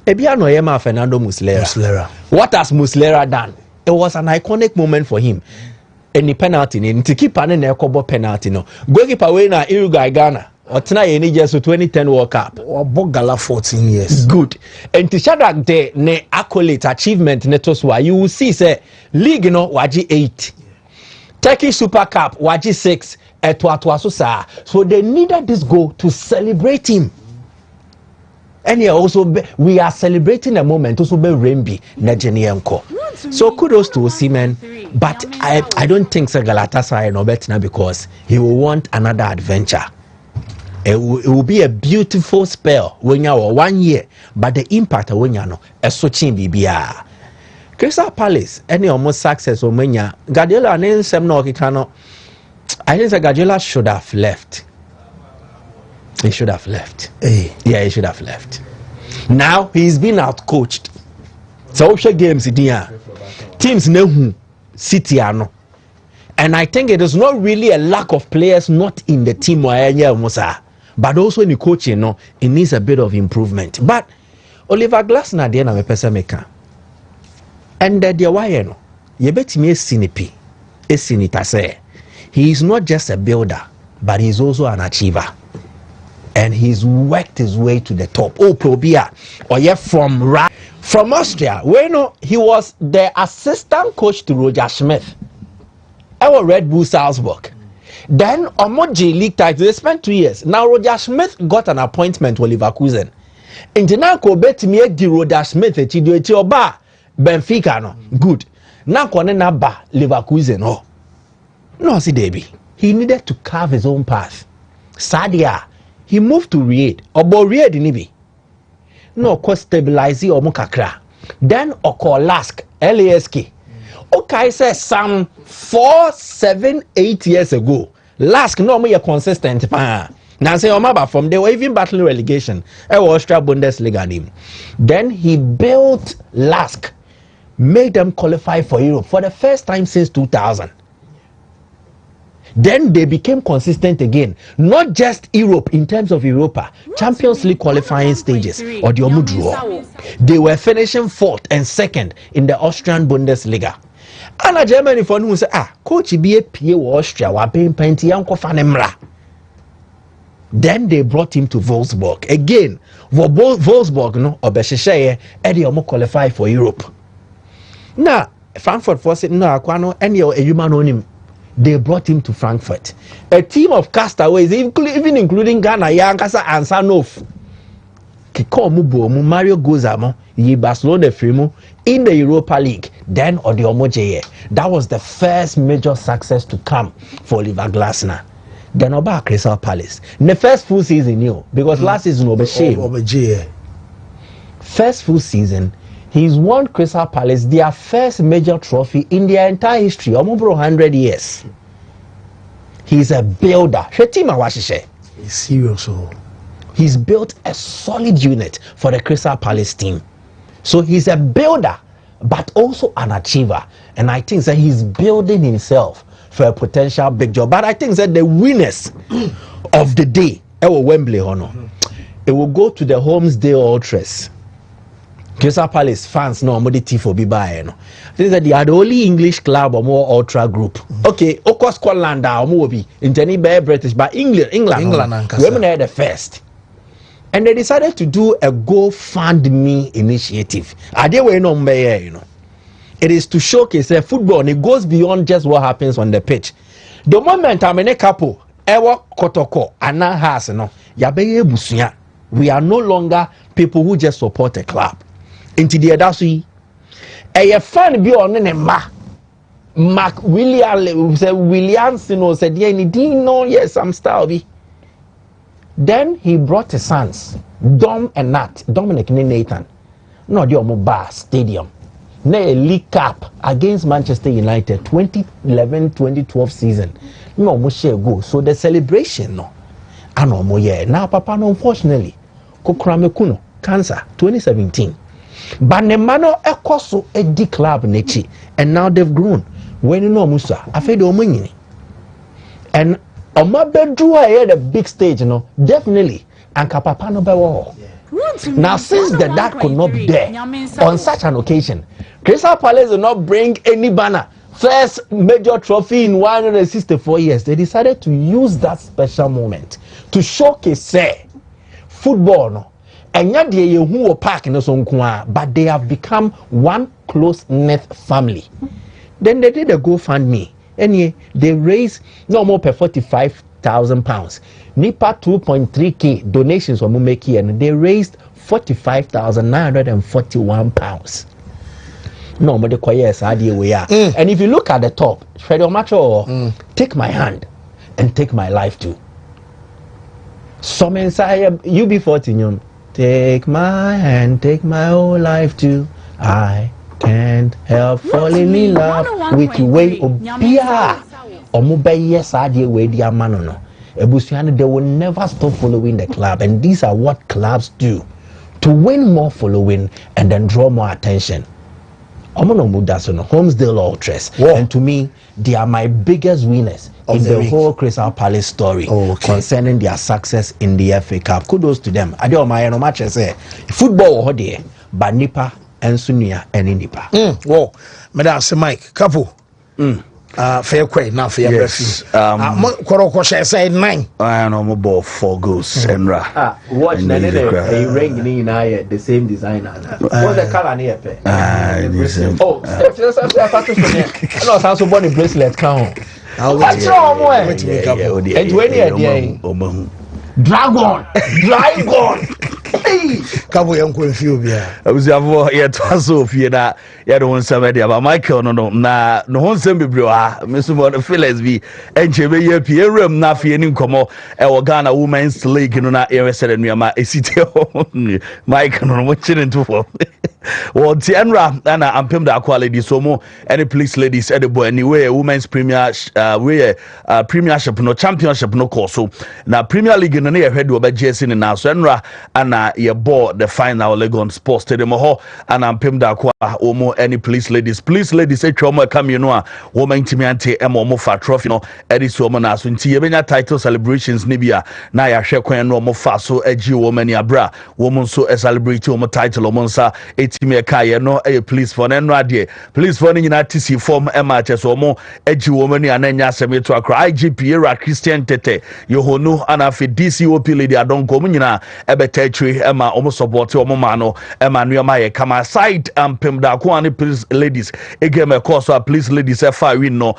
Speaker 14: Ebiano Yema Fernando Muslera. What has Muslera done? It was an iconic moment for him. Any penalty in to keep an ekobo penalty no. Goalkeeper we na Uruguay Ghana. Or tonight any just 2010 World Cup.
Speaker 1: Or Bogala 14 years.
Speaker 14: Good. And to Shadrack de ne accolade achievement netoswa. You will see say league no waji 8. Turkish Super Cup waji 6. So they needed this goal to celebrate him. And here also we are celebrating a moment also be Rembi Najenienko. So kudos to Osimhen, but I don't think so Galatasaray no better because he will want another adventure. It will be a beautiful spell when you are 1 year, but the impact when you know a switching BBR. Crystal Palace any almost success or mania Guardiola and some no cannot. I think that Guardiola should have left. He should have left.
Speaker 1: Hey.
Speaker 14: Yeah, he should have left. Now he's been out coached. So games teams know City are no. And I think it is not really a lack of players not in the team but also in the coaching, it needs a bit of improvement. But Oliver Glasner there na me pese meka. And the why no, you bet me esinita say he is not just a builder, but he's also an achiever. And he's worked his way to the top. Oh, Probia, or yeah, from Austria. Well, he was the assistant coach to Roger Schmidt. Our Red Bull Salzburg. Then Omoji League title. They spent 2 years. Now Roger Schmidt got an appointment with Leverkusen. Now ko bet me di Roger Schmidt eti oba Benfica no good. Now kone na ba Leverkusen oh. No see Debbie. He needed to carve his own path. Sadia. He moved to Riyadh. Obo Riyadh nibi. No ko stabilize omo kakra. Then oko Lask LASK. Okay, says some 4, 7, 8 years ago. Lask no more consistent. Now say Omaba from they were even battling relegation. Austria Bundesliga name. Then he built Lask, made them qualify for Europe for the first time since 2000. Then they became consistent again. Not just Europe in terms of Europa, Champions League qualifying stages or the Omudruo. They were finishing 4th and 2nd in the Austrian Bundesliga. And a Germany for who say, coach be a PA Austria, wa paying plenty uncle Fanemra. Then they brought him to Wolfsburg. Again, Wolfsburg, no, or Besheshaye, Eddie Omo qualify for Europe. Now, Frankfurt for it, no, Aquano, any a human on him. They brought him to Frankfurt. A team of castaways, even including Ghana, Yankasa, and Sanof. Kiko Mubo, Mario Gozamo, Yi Barcelona Frimo, in the Europa League, then or the Omoje. That was the first major success to come for Oliver Glasner. Then about Crystal Palace. The first full season, because last season Omoje. First full season, he's won Crystal Palace their first major trophy in their entire history, almost 100 years. He's a builder.
Speaker 1: He's serious.
Speaker 14: He's built a solid unit for the Crystal Palace team. So he's a builder, but also an achiever. And I think that he's building himself for a potential big job. But I think that the winners of the day, Wembley, it will go to the Holmesdale Ultras. Crystal Palace fans no more the for Biba no. I think that they are the only English club or more ultra group. Okay, of course Scotland are more be in any British, but England women are the first. And they decided to do a GoFundMe initiative. It is to showcase a football and it goes beyond just what happens on the pitch. The moment I'm in a couple, ewa kotoko ana has no yabeye busuya. We are no longer people who just support a club. Into the adasui, a fan be on a Mark Williamson said, yeah, no, yes, I'm Stalby. Then he brought his sons, Dom and Nat, Dominic and Nathan, no, the Omoba Stadium, a League Cup against Manchester United, 2011-2012 season. No, Moshe go. So the celebration, no, I know more, yeah. Now, Papa, no, unfortunately, Kokramekuno, cancer, 2017. But Nemano Ekoso a D club nechi, and now they've grown. When you know Musa, I feel the money. And Omabe drew at a big stage, definitely. And Kapapa no bewo. Now, since the dad could not be there on such an occasion, Crystal Palace did not bring any banner. First major trophy in 164 years. They decided to use that special moment to showcase football. No. And yet they who park in the but they have become one close-knit family. Then they did a GoFundMe. And they raised no more per £45,000. Nipa 2.3k donations were making, and they raised £45,941. No more the choirs idea we are. And if you look at the top, Fredo Macho, take my hand and take my life too. Some inside UB14. Take my hand, take my whole life too. I can't help falling in love with the way Obia Omubeye Sadia way the Amanono. Ebusiano, they will never stop following the club, and these are what clubs do to win more following and then draw more attention. Holmesdale Ultras, and to me, they are my biggest winners in the whole Crystal Palace story concerning their success in the FA Cup. Kudos to them. I don't mind no match say football hodie, but nipa and sunia and nipa.
Speaker 1: Whoa, Madam Mike, couple. Fair quay now for your
Speaker 4: yes.
Speaker 1: Korokosha say 9.
Speaker 4: I know about 4 goals. Enra.
Speaker 14: Watch a ring in the same designer. What's the color near? Oh, no, body bracelet count. What's wrong? And 20 Dragon.
Speaker 1: Kabo yanko mfio
Speaker 4: Abusafo ye twaso fie na ye do nsem de ba Michael no na no nsem bebre ha mesumo no Felix bi enche be ye pie ewram na fie ni nkomo e wo Ghana Women's League no na ye resere nuama esite ho Michael no mo chine ntofo wo ti enra na ampem da quality so mo any police ladies at the boy anyway Women's Premier Premiership no Championship no course so na Premier League no na ye hwede obagye ni na so enra ana ye bought the final Legon Sports Stadium ho and I'm pim da kwa omo any police ladies e twom come you know a woman timiante emo fa trophy no ediso mo na so nti ye benya title celebrations ni bia na ya hwe kwan no mo fa so agi woman ni abra woman so celebrate omo title omo nsa etimi ka ye no e police for no ade police for ni na tc form e ma che so omo agi woman ni ananya asem to akra IGP era Christian Tete yohonu ana fe DCOP lady adonko mo nyina ebetachwe ema omo support omo ma no ema nuama ye kama side pem da ko ani police ladies egame course police ladies fa win no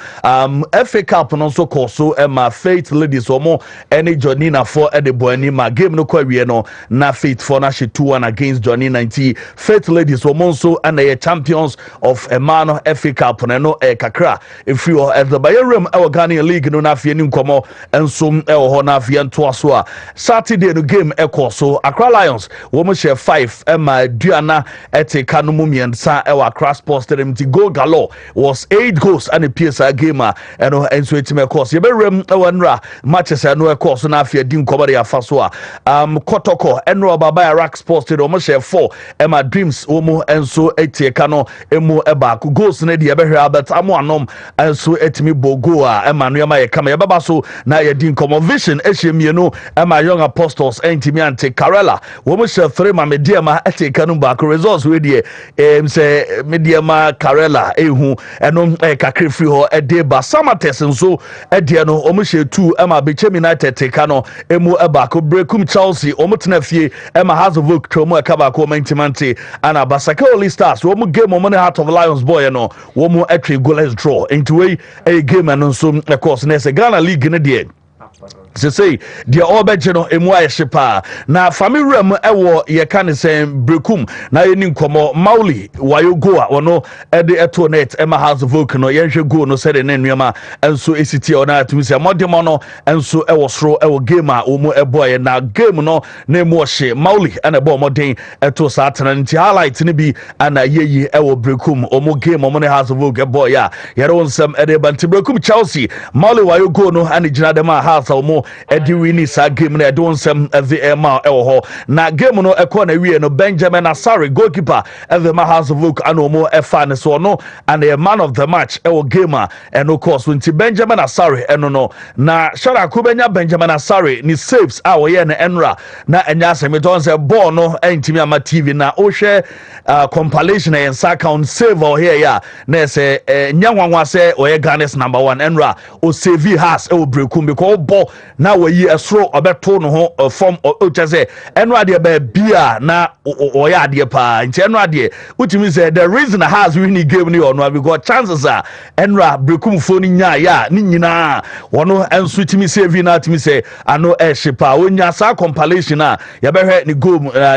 Speaker 4: FA Cup no so course ema Faith ladies omo any Johnina for e de boani ma game no kwa wie no na Faith for na she 2-1 against Johnny 90 Faith ladies omo so and the champions of Emano FA Cup no e kakra if you at the Bayern e Ghana League no na fie ni nkomo enso e ho na fie nto so a Saturday no game e course Accra Lions woman share 5 Emma Duana ete kanumu miensa ewa Accra Sports Stadium ti goal galore was 8 goals and a PSA gamer eno enso etime course ye be rem ewa nra matches eno e course na afia din kobare afa so a Kotoko eno baba Iraq Sports Stadium woman share 4 Emma Dreams woman enso ete kano emu eba ku goals na de be hwe Albert amo anom enso etimi bogo a Emma no ma ye kama ye baba so na ye din komo vision ehye no Emma Young Apostles entimi ante Karela woman share 3 ma mediama ete kanu ba results we dey say mediama Karela ehu eno kakre free ho ede ba Samates nso ede no woman share 2 Emma Bechem United te kano emu eba ko Brekum Chelsea omutena fie Emma has of work to mo akaba ko mantimante ana Basaka Oli Stars woman game woman Heart of Lions boy no woman etwe goalless draw into way a game and nso of course na se Ghana League ne dey say the obejeno emwa shepa na family ram ewo ye kan sen brekum na ye nin komo mauli wayo goa ono ede eto net ema house voke no ye hwe go no said na nuama enso esiti ona atumi se modemo no enso ewo soro ewo game a omo eboye na game no na emu hye mauli ana ebo moden eto satana nti highlight ni bi ana yeyi ewo brekum omo game omo ne house voke boy ya ye ron sam ede banti brekum Chelsea mauli wayo go no ani gina dem a house omo edi wini sa game na don sem the ema ewo ho na game no ekọ na wie no Benjamin Asare goalkeeper of the House of Oak anomo efa ne so no and the man of the match ewo game and of course when Benjamin Asare eno no na shara kubenya Benjamin Asare ni saves a wo ye na enra na enya asem don say ball no entimi ama TV na o hwe compilation and account save or here ya na say nyanwanwa say o ye Ghana's number 1 enra o save has ewo brekum because ball na we esro obeto no ho form o chese eno ade ba bia na o ya ade pa nti eno ade utimi say the reason has winning game ni ono because chances are enra brekum fo ni nya ya ni nyina wono enso timi save na timi say ano e shepa onya sa compilation a ya behwe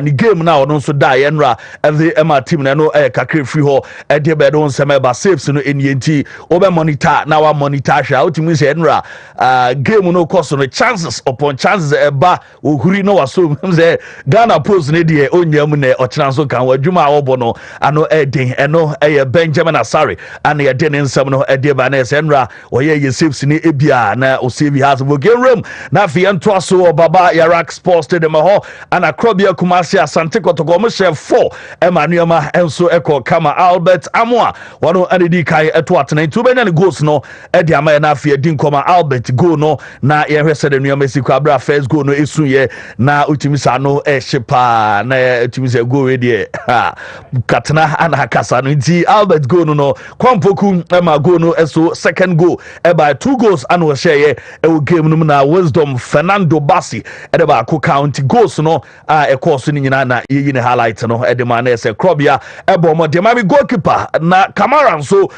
Speaker 4: ni game na ono so die enra the ema team na no kakre free ho e de be don se ba saves no eni enti o be monitor na wa monitor hwa utimi say enra game no course no chances upon chances eba ohuri no waso say Ghana Post ne de onyam ne ochina so kan wadwuma obo no ano edin eno Benjamin Asare ana ye de ne nsam no ede ba na senra oye ye saves ni ebia na osevi has wo game room na fi ento aso baba Yarak Sports Stadium ho ana Krobia Kumasi Asante Kotoko mo chef 4 Emmanuel enso eko kama Albert Amoa wano anedi kai eto atena ntu benya ne goals no ede ama na fi edin koma Albert go no na ye hwese de nuama siku abra first goal no esunye na utimisa no ehyepa na utimisa go we de katena ana kasa no nti Albert go no kwampoku ema go no eso second goal by 2 goals and we share e game no na Wisdom Fernando Bassi e ba ko count goals no e course ni nyina na yi ne highlight no e de ma na ese Krobia e bo mo de ma be goalkeeper na Kamara so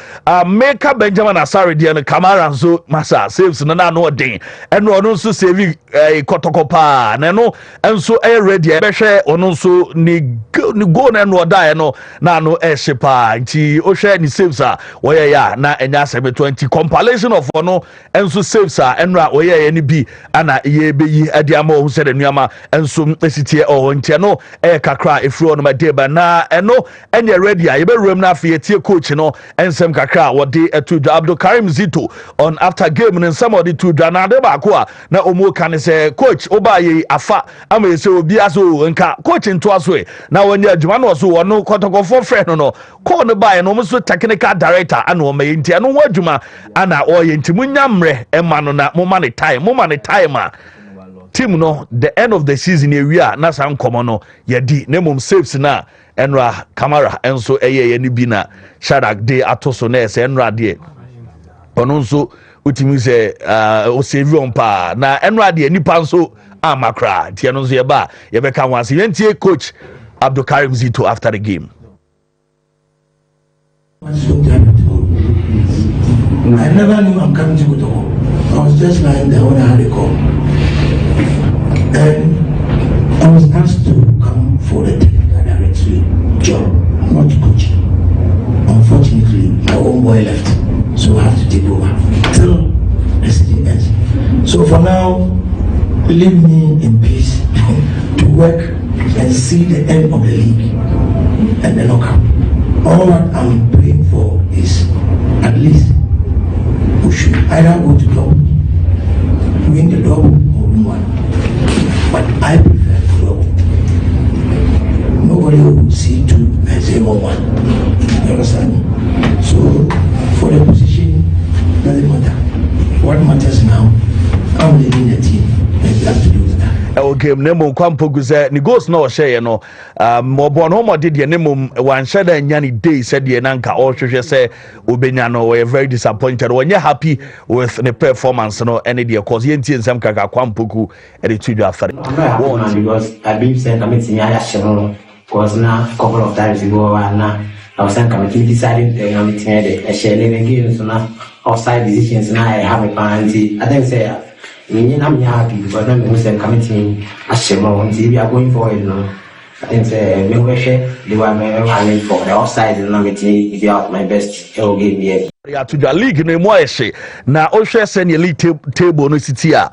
Speaker 4: Maker Benjamin Asare de na Kamara so masa saves na no den e no so save kotokopa na no enso e ready e be hwe ono so ni goal na no da no na no e shepa nti o hwe ni saves a wo ya na enya 20 compilation of ono enso saves a enra wo ya ni bi ana ye beyi ade ama o sede nuama enso esitie o ntia no e kakra efro no madeba na eno enye ready a ye be room na afie tie coach no ensem kakra wo de etu Abdul Karim Zito on after game no somebody to na de ba ko a na omo kan se coach oba ye afa ama ye se obi aso nka coach nto aso e na wonya adwuma no so wono kotokofo frɛ no call no ba no so technical director ana o mayi ntia no wadwuma ana o ye nti munya mre ema no na mo man time a team no the end of the season e a na san komo no ye di na mum saves na enra Kamara enso eye ni bi na Shadrack de atoso na ese enra de ono nso utimi se o save on pa na enra de nipa nso amakra tie no nso ye ba ye be kan wanse yentie coach Abdul Karim Zito after the game.
Speaker 16: I never knew I'm coming to Kotoko. I was just lying there when I had a call. And I was asked to come for the technical directory job, not coaching. Unfortunately, my own boy left, so I have to take over till the season ends. So for now, leave me in peace to work and see the end of the league and the knockout. All that I'm praying for is at least we should either go to double, win the double or win one. But I prefer double. Nobody will see two and say 1-1. You understand me? So for the position, doesn't matter. What matters now, I'm leading the team and you have to do that.
Speaker 4: game nemo kwampogu se ni goals na o share no mo no mo de de nemo wan share da nya ni day said de na nka o hwehwe se obenya no we very disappointed when you happy with the performance no any de cause yentie nsem kaka kwampogu e de tudu afare
Speaker 17: because I believe say committee me aya shiro cause na couple of times ago na I was saying committee decided the meeting the share the game so na offside decisions na I have a penalty I think say I'm happy because I'm committee we are going forward now. I think they were for the offside and I'm if you have my best it will give me
Speaker 4: to the league no mo ehye na o hwe se ne league table no city a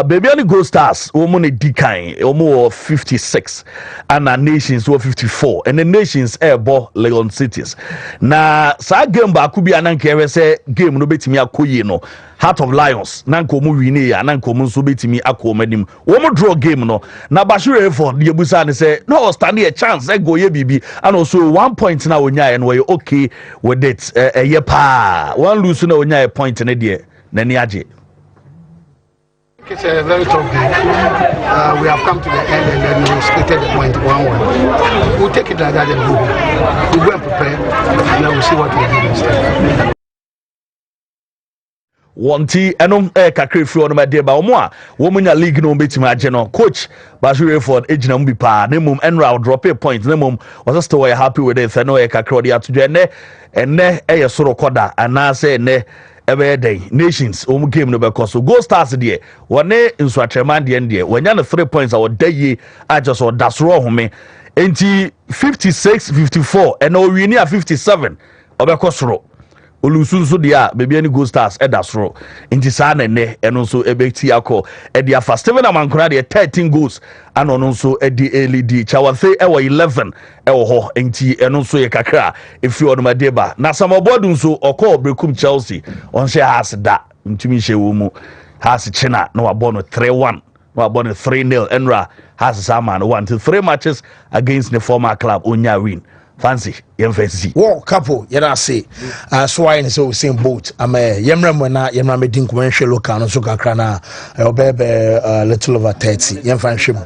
Speaker 4: baby any Gold Stars o mo ne dikan o mo 56 and Nations o 54 and the Nations ebo Leon Cities na sa game ba ku bia na nke we se game no betimi akoyi no Heart of Lions na nko mu wini ya na nko mu so betimi akomanim o mo draw game no na Bashir for the busa ne say no stand a chance e go ye bibi and also 1 point na onya and we okay with it ye pa one lose na onya a point in there nani aje.
Speaker 18: It's a very tough game. We have come to the end and then we splitted the point 1-1. We'll take it like that and we'll go and prepare and then we'll see what we do next time.
Speaker 4: Wanti enom kakre free on my day ba omo a wo munya league no betima age no coach Bashir Ford ejina mu bi pa na mum enra drop a point na mum was still happy with it no kakre odi atodwe ene soro koda anase ene ebe day Nations game no be cause Gold Stars de wone nsuatreman de wanya no 3 points a dayi ajo so dasro home enti 56 54 ene o wini a 57 obekosoro olusu nso dia baby any go stars edasro nti saa na ne eno nso ebekti akọ edi afa Steven Amankora de 13 goals ano no nso edi LED Chawathe ewo 11 ewo ho nti eno nso ye kakra efi onomadeba na samobodu nso okọ Brekum Chelsea on she has da ntumi hye wo mu has china no wabọ no 3-1 no wabọ no 3-0 enra has sama no 1 to 3 matches against the former club onya win fancy fancy
Speaker 1: war couple yena say so why so same boat am yemra mo na yemra me din kuma nhwe local no so kakra na obebe little over 30 yemfa nhwe mu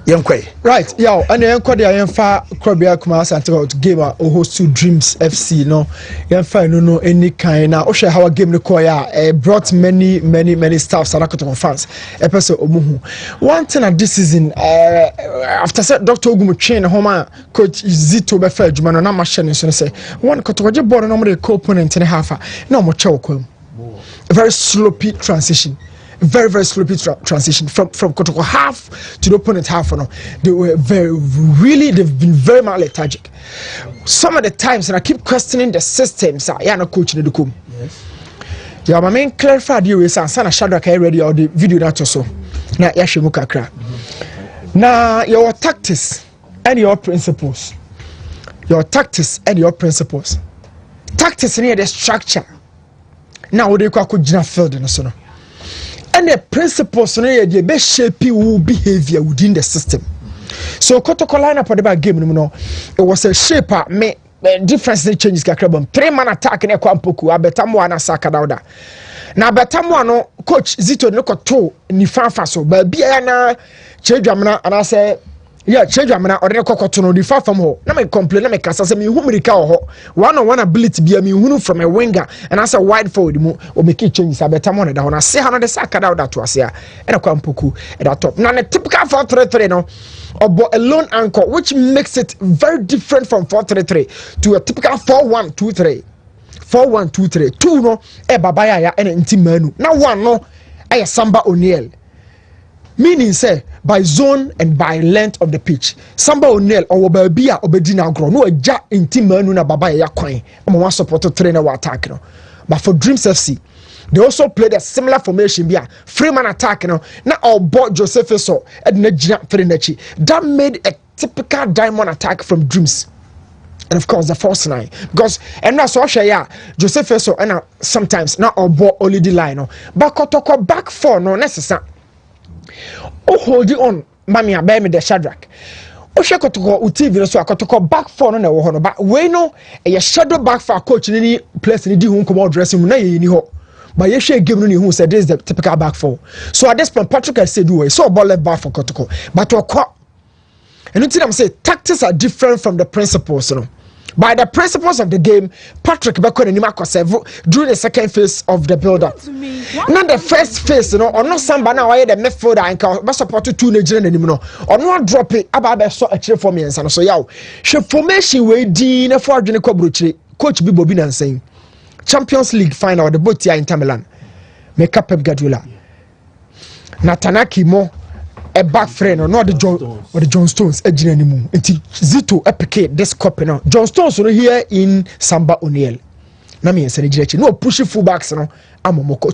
Speaker 1: yemkwe
Speaker 11: right yo and yemkwe dia yemfa krobia kuma santiago game o host to Dreams FC no yemfa no any kind na o share how game no call ya brought many staff Sarakoto fans episode omuhu one thing at this season after said Dr. Ogumu train home coach Zito be fa adwuma no na machine so say one kotoje board no mo co-opponent in half na mo chew kwam a very sloppy transition very sloppy transition from Kotoko half to the opponent half no they were they've been very much lethargic some of the times and I keep questioning the systems yeah na coach no come yes yeah my main clarify the way sana Shadrack I ready or the video that so na ya shemu kakra na your tactics and your principles tactics near the structure now they call jina field no so no and the principles near the be shape your behavior within the system so Kotoko line up for the game no it was a shape me difference changes kakra 3-man attack na kwampoku abetamu ana saka dauda na abetamu no coach Zito no koto ni fanfa so ba bia na chedwamna ana say yeah chedwamna ode kokoto no di fa fam ho na me complain na me kasa say me hu mirika ho one ability bia me hu from a winger and as a wide forward mu o make changes abetamu na da ho na say ha no de saka dauda to ase a e na kwampoku e da top na the typical 4-3-3 no or a lone anchor, which makes it very different from 4-3-3 to a typical 4-1-2-3. 4-1-2-3. 2 no, babaya ya and intimanu. Now 1 no, Samba O'Neal. Meaning say by zone and by length of the pitch. Samba O'Neal or Babia Obedina grow. No a ja intimanu na babaya ya coin. I'm one supporter trainer wa attack no. But for Dreams FC, they also played a similar formation bia 3-man attack no na all bought Joseph so that made a typical diamond attack from Dreams and of course the first 9 because and that's so share Joseph so and sometimes not all bought only the line no but Kotoko back 4 no necessary hold on mami abemi the Shadrack Kotoko TV so Kotoko back 4 no na wo no but we no a shadow back for coach ni place ni di hu come dressing na ye ni ho. But you share game who said this is the typical back 4. So at this point, Patrick has said do so ball left back for Kotoko. But and you I'm say tactics are different from the principles, you know. By the principles of the game, Patrick Beko and Nimako during the second phase of the build-up. Not the first phase, you know, or not somebody now the midfielder and support 2 Nigerian anymore. Or not drop it about so a for me and so yeah. She formation way D for Coach Bibo Binan saying. Champions League final the both here in Milan make up Pep Guardiola Natanaki mo a back friend or not the John Stones ejina ni mu enti Zito epike this cup now John Stones no here in Samba O'Neal na me ense nigeria no push fullbacks no amomoko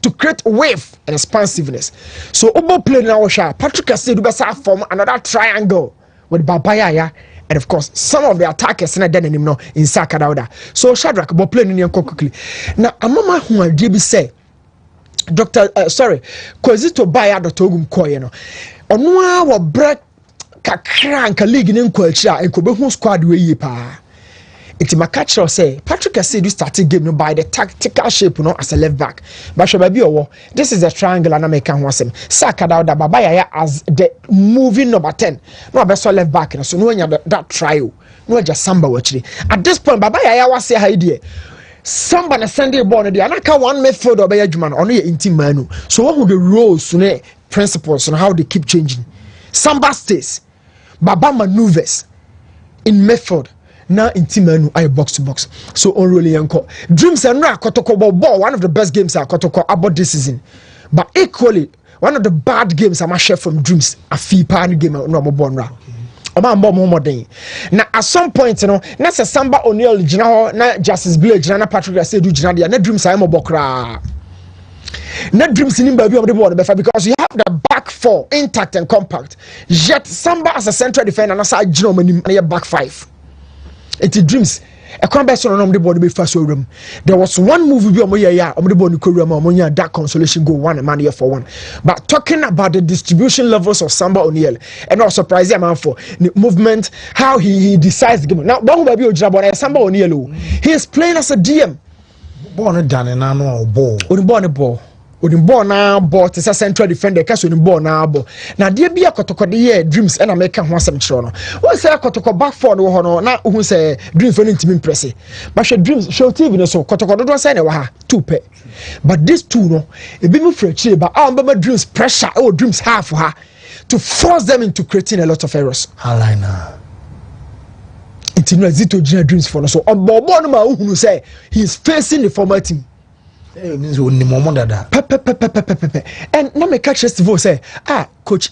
Speaker 11: to create wave and expansiveness so obo play now Patrick said do better form another triangle with Babaya and of course some of the attackers na den anim no in Saka Dauda so Shadrack bo play ni kokokli na amama hu adie say Dr. Kozito Baya Dr. Ogum Koye no ono a wo break kakra nka league ni nkwachi a enkobehu squad we yi pa it makachro say Patrick said you started game no by the tactical shape no as a left back but baby owo this is a triangle and make kan wasem Saka Dauda Babaya as the moving number 10 no abeso left back no so no nya that trio no just Samba wachiri at this point Babaya was say ha idea Samba na Sunday ball no dey anaka one midfield obeya adwuma no ono ye intim manu so what the roles ne principles and how they keep changing Samba stays Baba maneuvers in midfield now in Timanu I box to box. So on really yanko. Dreams and Kotoko ball one of the best games at Kotoko about this season. But equally one of the bad games I'm a chef from Dreams a fee pan game no more bonra. Oma mbɔ mo modern. Na at some point no, na se Samba O'Neal gyina hɔ na Justice Blake gyina na Patrick Asedu gyina dia na dreams ayi mo bɔkra. Na dreams in baby of the ball because you have the back four intact and compact. Yet Samba as a central defender and as a general back five. It's dreams. A conversation on the body before so room. There was one movie on the body room that consolation go one man here for one. But talking about the distribution levels of Samba O'Neal and not surprising amount for the movement, how he decides the game. Now, don't baby Ojabon Samba O'Neal. He is playing as a DM.
Speaker 1: Born done and I know ball.
Speaker 11: Born a ball. Odimbo na ball te central defender ka so odimbo na ball na de bia kotoko de ye dreams and American ho asem kiro no won say kotoko back four no ho no na hu say dreams for ntimi impress but she dreams show TV no so kotoko do say na wa ha two pe but this two no e bi mu fra chire ba am dreams pressure or dreams half ha to force them into creating a lot of errors
Speaker 1: alina
Speaker 11: intino zito dreams for no so obo no ma hu say he is facing the former team.
Speaker 1: Means only moment that
Speaker 11: and now me catch this voice say coach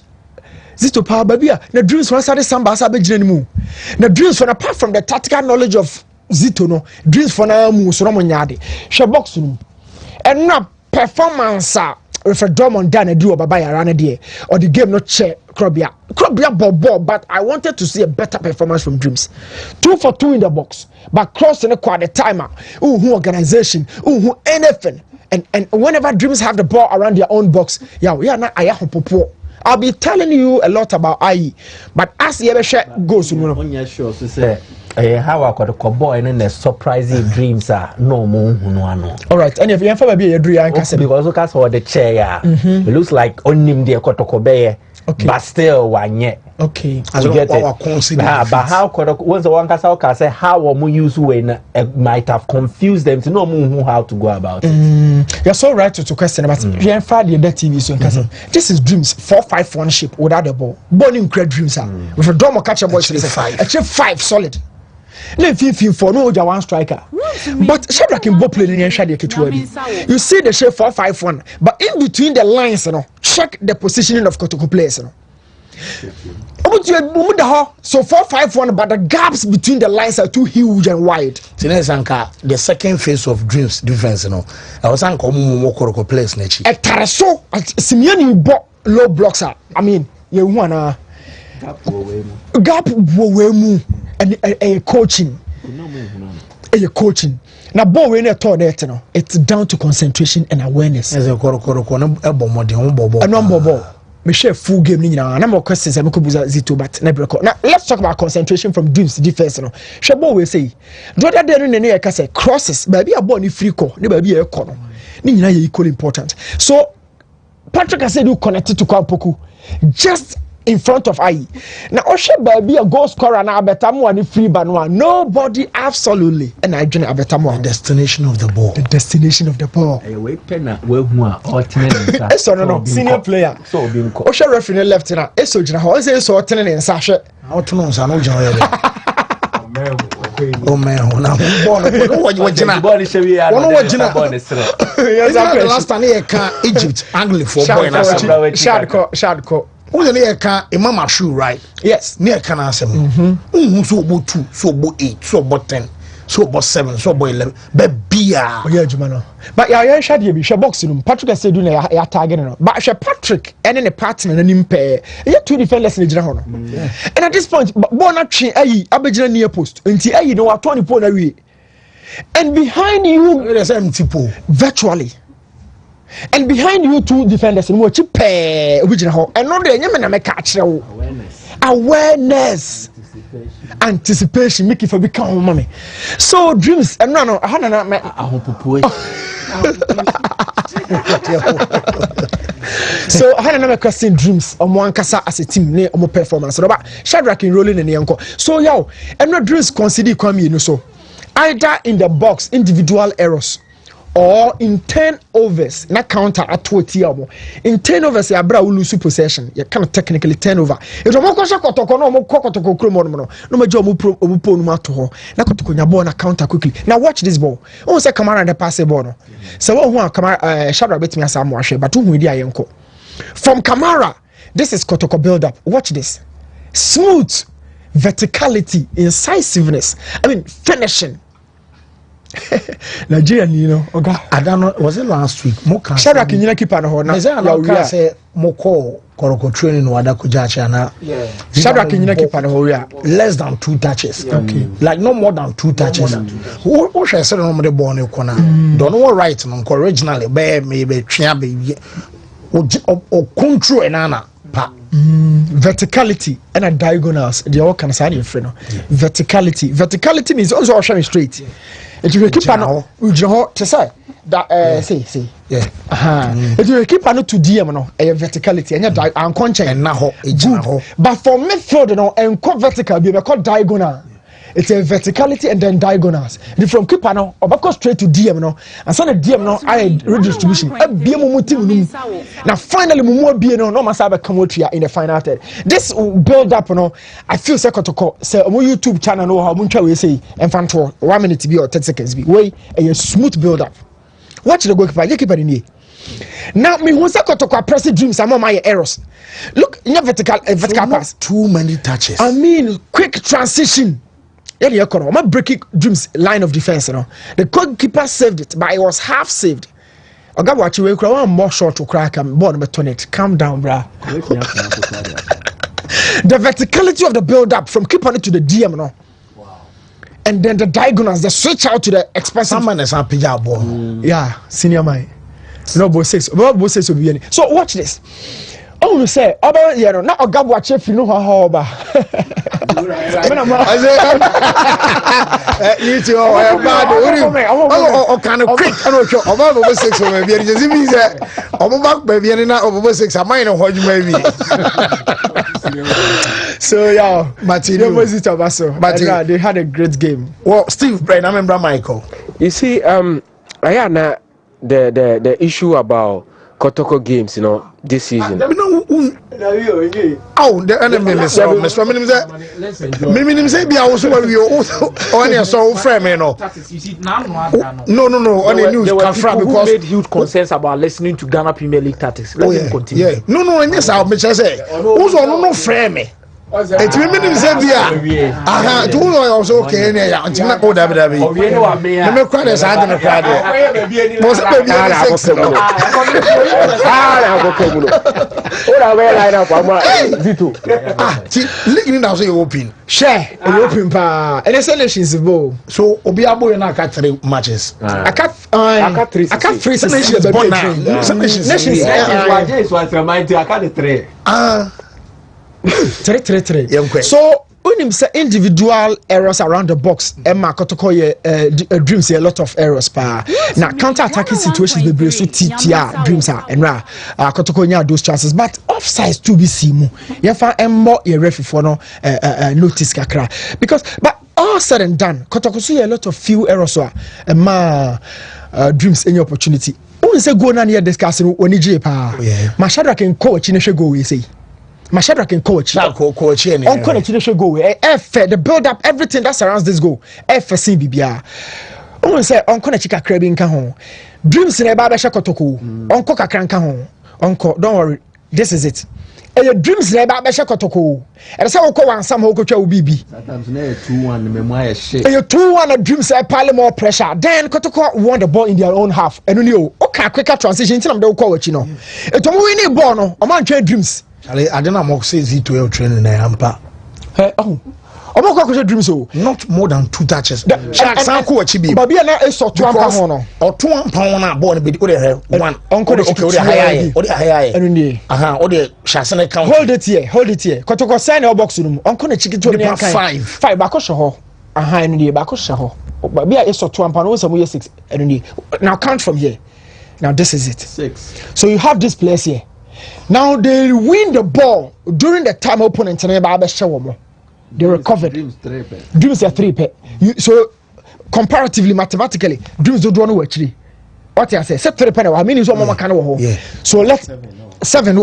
Speaker 11: Zito power babia na dreams for Saturday Samba sabe gina mu na dreams for apart from the tactical knowledge of Zito no dreams for na mu so no nyade hwe box no and na performance refer Dortmund down and do baba ya run there or the game not check Krobia ball but I wanted to see a better performance from Dreams 2 for 2 in the box but crossing the quad the timer who organization who anything and whenever Dreams have the ball around their own box na ayahopopo I'll be telling you a lot about IE but as the other goes
Speaker 14: sure to say how I got a boy and the surprising dreams are no more.
Speaker 11: All right, and if you ever be a dream, because
Speaker 14: look at the chair, it looks like only the Kotokobe, but still one yet.
Speaker 11: Okay,
Speaker 14: I get it. But how could once the one can say how we use when might have confused them to know how to go about it.
Speaker 11: You're so right to question about you and Friday the TV so this is Dreams 4-5-1 shape without the ball. Born in great dreams are with a drum catcher boy actually 5 solid. Na fifin for no one striker but Shadrack in ball playing in Shadrack you see the shape 4-5-1 but in between the lines check the positioning of Kotoko players so 4-5-1 but the gaps between the lines are too huge and wide.
Speaker 1: The second phase of Dreams defense I was saying Kotoko players nechi
Speaker 11: e taraso Simeone ball low blocks I mean you wanna gap wo mu and a coaching now ball when it's down to concentration and awareness
Speaker 1: as a
Speaker 11: ball me share full game na more questions I could Zito but now let's talk about concentration from Dreams defense Shabo we say do that there in say crosses baby a ball ni free call ni baby e call ni nyina equally important so Patrick Asedu connected to Kwapoku just in front of IE. Now, Oshe baby a goal scorer na abetamu ani free banwa. Nobody absolutely. And I join abetamu.
Speaker 1: The destination of the ball.
Speaker 11: The destination of the ball.
Speaker 14: We penna we hua ultimate.
Speaker 11: Eso no senior player. So binko. Oshe referee left na. Eso jina ho. Eso so ultimate in sashe.
Speaker 1: Ultimate sa no jina yele. Oh man, now what you jina?
Speaker 14: Ball is shebi ya.
Speaker 1: What jina? The last time he can Egypt angle for boy na
Speaker 11: Shadko.
Speaker 1: Who's the car a mama shoe, right?
Speaker 11: Yes,
Speaker 1: near can answer. So about 2, so about 8, so about 10, so about 7, so about 11. Baby,
Speaker 11: Jumano. But yeah, Shadi, she boxing. Patrick said, "Do a target." But she Patrick and then a partner and impaired. You 2 defenders in the general. And at this point, Bonacci, Abidjan near post until you know 20 points away. And behind you,
Speaker 1: there's empty pool
Speaker 11: virtually. And behind you 2 defenders and watch original and not the catch awareness anticipation make it for become money so Dreams and no so I had another question Dreams one kasa as a team near performance so about Shadrack in rolling in the uncle so yo and not Dreams consider come so either in the box individual errors or in 10 overs na counter at 20 in 10 overs ya bra lose possession you kind of technically 10 over it mo ko so kotoko no mo kotoko kromo no ma jo mo pro no ma to ho na kotoko nya ball na counter quickly now watch this ball who say Kamara and the pass ball no so who Kamara Shabra bet me asam mo ahwe but who di ayenko from Kamara this is kotoko build up watch this smooth verticality, incisiveness. I mean, finishing. Nigerian, you know,
Speaker 1: I don't know. Was it last week? Moka.
Speaker 11: Shadrack in keep on hold.
Speaker 1: Now, say Moko Koroko training or Adako Jachana.
Speaker 11: Yeah. Shadrack in keep on hold.
Speaker 1: Less than 2 touches. Okay. Like no more than 2 touches. Who should I say no more born in corner? Don't know right originally. Maybe baby. Or control and Anna.
Speaker 11: Verticality and a diagonals. They all can sign your friend. Verticality means also showing straight. If you keep on to say that say
Speaker 1: yeah.
Speaker 11: If you keep on to DM no a verticality and you unconscious and now but for midfield no and vertical be called diagonal. It's a verticality and then diagonals. The from keeper no or straight to DM no and so the DM no I redistribution. Now finally mumu be no masaba come out here in the final third. This build up no I feel say kotoko say on YouTube channel no how muntwa we say enfanto 1 minute be or 30 seconds be way a smooth build up. Watch the goalkeeper in here. Now me who say kotoko press dreams am my errors. Look in vertical pass
Speaker 1: too many touches.
Speaker 11: I mean quick transition. Yeah, my breaking dreams line of defense. You know, the goalkeeper saved it, but it was half saved. I got what you will cry. One more shot to crack and born number 20. Calm down, brah. The verticality of the build up from keeper to the DM, you know. Wow. And then the diagonals, the switch out to the expensive.
Speaker 1: Someone is happy, boy.
Speaker 11: Yeah, senior man. No, both says will be any. So watch this. Oh, you say, oh, you know, now I got what you know how
Speaker 1: you too are bad kind of quick I don't show about over 6 or maybe just means that back baby and not over 6 I might know what you may be.
Speaker 11: So yeah, but they had a great game.
Speaker 1: Well, Steve Brain, I remember Michael.
Speaker 15: You see, I the issue about Kotoko games, you know, this season.
Speaker 1: Oh, the enemy, Mr. Say, be also on your soul frame, you know. No, on the news confirmed because
Speaker 3: made huge concerns about listening to Ghana Premier League tactics. Let them continue.
Speaker 1: Yeah, no, and yes, I'll say, also no frame. It's women say aha to also okay na until na oda bdabi na me kwa dey sad na kwa dey mo say baby na sex no
Speaker 15: na go kemuno oda we line up ama Vito
Speaker 1: league now say open
Speaker 11: share open pa and nations bo
Speaker 1: so obi aboy na aka 3 matches
Speaker 11: aka 3 nations born nations
Speaker 3: aka 3
Speaker 11: 3 so when him say individual errors around the box Emma Kotoko dreams a lot of errors pa now counter attacking situations be bring so TTR dreams are and Kotoko nya those chances but offsides to be simu ye fa emmo ye referee for no notice kakra because but all said and done Kotoko see a lot of few errors so dreams any opportunity when say go na near discussing oni je pa Mashadra can coach in a go we say Mashadra can coach any on go the build up everything that surrounds this goal FSC BBR on say on chika crabin ka ho dreams in a baba Kotoko on coca cranka ho uncle don't worry this is it your dreams in a baba Kotoko and so one some ho coach BB
Speaker 14: sometimes na 2-1 memoir shit
Speaker 11: you 2-1 dreams a pile more pressure then Kotoko won the ball in their own half and you okay quicker transition till them call you know it win ball no o man train dreams
Speaker 1: I don't know say Z12 training na hamper.
Speaker 11: Dreams so
Speaker 1: not more than 2 touches. Sharks are coach be.
Speaker 11: Baby na e so 2 pound no.
Speaker 1: Or 2 pound na ball be o dey one.
Speaker 11: Uncle okay o dey
Speaker 1: higher.
Speaker 11: Enu
Speaker 1: o dey Sharks na count.
Speaker 11: Hold it here. Kotoko sign your box no. Uncle na chiki to me kan. 5 back sho ho. Enu back sho ho. Baby e so 2 pound o say mo 6. Enu now count from here. Now this is it.
Speaker 14: 6.
Speaker 11: So you have this place here. Now they win the ball during the time opponent they recovered. Dreams are 3 pay. So comparatively, mathematically, dreams don't know actually. What I say, set 3 penny. I mean, is one more kind of so let's 7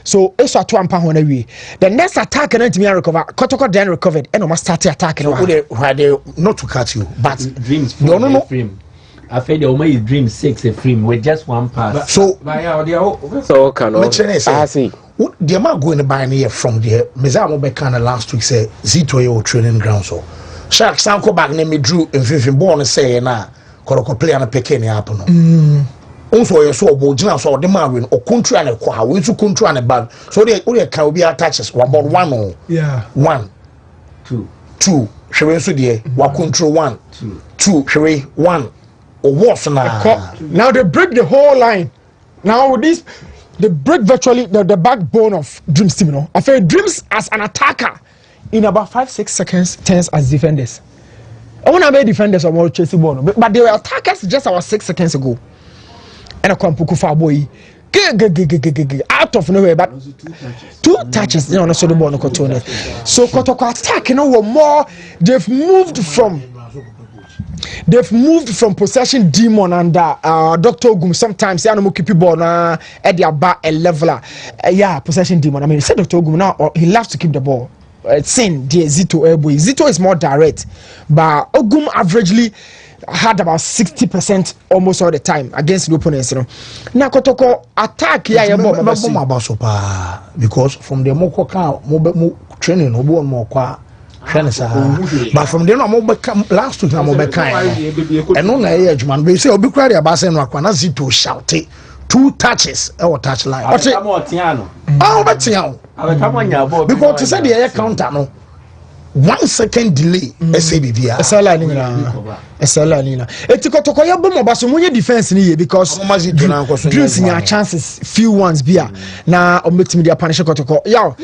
Speaker 11: so it's a 2 pound away. The next attack and me recover. Kotoko then recovered and almost started attacking.
Speaker 1: Why they not to catch you, but
Speaker 14: dreams
Speaker 1: no.
Speaker 14: I feel the Oma is dream 6 a frame with just one pass.
Speaker 1: So
Speaker 15: can I see.
Speaker 1: The amount going to buy here from the Mezamo Bekana last week say Zito training ground so. Shark Sanko back name me drew in 15 born say na Koroko play and a pekeni happen. Also you saw Bojina so the man or country and a qua we to country and a bag. So they can be attaches about 1 or 1 2 Shere so there wa control 1 2 Shere 1 or worse
Speaker 11: now they break the whole line. Now this they break virtually the backbone of Dreams team, you know. I feel Dreams as an attacker in about 5-6 seconds turns as defenders. I want to be defenders of more Chelsea ball, but they were attackers just about 6 seconds ago. And a Kwampuku far boy out of nowhere, but 2 touches. You know, so the ball no control. So Kotoko attack, you know, more they've moved from possession demon and Dr. Ogum sometimes they keep ball na at their bar a leveler. Possession demon. I mean, said Dr. Ogum now he loves to keep the ball. Sin the Zito elbow. Zito is more direct, but Ogum averagely had about 60% almost all the time against the opponents. You know, now Kotoko attack
Speaker 1: because from the Moko training, more but from then on last week I'm and on the edge man we say obi kwari abase no akwa na Zito shout 2 touches or touch line because to say the counter no 1 second delay SABVR SLA etikotoko ya bomo baso munye defense ni because Dreams nya chances few ones bia na ometimi dia punish kotoko ya hwe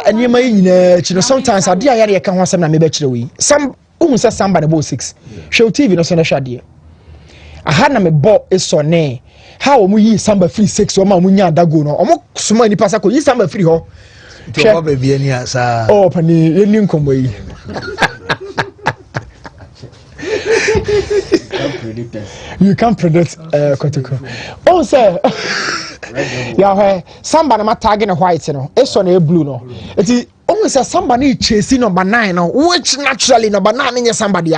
Speaker 1: enema nyina chi no sometimes ade ayare ye ka ho asem na mebe kire wi some say samba na ball 6 hwe TV no so na hwade aha na me ball eso ne how omu yi samba free 6 o ma munya adago no omo suma ni pasa ko yi samba free ho to baby ani asa
Speaker 11: pani yeni nkombo yi you can't predict Kotoko. Oh sir samba na tag in a white no eso na blue no eti almost say samba na chase number 9 no which naturally number 9 is somebody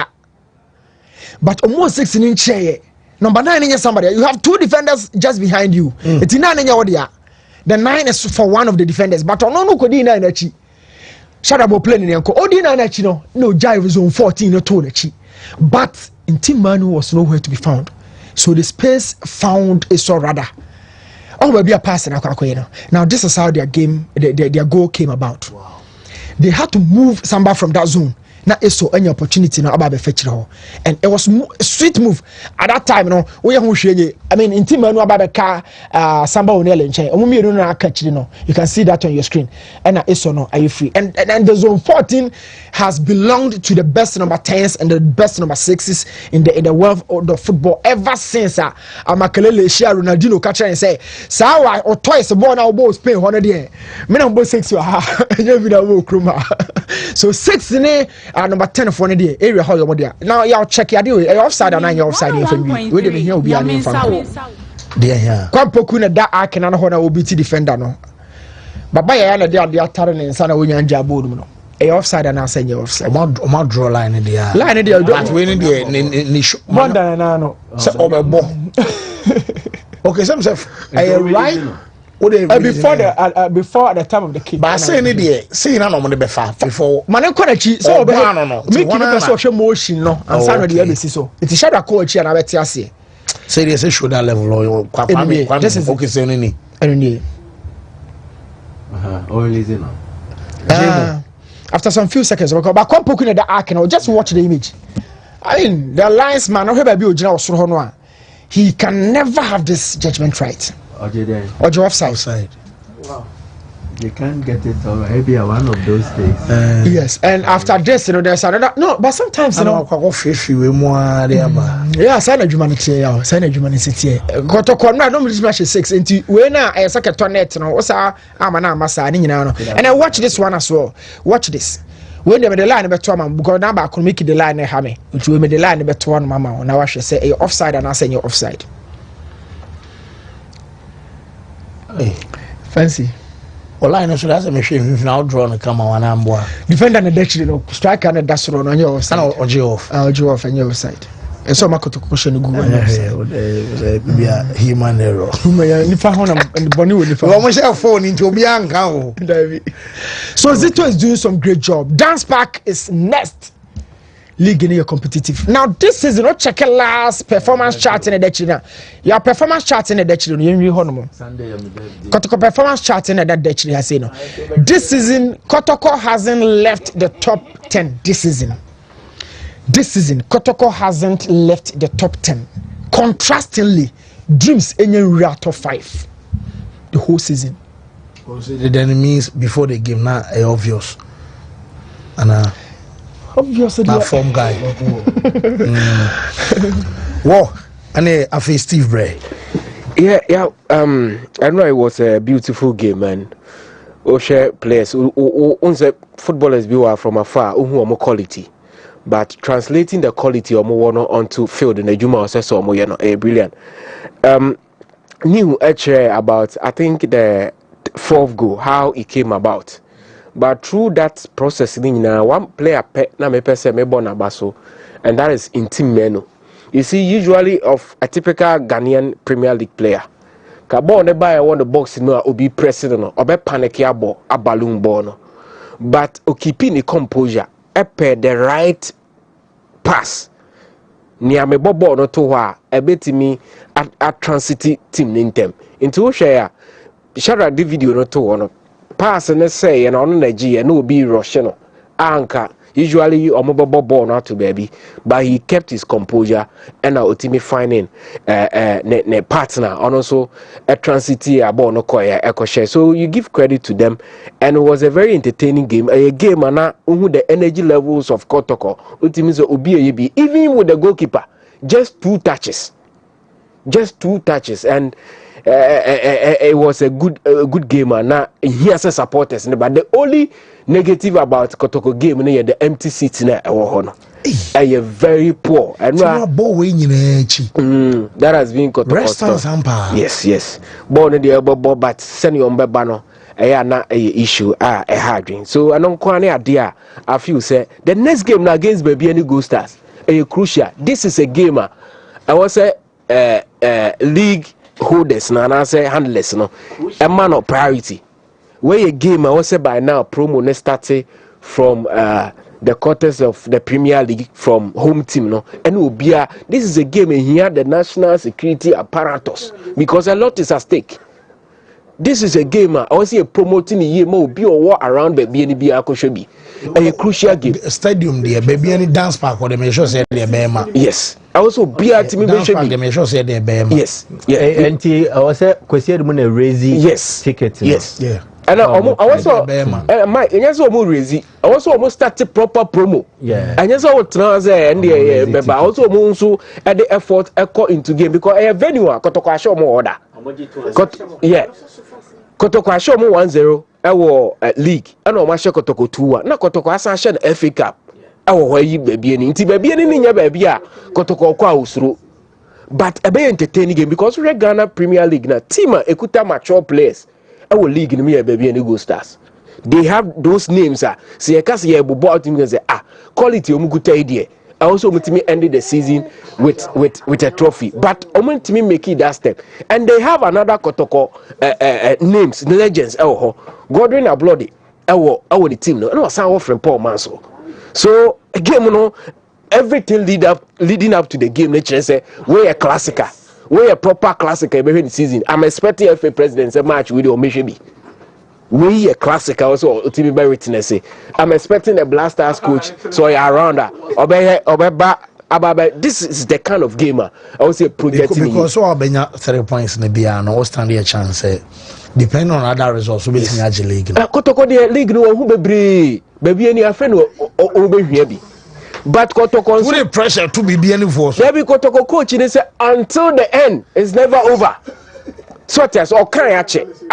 Speaker 11: but almost 6 in chair number 9 is somebody you have 2 defenders just behind you eti 9 in your the 9 is for one of the defenders but ono no kodi 9 achi shadabo play ni enko odi 9 achi no jive zone 14 no to achi but in team Manu was nowhere to be found so the space found is so rather will be a pass now this is how their game their goal came about. They had to move Samba from that zone na eso any opportunity na aba fetch ho and it was a sweet move at that time no we hu hwenye I mean in team anu aba ka Samba onele nchen omumi no na catch no you can see that on your screen and na eso no are you free and the zone 14 has belonged to the best number 10s and the best number 6s in the world of the football ever since Amakelele share Ronaldinho catch and say sawa or twice ball na ball Spain hono de me na ball 6 ha you be that wo kroma so 6 ne number 10 for the area how you there now you check your deal offside and you offside here for me we dey here obi ani fan there here Kwampoku na da akena no na obi ti defender no baba ya na dey atare ne nsa na wonya anja board mu no offside and say you offside o draw line there but we need the more than no so obebo okay some say right before the time of the kick. But say ni there, say na no mo be fa before. Mane konachi so be no. Me ki be so hwe motion no. Ansa no dey be si so. It shadow ko achi na beti ase.
Speaker 1: Say there say shoulder level or kwame okay say no ni.
Speaker 11: Eni.
Speaker 14: Only zero.
Speaker 11: After some few seconds because ba Kwampoku na da arc now just watch the image. I mean the linesman no hwe ba bi ogina osoro ho no a he can never have this judgment right. Or offside.
Speaker 14: Wow. They can't get it over. Maybe one of those days.
Speaker 11: Yes, and after this, there's another. No, but sometimes yeah, sign a humanity. Sign a humanity. Got to come. No, this match is 6. Into when I sack a toilet. No, what's I'm an amasa. And I watch this one as well. Watch this. When they made the line about 2 man, because now I could make the line have me. Which we made the line about 1 mama. Now I should say you're offside, and I say you're offside.
Speaker 1: Hey.
Speaker 11: Fancy.
Speaker 1: Well, I know so that's a machine. If now draw and come on, I'm
Speaker 11: defender and the striker and that's run on your side.
Speaker 1: Or off.
Speaker 11: Off and your side. And so Makoto question go.
Speaker 1: Be a human error.
Speaker 11: Nifa honam and Bonnie will nifa.
Speaker 1: Almost a phone into Bianca.
Speaker 11: So Zito is doing some great job. Dance Park is next. League in your competitive. Now this season, not check last performance chart in the Dechina. Your performance chart in the Dechina, you honor. Kotoko performance chart in the Dechina has no. This season, Kotoko hasn't left the top 10 this season. This season, Kotoko hasn't left the top 10. Contrastingly, Dreams any out of 5 the whole season.
Speaker 1: Then means before the game now obvious. And
Speaker 11: obviously
Speaker 1: my form guy. Whoa, and I face Steve Bray.
Speaker 15: Yeah. I know it was a beautiful game, man. Share players. Footballers be from afar. Who are more quality, but translating the quality of more onto field in the Juma so more brilliant. New about I think the 4th goal, how it came about. But through that process, one player na me person me born abaso, and that is in team menu. You see, usually of a typical Ghanaian Premier League player, Kabo ne buy one the box no obi pressing no, obe panic ya ball, a balloon ball no. But keeping the composure, the right pass. Near me ball no to wa, a bit me at Transity team nintem. Into share, share the video no to one. Pass and say and on the and no be Russian anchor. Usually you mobile ball not to baby, but he kept his composure and now ultimately finding ne partner and also a transity about no koya echo share. So you give credit to them, and it was a very entertaining game. A game and the energy levels of Kotoko ultimately obi even with the goalkeeper, just 2 touches, and. It was a good game, and now he has a supporters. But the only negative about Kotoko game is the empty seats in our very poor. And that has been Kotoko. Yes. Born in the elbow, but senior Mbebano. Na issue a hard drink. So I don't quite idea. I feel say the next game now against Baby any Go Stars crucial. This is a game. I was a league holders na say handless no a man of priority where a game I was say by now promo ne started from the quarters of the Premier League from home team no and obia this is a game in here the national security apparatus because a lot is at stake. This is a game I was here promoting the year more be or war around baby any be akoshobi a crucial game
Speaker 1: stadium there baby any dance park or the measure say there bema.
Speaker 15: Yes, I also be at me
Speaker 1: the measure say there bema.
Speaker 15: Yes,
Speaker 14: and I was question money raise ticket.
Speaker 15: Yes, yeah. And I also my yes almost raise I also almost started proper promo.
Speaker 14: Yeah.
Speaker 15: And yes I say and but also also at the effort echo into game because a venue Kotoko show more order. Yeah. Kotoko show more 1-0 ewo league and o ma she Kotoko 2-1 na Kotoko asan she na FA Cup ewo ho yi baby ni nti baby ni nya baby a Kotoko kwa usuro but a be entertaining game because we Ghana Premier League na team ekuta mature players ewo league ni me baby any Go Stars they have those names say e ka say e bobo out team say quality omuguta idea also Wontumi ended the season with a trophy, but Wontumi make it that step, and they have another Kotoko names, legends. Godwin Ablodi, the team no, and was someone from Paul Manso. So again, everything leading up to the game. Let's say we're a classical, we're a proper classical every season. I'm expecting FA President's match with Omishebi. We a classic also ultimate by witness. I'm expecting a Blasters coach, so you're around that. This is the kind of gamer I would say projecting.
Speaker 1: Because so I'll 3 points in the piano, or stand a chance. Depending on other results, we will be league.
Speaker 15: Kotoko the league no who be baby any friend or here. But Kotoko
Speaker 1: put pressure to be any force.
Speaker 15: Maybe Kotoko coach they say until the end it's never over. So I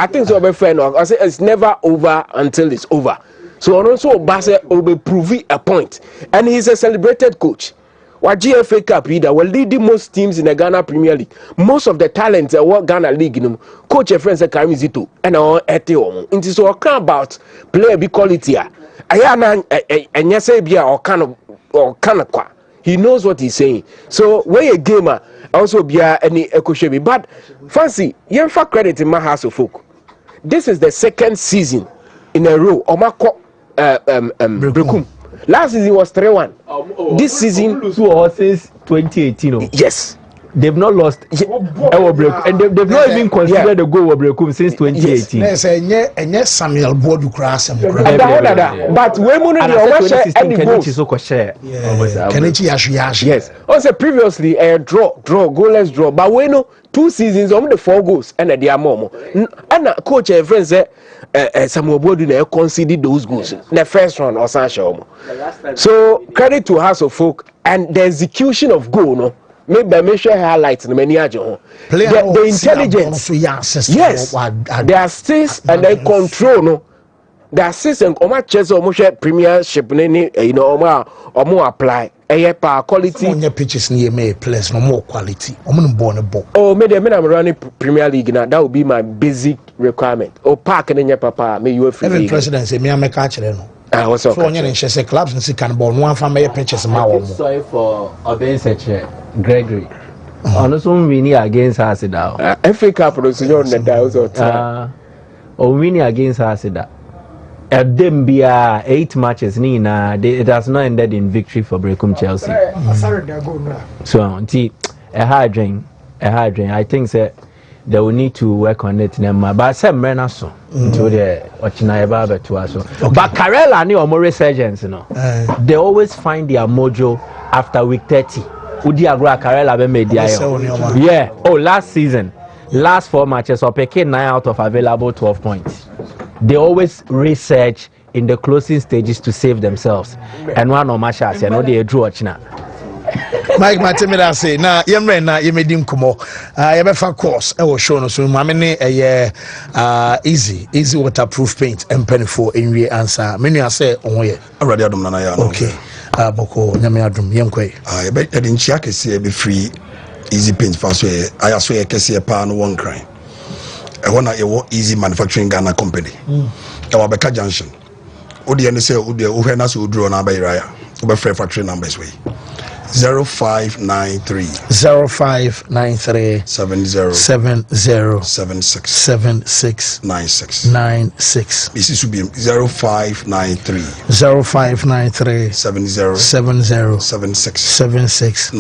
Speaker 15: think so be fair no. I say it's never over until it's over. So also Basse will prove a point, and he's a celebrated coach. What GFA Cup leader will lead most teams in the Ghana Premier League. Most of the talents that work Ghana League, coach a friend say Karim Zito and our Ete. It is all about player be quality. I am and yes, be or kind of he knows what he's saying. So when a gamer also be any echo but fancy you credit in my house of folk. This is the second season in a row. Omako Brekum. Last season was 3-1. This season
Speaker 3: since 2018.
Speaker 15: Yes.
Speaker 3: They've not lost and they've not even considered the goal of Brekum since 2018.
Speaker 1: Yes. Samuel Bodu Krasem.
Speaker 15: But when we yes. Also previously a draw, goalless draw. But we know 2 seasons the 4 goals and they are more. And coach friends say Samuel Bodu conceded those goals. The first round or Sancho. So credit to House of Folk and the execution of goal no. Maybe I make sure highlights in many the intelligence. Yes, the assist and the control. No, the assist and chess or premiership. You know, or more apply. Power quality.
Speaker 1: Some pitches near me place no more quality.
Speaker 15: Oh, maybe I'm running Premier League now. That would be my basic requirement. Oh, park and then papa. May you have
Speaker 1: every presidency. Me, I make catch no.
Speaker 15: What's up?
Speaker 1: So when you say clubs and see can ball one for my pitches.
Speaker 3: Sorry for Obenseche. Gregory. Honestly, winning against us now.
Speaker 15: FA Cup was on the dials
Speaker 3: or winning against us that. At them be 8 matches, Nina. It has not ended in victory for Brekum Chelsea. So, a hard drain. I think that they will need to work on it. But some men are so into the Ochinaeba to us. But Karela and your resurgence, you know, they always find their mojo after week 30. Yeah. Oh, last season, last 4 matches, or picking 9 out of available 12 points. They always research in the closing stages to save themselves. And one of my shots, you know, they drew a china.
Speaker 1: Mike Matimida say, na yemre na yemedim kumo. Yebefa course e wo show no so mamene easy waterproof paint and penny for in answer. Many are say on here.
Speaker 19: Already adum na ya.
Speaker 1: Okay. Boko nyame adum yenkwe.
Speaker 19: Ebe edin chia kese be free easy paint for so I so kese pa no one crime. E wona e wo easy manufacturing Ghana company. E wa beka junction. Odi ene say odi o hwe na so odro na ba ira ya. O be free factory numbers we. 0593
Speaker 1: 70
Speaker 19: 76
Speaker 1: 96.
Speaker 19: This is 0593
Speaker 1: 70 76
Speaker 19: 96